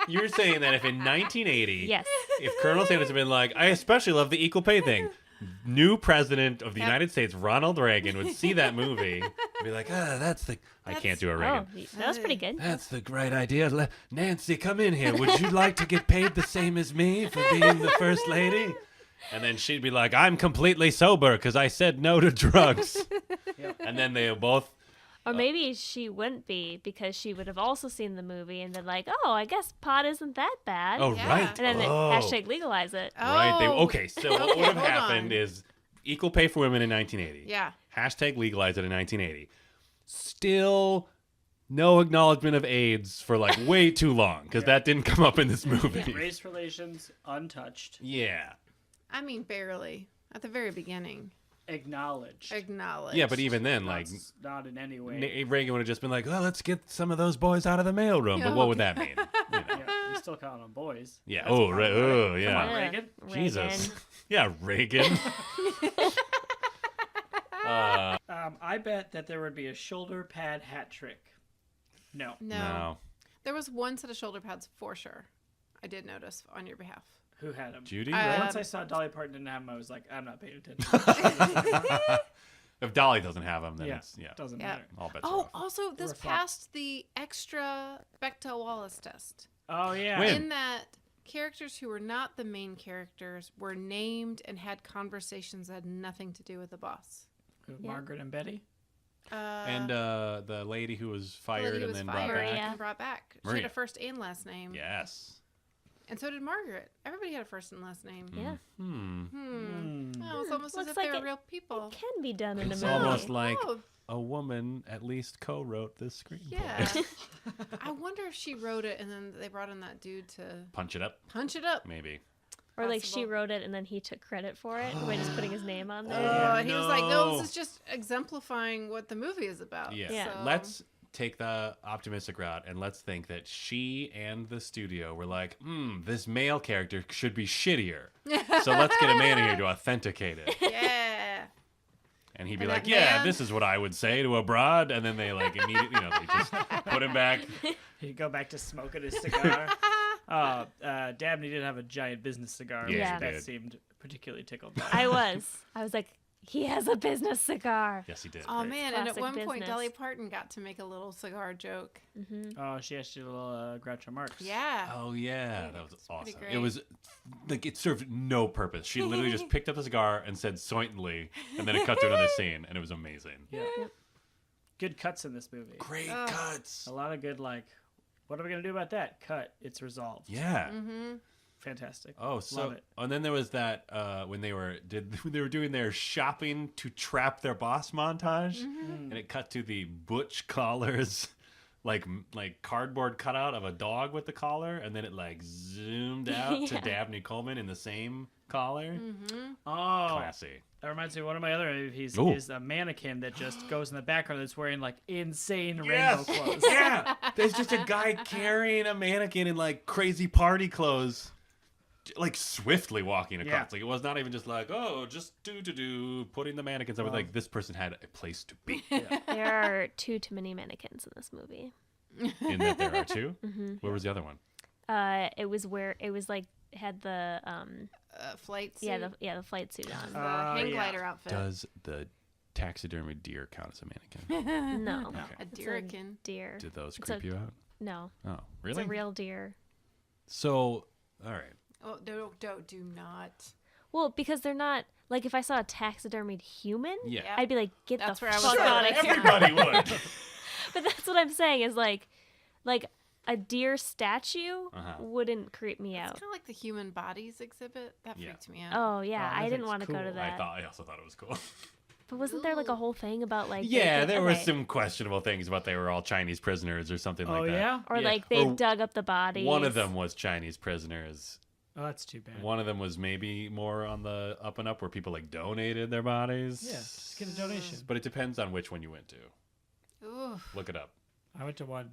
you're saying that if in 1980, Yes. if Colonel Sanders had been like, I especially love the equal pay thing, new president of the Yep. United States, Ronald Reagan, would see that movie and be like, I can't do a Reagan. Oh, that was pretty good. That's the great idea. Nancy, come in here. Would you like to get paid the same as me for being the first lady? And then she'd be like, I'm completely sober because I said no to drugs. Yep. And then they both, Or maybe she wouldn't be because she would have also seen the movie and been like, oh, I guess pot isn't that bad. oh, Yeah. right. And then oh. hashtag legalize it. Right. Oh. Okay, so what would have hold happened on. is equal pay for women in 1980. Yeah. Hashtag legalize it in 1980. Still no acknowledgement of AIDS for like way too long because that didn't come up in this movie. Race relations untouched. Yeah. I mean, barely. At the very beginning. Acknowledged. Yeah, but even then, like, not in any way. Reagan would have just been like, "Oh, let's get some of those boys out of the mailroom." But what would that mean? You know. Yeah, he's still calling them boys. Yeah. That's Oh, a problem, oh, right? yeah. Come on, Reagan. Jesus. Yeah, Reagan. I bet that there would be a shoulder pad hat trick. No. No. There was one set of shoulder pads for sure. I did notice on your behalf. Who had them? Judy, Once I saw Dolly Parton didn't have them, I was like, I'm not paying attention. If Dolly doesn't have them, then it's doesn't Yeah. matter. all bets are Oh, off. also, this Reflect. passed the extra Bechdel-Wallace test. Oh yeah. When? In that characters who were not the main characters were named and had conversations that had nothing to do with the boss. Yeah. Margaret and Betty. And the lady who was the fired lady who and was then fired brought back. Maria. and brought back. She Maria. had a first and last name. Yes. And so did Margaret. Everybody had a first and last name. Yeah. Oh, it's almost as Looks if like they were it- real people. Can be done in a It's movie. almost like Oh, a woman at least co-wrote this screenplay. yeah. I wonder if she wrote it and then they brought in that dude to Punch it up, punch it up. maybe. Or like she Possible. wrote it and then he took credit for it by just putting his name on there. Oh, and he was like, no, no. this is just exemplifying what the movie is about. Yeah. Yeah. So- Let's take the optimistic route and let's think that she and the studio were like, this male character should be shittier. So let's get a man in here to authenticate it. Yeah. And he'd be And like, that yeah, man- this is what I would say to a broad. And then they like immediately, they just put him back. He'd go back to smoking his cigar. Dabney did have a giant business cigar, Yeah, she which Beth did. seemed particularly tickled by. I was like, he has a business cigar. Yes, he did. Oh, man. And at Classic one point, business. Dolly Parton got to make a little cigar joke. Oh, she actually did a little Groucho Marx. Yeah. Oh yeah, that was pretty awesome. great. It was like it served no purpose. She literally just picked up the cigar and said "sointly," and then it cut to another scene, and it was amazing. Yeah. Good cuts in this movie. Great Oh. cuts. A lot of good, like, what are we going to do about that? Cut. It's resolved. Yeah. Fantastic. Oh, so Love it. and then there was that when they were doing their shopping to trap their boss montage, and it cut to the butch collars, like cardboard cutout of a dog with the collar, and then it like zoomed out to Yeah. Dabney Coleman in the same collar. Oh, Classy. that reminds me of one of my other movies. Ooh. Is a mannequin that just goes in the background that's wearing, like, insane Yes. rainbow clothes. Yeah, there's just a guy carrying a mannequin in like crazy party clothes, like swiftly walking across. Yeah. Like it was not even just like, oh, just do putting the mannequins over. Like this person had a place to be. There are too many mannequins in this movie. In that there are two. Where was the other one? It was where it was like had the Flight suit. the flight suit on. The Oh, hang yeah. glider outfit. Does the taxidermy deer count as a mannequin? No, A it's a deerkin. deer. Did those It's creep a- you out? No, Oh, it's really? a real deer. So, all right. Oh, do not. Well, because they're not like if I saw a taxidermied human, Yeah. Yep. I'd be like, get That's the where I was fuck going. out of here. Everybody would. But that's what I'm saying is like a deer statue Uh-huh. wouldn't creep me It's out. kind of like the human bodies exhibit. That Yeah. freaked me out. Oh yeah, Oh, that I didn't thing's want to go to cool. that. I also thought it was cool. But wasn't there like a whole thing about like they Yeah, could- there were okay. some questionable things about they were all Chinese prisoners or something Oh, like that. yeah? or Yeah. like they Or dug up the bodies. One of them was Chinese prisoners. Oh, that's too bad. One of them was maybe more on the up and up where people like donated their bodies. Yeah, just get a donation. But it depends on which one you went to. Ooh, Look it up. I went to one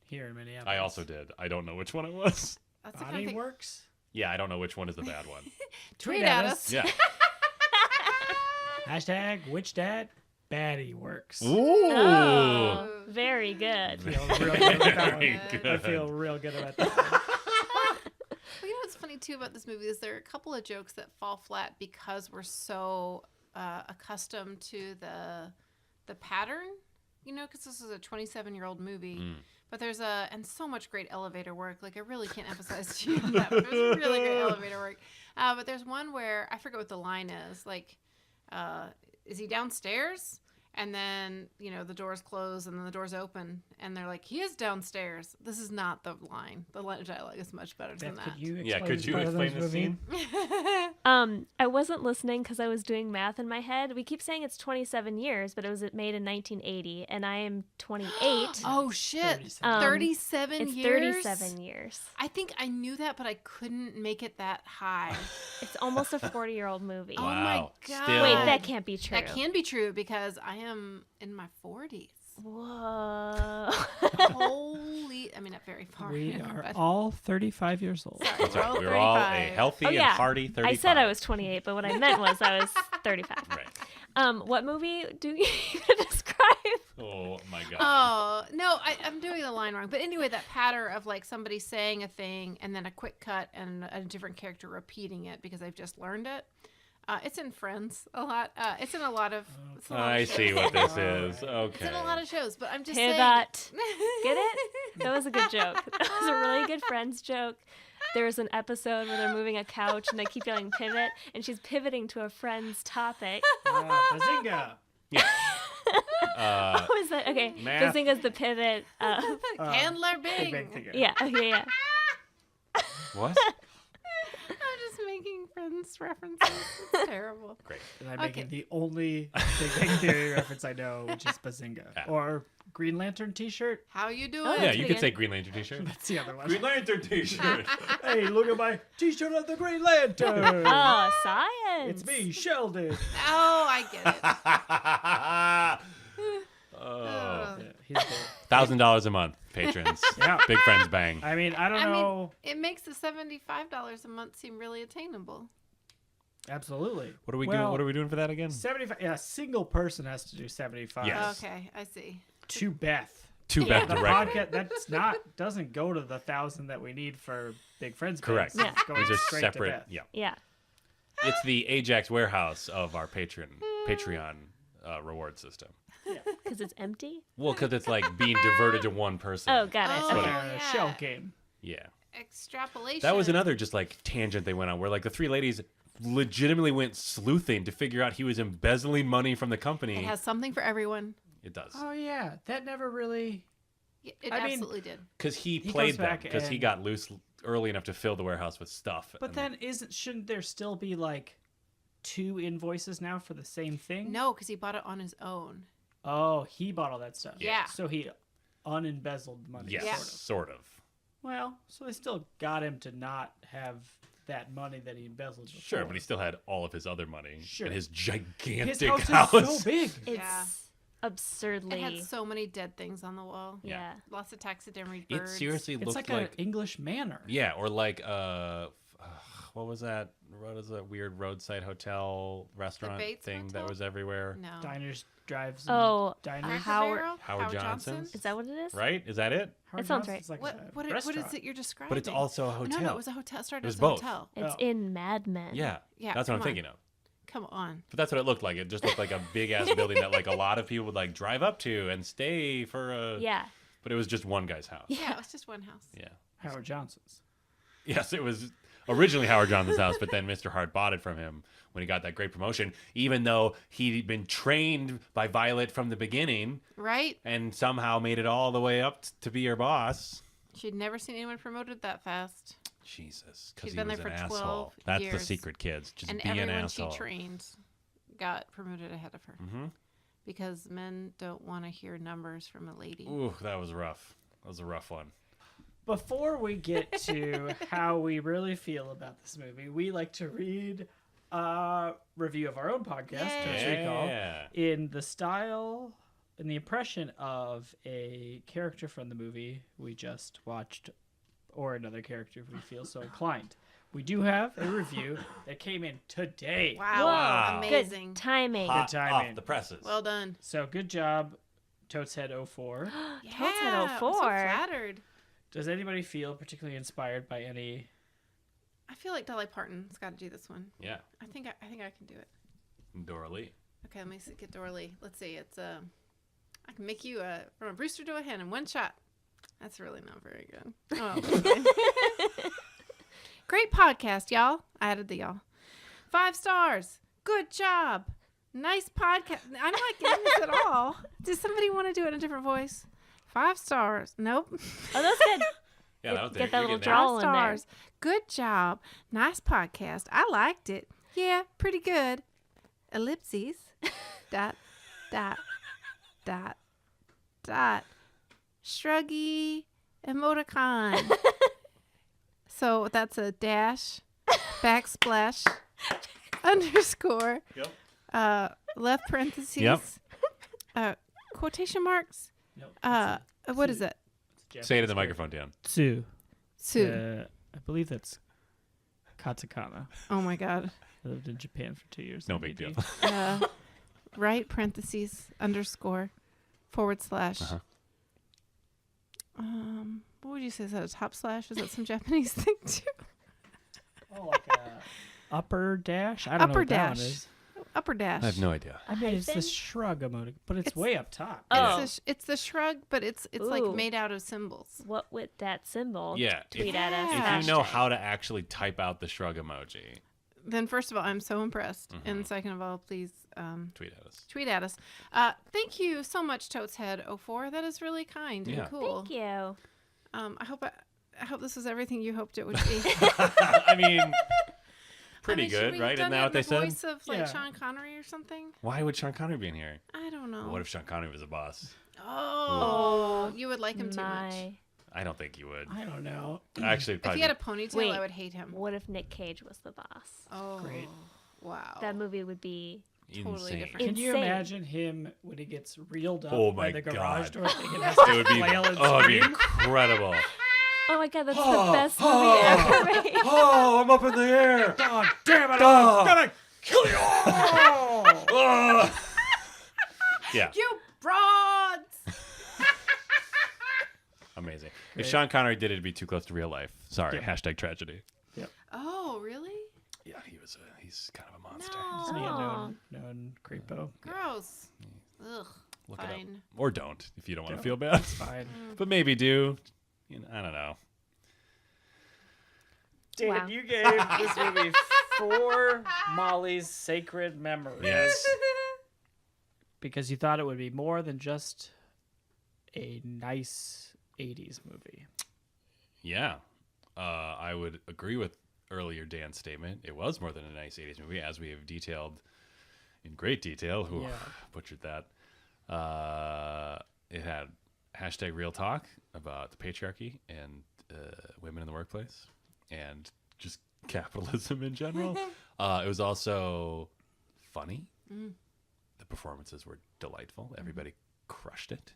here in Minneapolis. I also did. I don't know which one it was. that's the kind of Body thing. Works? Yeah, I don't know which one is the bad one. Tweet at us. Yeah. Hashtag which dad? Baddie Works. Ooh. Oh, very good. I feel real good about that Very one. good. I feel real good about that one. Well, you know what's funny too about this movie is there are a couple of jokes that fall flat because we're so accustomed to the pattern, you know, because this is a 27-year-old movie. But there's and so much great elevator work. Like I really can't emphasize to you that. But there's really great elevator work. But there's one where I forget what the line is. Like, is he downstairs? And then, the doors close and then the doors open and they're like, he is downstairs. This is not the line. The line of dialogue is much better than Beth, that. could you explain Yeah, could this you part of explain this the scene? I wasn't listening because I was doing math in my head. We keep saying it's 27 years, but it was made in 1980, and I am 28. Oh, shit. 37. 37 It's years? 37 years. I think I knew that, but I couldn't make it that high. It's almost a 40-year-old movie. Oh, my Wow. God. Still- Wait, that can't be true. That can be true because I am in my 40s. Whoa. Holy, not very far. We in, are but- all 35 years old. Sorry, That's we're right. all We're all a 35. healthy Oh, and yeah. hearty 35. I said I was 28, but what I meant was I was 35. Right. What movie do you describe? Oh, my God. Oh, no, I'm doing the line wrong. But anyway, that pattern of like somebody saying a thing and then a quick cut and a different character repeating it because I've just learned it. It's in Friends a lot. It's in a lot of. It's in a lot I of see shows. what this is. Okay. It's in a lot of shows, but I'm just saying. Pivot. Get it? That was a good joke. That was a really good Friends joke. There's an episode where they're moving a couch and they keep yelling pivot, and she's pivoting to a Friends topic. Bazinga! Uh, What was that? Okay, Math. Bazinga's the pivot. Candler Big Bing. Bang Theory. Yeah, okay, yeah. what? I'm just making Friends references. It's terrible. Great. And I'm making Okay. the only Big Bang Theory reference I know, which is Bazinga. Yeah. Or Green Lantern t-shirt. How you doing? Oh, Yeah, That's you pretty could say good. Green Lantern t-shirt. That's the other one. Green Lantern t-shirt. Hey, look at my t-shirt of the Green Lantern. Oh, science. It's me, Sheldon. Oh, I get it. Oh. Oh. Yeah, he's good. $1,000 a month, patrons. Yeah. Big Friends Bang. I mean, I don't I mean, know. it makes the $75 a month seem really attainable. Absolutely. What are we Well, doing? What are we doing for that again? 75. Yeah, a single person has to do 75. Yes. Okay, I see. To Beth. Too bad The directly. podcast doesn't go to the 1,000 that we need for Big Friends. Correct. Bands. It's going These are straight to separate. Beth. Yeah. Yeah. It's the Ajax warehouse of our Patreon reward system. Because it's empty? Well, because it's like being diverted to one person. Oh, got it. Oh, It's like Okay. a yeah. shell game. Yeah. Extrapolation. That was another just like tangent they went on where like the three ladies legitimately went sleuthing to figure out he was embezzling money from the company. It has something for everyone. It does. Oh, yeah. That never really. It I mean, absolutely did. Because he He played goes them back because he and- got loose early enough to fill the warehouse with stuff. But and then shouldn't there still be like 2 invoices now for the same thing? No, because he bought it on his own. Oh, he bought all that stuff. Yeah. So he unembezzled money. yes, Yeah. sort of. Well, so they still got him to not have that money that he embezzled before. Sure, but he still had all of his other money Sure. and his gigantic His house house. is so big. It's Yeah. absurdly. It had so many dead things on the wall. yeah. Lots of taxidermied It birds. seriously It's looked like an English manor. yeah, or like what was that? What is that weird roadside hotel restaurant Bates thing that Motel? was everywhere? No. Diners, drives, and Oh, diners. Cracker Howard- Barrel? Howard Johnson's? Is that what it is? Right? Is that it? Howard That sounds Johnson's like What a what is restaurant. it you're describing? But it's also a hotel. No, it was a hotel. It started It was as a both. hotel. It's Oh. in Mad Men. Yeah. Yeah, That's what I'm come on. thinking of. Come on. But that's what it looked like. It just looked like a big ass building that like a lot of people would like drive up to and stay for a Yeah. But it was just one guy's house. Yeah, it was just one house. Yeah. Howard Johnson's. Yes, it was originally Howard Johnson's house, but then Mr. Hart bought it from him when he got that great promotion, even though he'd been trained by Violet from the beginning Right? and somehow made it all the way up to be her boss. She'd never seen anyone promoted that fast. Jesus, because She'd he been was there an for asshole. 12 That's the years. secret, kids. Just And be an everyone asshole. she trained got promoted ahead of her. Mm-hmm. Because men don't want to hear numbers from a lady. Ooh, that was rough. That was a rough one. Before we get to how we really feel about this movie, we like to read a review of our own podcast, Totes Recall, Yeah. in the style and the impression of a character from the movie we just watched, or another character if we feel so inclined. We do have a review that came in today. Wow. Wow. Amazing. Good timing. Hot timing. off the presses. Well done. So good job, Toteshead04. Yeah, Totes had I'm so 04. flattered. Does anybody feel particularly inspired by any? I feel like Dolly Parton's got to do this one. Yeah. I think I can do it. Dora Lee. Okay, let me get Dora Lee. Let's see. It's I can make you from a Brewster to a hen in one shot. That's really not very good. Oh, okay. Great podcast, y'all. I added the y'all. 5 stars. Good job. Nice podcast. I'm not getting this at all. Does somebody want to do it in a different voice? 5 stars. Nope. Oh, that's good. Yeah, that was Get that you're little getting there. drawl 5 in there. stars. Good job. Nice podcast. I liked it. Yeah, pretty good. Ellipses. dot, dot, dot, dot. Shruggy emoticon. So that's a dash, backsplash, underscore, left parentheses, quotation marks. Nope. What is it? Say it in the microphone, Dan. Tsu. Sue. I believe that's katakana. Oh my God. I lived in Japan for 2 years. No in big BD. deal. Right parentheses, underscore, forward slash. Uh-huh. What would you say? Is that a top slash? Is that some Japanese thing too? Oh, like a upper dash? I don't know Upper what that one dash. is. Upper dash. I have no idea. I mean, it's Hyphen? the shrug emoticon, but it's It's- way up top. Oh. It's the shrug, but it's like Ooh. made out of symbols. What with that symbol? Yeah, Tweet if- at us. Yeah. If you know hashtag. how to actually type out the shrug emoji, Then first of all, I'm so impressed, Mhm. and second of all, please tweet at us. tweet at us. Thank you so much, Toteshead04. That is really kind Yeah. and cool. Thank you. I hope this was everything you hoped it would be. I mean, pretty I mean, should good, we right? have Isn't done that it what in they the said? voice of like Yeah. Sean Connery or something? Why would Sean Connery be in here? I don't know. What if Sean Connery was a boss? Oh, you would like him too much. My. I don't think you would. I don't know. Actually, If probably. he had a ponytail, Wait. I would hate him. What if Nick Cage was the boss? Oh, Great. Wow. That movie would be. totally insane. different. Can you Insane. imagine him when he gets reeled up Oh by my the garage God. door thing and has It to would be. flail and Oh, it'd be scream? incredible. Oh my god, that's the best movie ever made. Oh, I'm up in the air. God damn it! Oh. I'm gonna kill you all! Oh. Yeah, You broads! amazing. Great. If Sean Connery did it, it'd be too close to real life. Sorry. Yeah. Hashtag tragedy. Oh, really? Yeah, he's kind of a monster. Isn't he a Oh. known creepo? Gross. Ugh. Look it Fine. up. Or don't if you don't want to Don't. feel bad. Fine. But maybe do. You know, I don't know. Dan, Wow. you gave this movie 4 Molly's sacred memories. Yes. Because you thought it would be more than just a nice 80s movie. Yeah. I would agree with earlier Dan's statement. It was more than a nice 80s movie, as we have detailed in great detail. Who Yeah. butchered that. It had hashtag real talk about the patriarchy and women in the workplace and just capitalism in general. It was also funny. The performances were delightful. Everybody crushed it.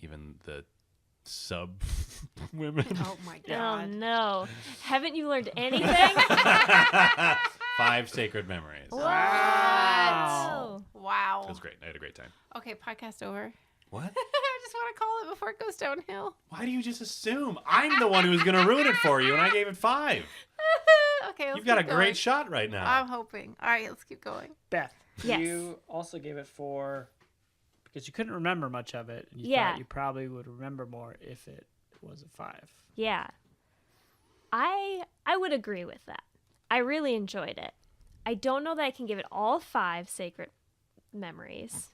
Even the sub women. Oh my Oh god. no. Haven't you learned anything? 5 sacred memories. Wow. Wow. It was great. I had a great time. Okay, podcast over. What? I just want to call it before it goes downhill. Why do you just assume I'm the one who was going to ruin it for you and I gave it 5? Okay, let's You've got a keep going. great shot right now. I'm hoping. All right, let's keep going. Beth, Yes. you also gave it 4 because you couldn't remember much of it. And you Yeah. thought you probably would remember more if it was a 5. Yeah. I would agree with that. I really enjoyed it. I don't know that I can give it all 5 sacred memories,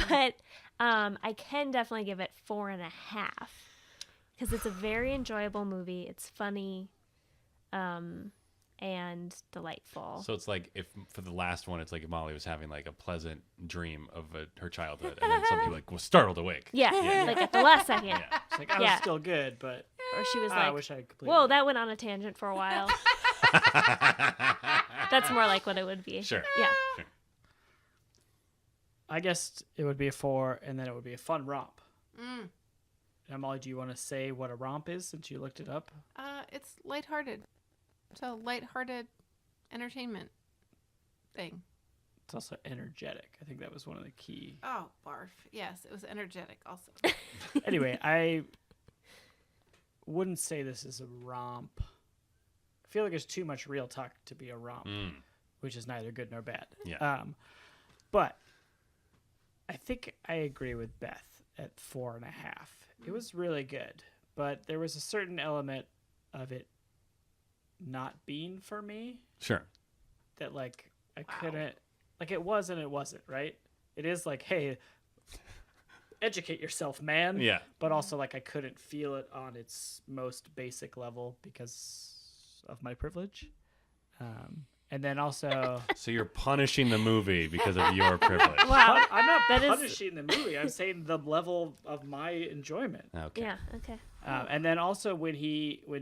but I can definitely give it 4.5 because it's a very enjoyable movie. It's funny, and delightful. So it's like if for the last one, it's like if Molly was having like a pleasant dream of her childhood, and then somebody like was startled awake. Yeah, like at the last second, Yeah. It's like I Yeah. was still good, but or she was I like, wish I had completed. "Whoa, it. that went on a tangent for a while." That's more like what it would be. Sure. Yeah. Sure. I guess it would be a 4, and then it would be a fun romp. Mm. Now, Molly, do you want to say what a romp is since you looked it up? It's lighthearted. So lighthearted entertainment thing. It's also energetic. I think that was one of the key. Oh, barf. Yes, it was energetic also. Anyway, I wouldn't say this is a romp. I feel like there's too much real talk to be a romp, which is neither good nor bad. Yeah. But I think I agree with Beth at 4.5. It was really good, but there was a certain element of it not being for me Sure. that like I Wow. couldn't like it was and it wasn't, right? It is like, hey, educate yourself, man. Yeah. But also like I couldn't feel it on its most basic level because of my privilege. And then also, So you're punishing the movie because of your privilege. Wow. I'm not That is- punishing the movie. I'm saying the level of my enjoyment. Okay. Yeah. Okay. And then also when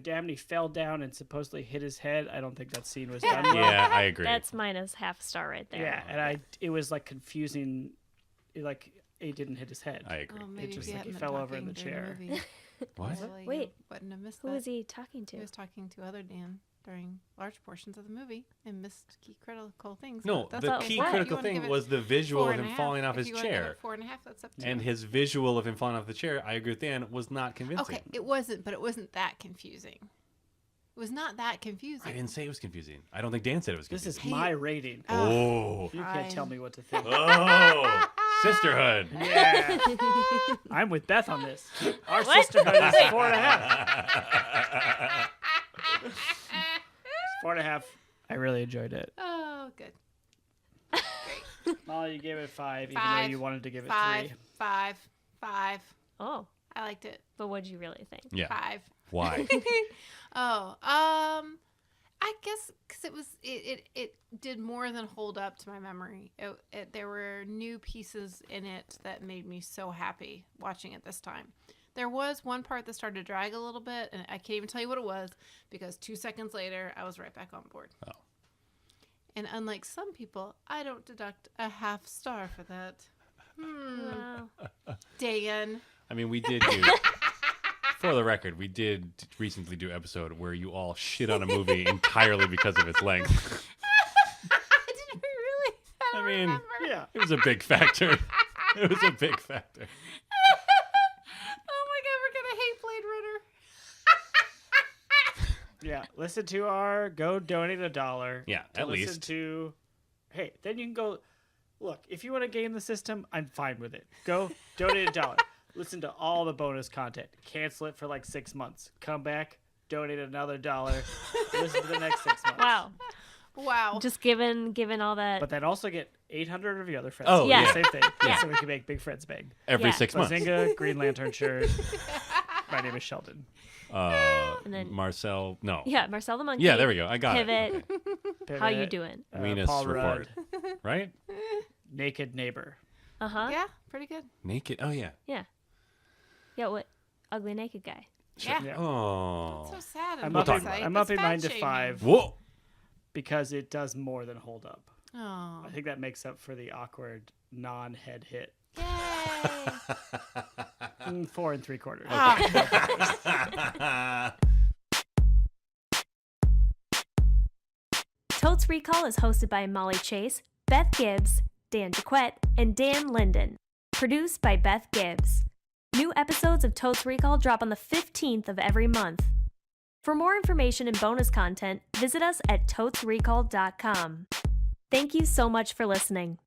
Dabney fell down and supposedly hit his head, I don't think that scene was done well. Yeah, I agree. That's minus half star right there. Yeah, and it was like confusing. Like he didn't hit his head. I agree. Oh, maybe just if you like he hadn't fell been over in the talking during chair. movie, What? probably you Wait. wouldn't have missed Who that. was he talking to? He was talking to other Dan during large portions of the movie and missed key critical things. No, That's the up to key you. If you critical wanna thing give it was the visual of 4.5, him falling off if his you wanna give chair. it 4.5, that's up to And you. his visual of him falling off the chair, I agree with Dan, was not convincing. Okay, it wasn't, but it wasn't that confusing. It was not that confusing. I didn't say it was confusing. I don't think Dan said it was This confusing. is my rating. Oh. You can't tell me what to think. Oh. Sisterhood. Yeah, I'm with Beth on this. Our sisterhood is 4.5. 4.5. I really enjoyed it. Oh, good. Molly, you gave it 5, even though 5, you wanted to give it 5, 3. 5, 5. Oh, I liked it. but what'd you really think? Yeah. 5. Why? Oh, I guess because it did more than hold up to my memory. There were new pieces in it that made me so happy watching it this time. There was one part that started to drag a little bit, and I can't even tell you what it was because 2 seconds later, I was right back on board. Oh. And unlike some people, I don't deduct a half star for that. Wow. Dan. I mean, we did do, for the record, we did recently do an episode where you all shit on a movie entirely because of its length. Did we really? I don't mean, remember. Yeah. It was a big factor. It was a big factor. Oh my god, we're gonna hate Blade Runner. Yeah, listen to our go donate $1. Yeah, to at listen least. to, hey, then you can go. Look, if you want to game the system, I'm fine with it. Go donate $1. Listen to all the bonus content. Cancel it for like 6 months. Come back, donate another $1. Listen to the next 6 months. Wow. Wow. Just given all that. But then also get 800 of your other friends. Oh, Yeah. yeah. Same thing. Yeah. So we can make big friends big. Every Yeah. 6 months. Bazinga, Green Lantern shirt. My name is Sheldon. And then- Marcel, no. yeah, Marcel the Monkey. Yeah, there we go. I got Pivot. Pivot, How you doing? Venus Paul report. Rudd, Right? Naked Neighbor. Uh huh. Yeah, pretty good. Naked. Oh, yeah. Yeah. Yeah. What? Ugly naked guy. Yeah. Yeah. Oh. So sad. I'm on upping, one side. I'm That's upping mine to fat-shaming. 5 Whoa. because it does more than hold up. Oh. I think that makes up for the awkward non-head hit. Yay. 4 3/4. Ah. Totes Recall is hosted by Molly Chase, Beth Gibbs, Dan Jaquette, and Dan Linden. Produced by Beth Gibbs. New episodes of Totes Recall drop on the 15th of every month. For more information and bonus content, visit us at totesrecall.com. Thank you so much for listening.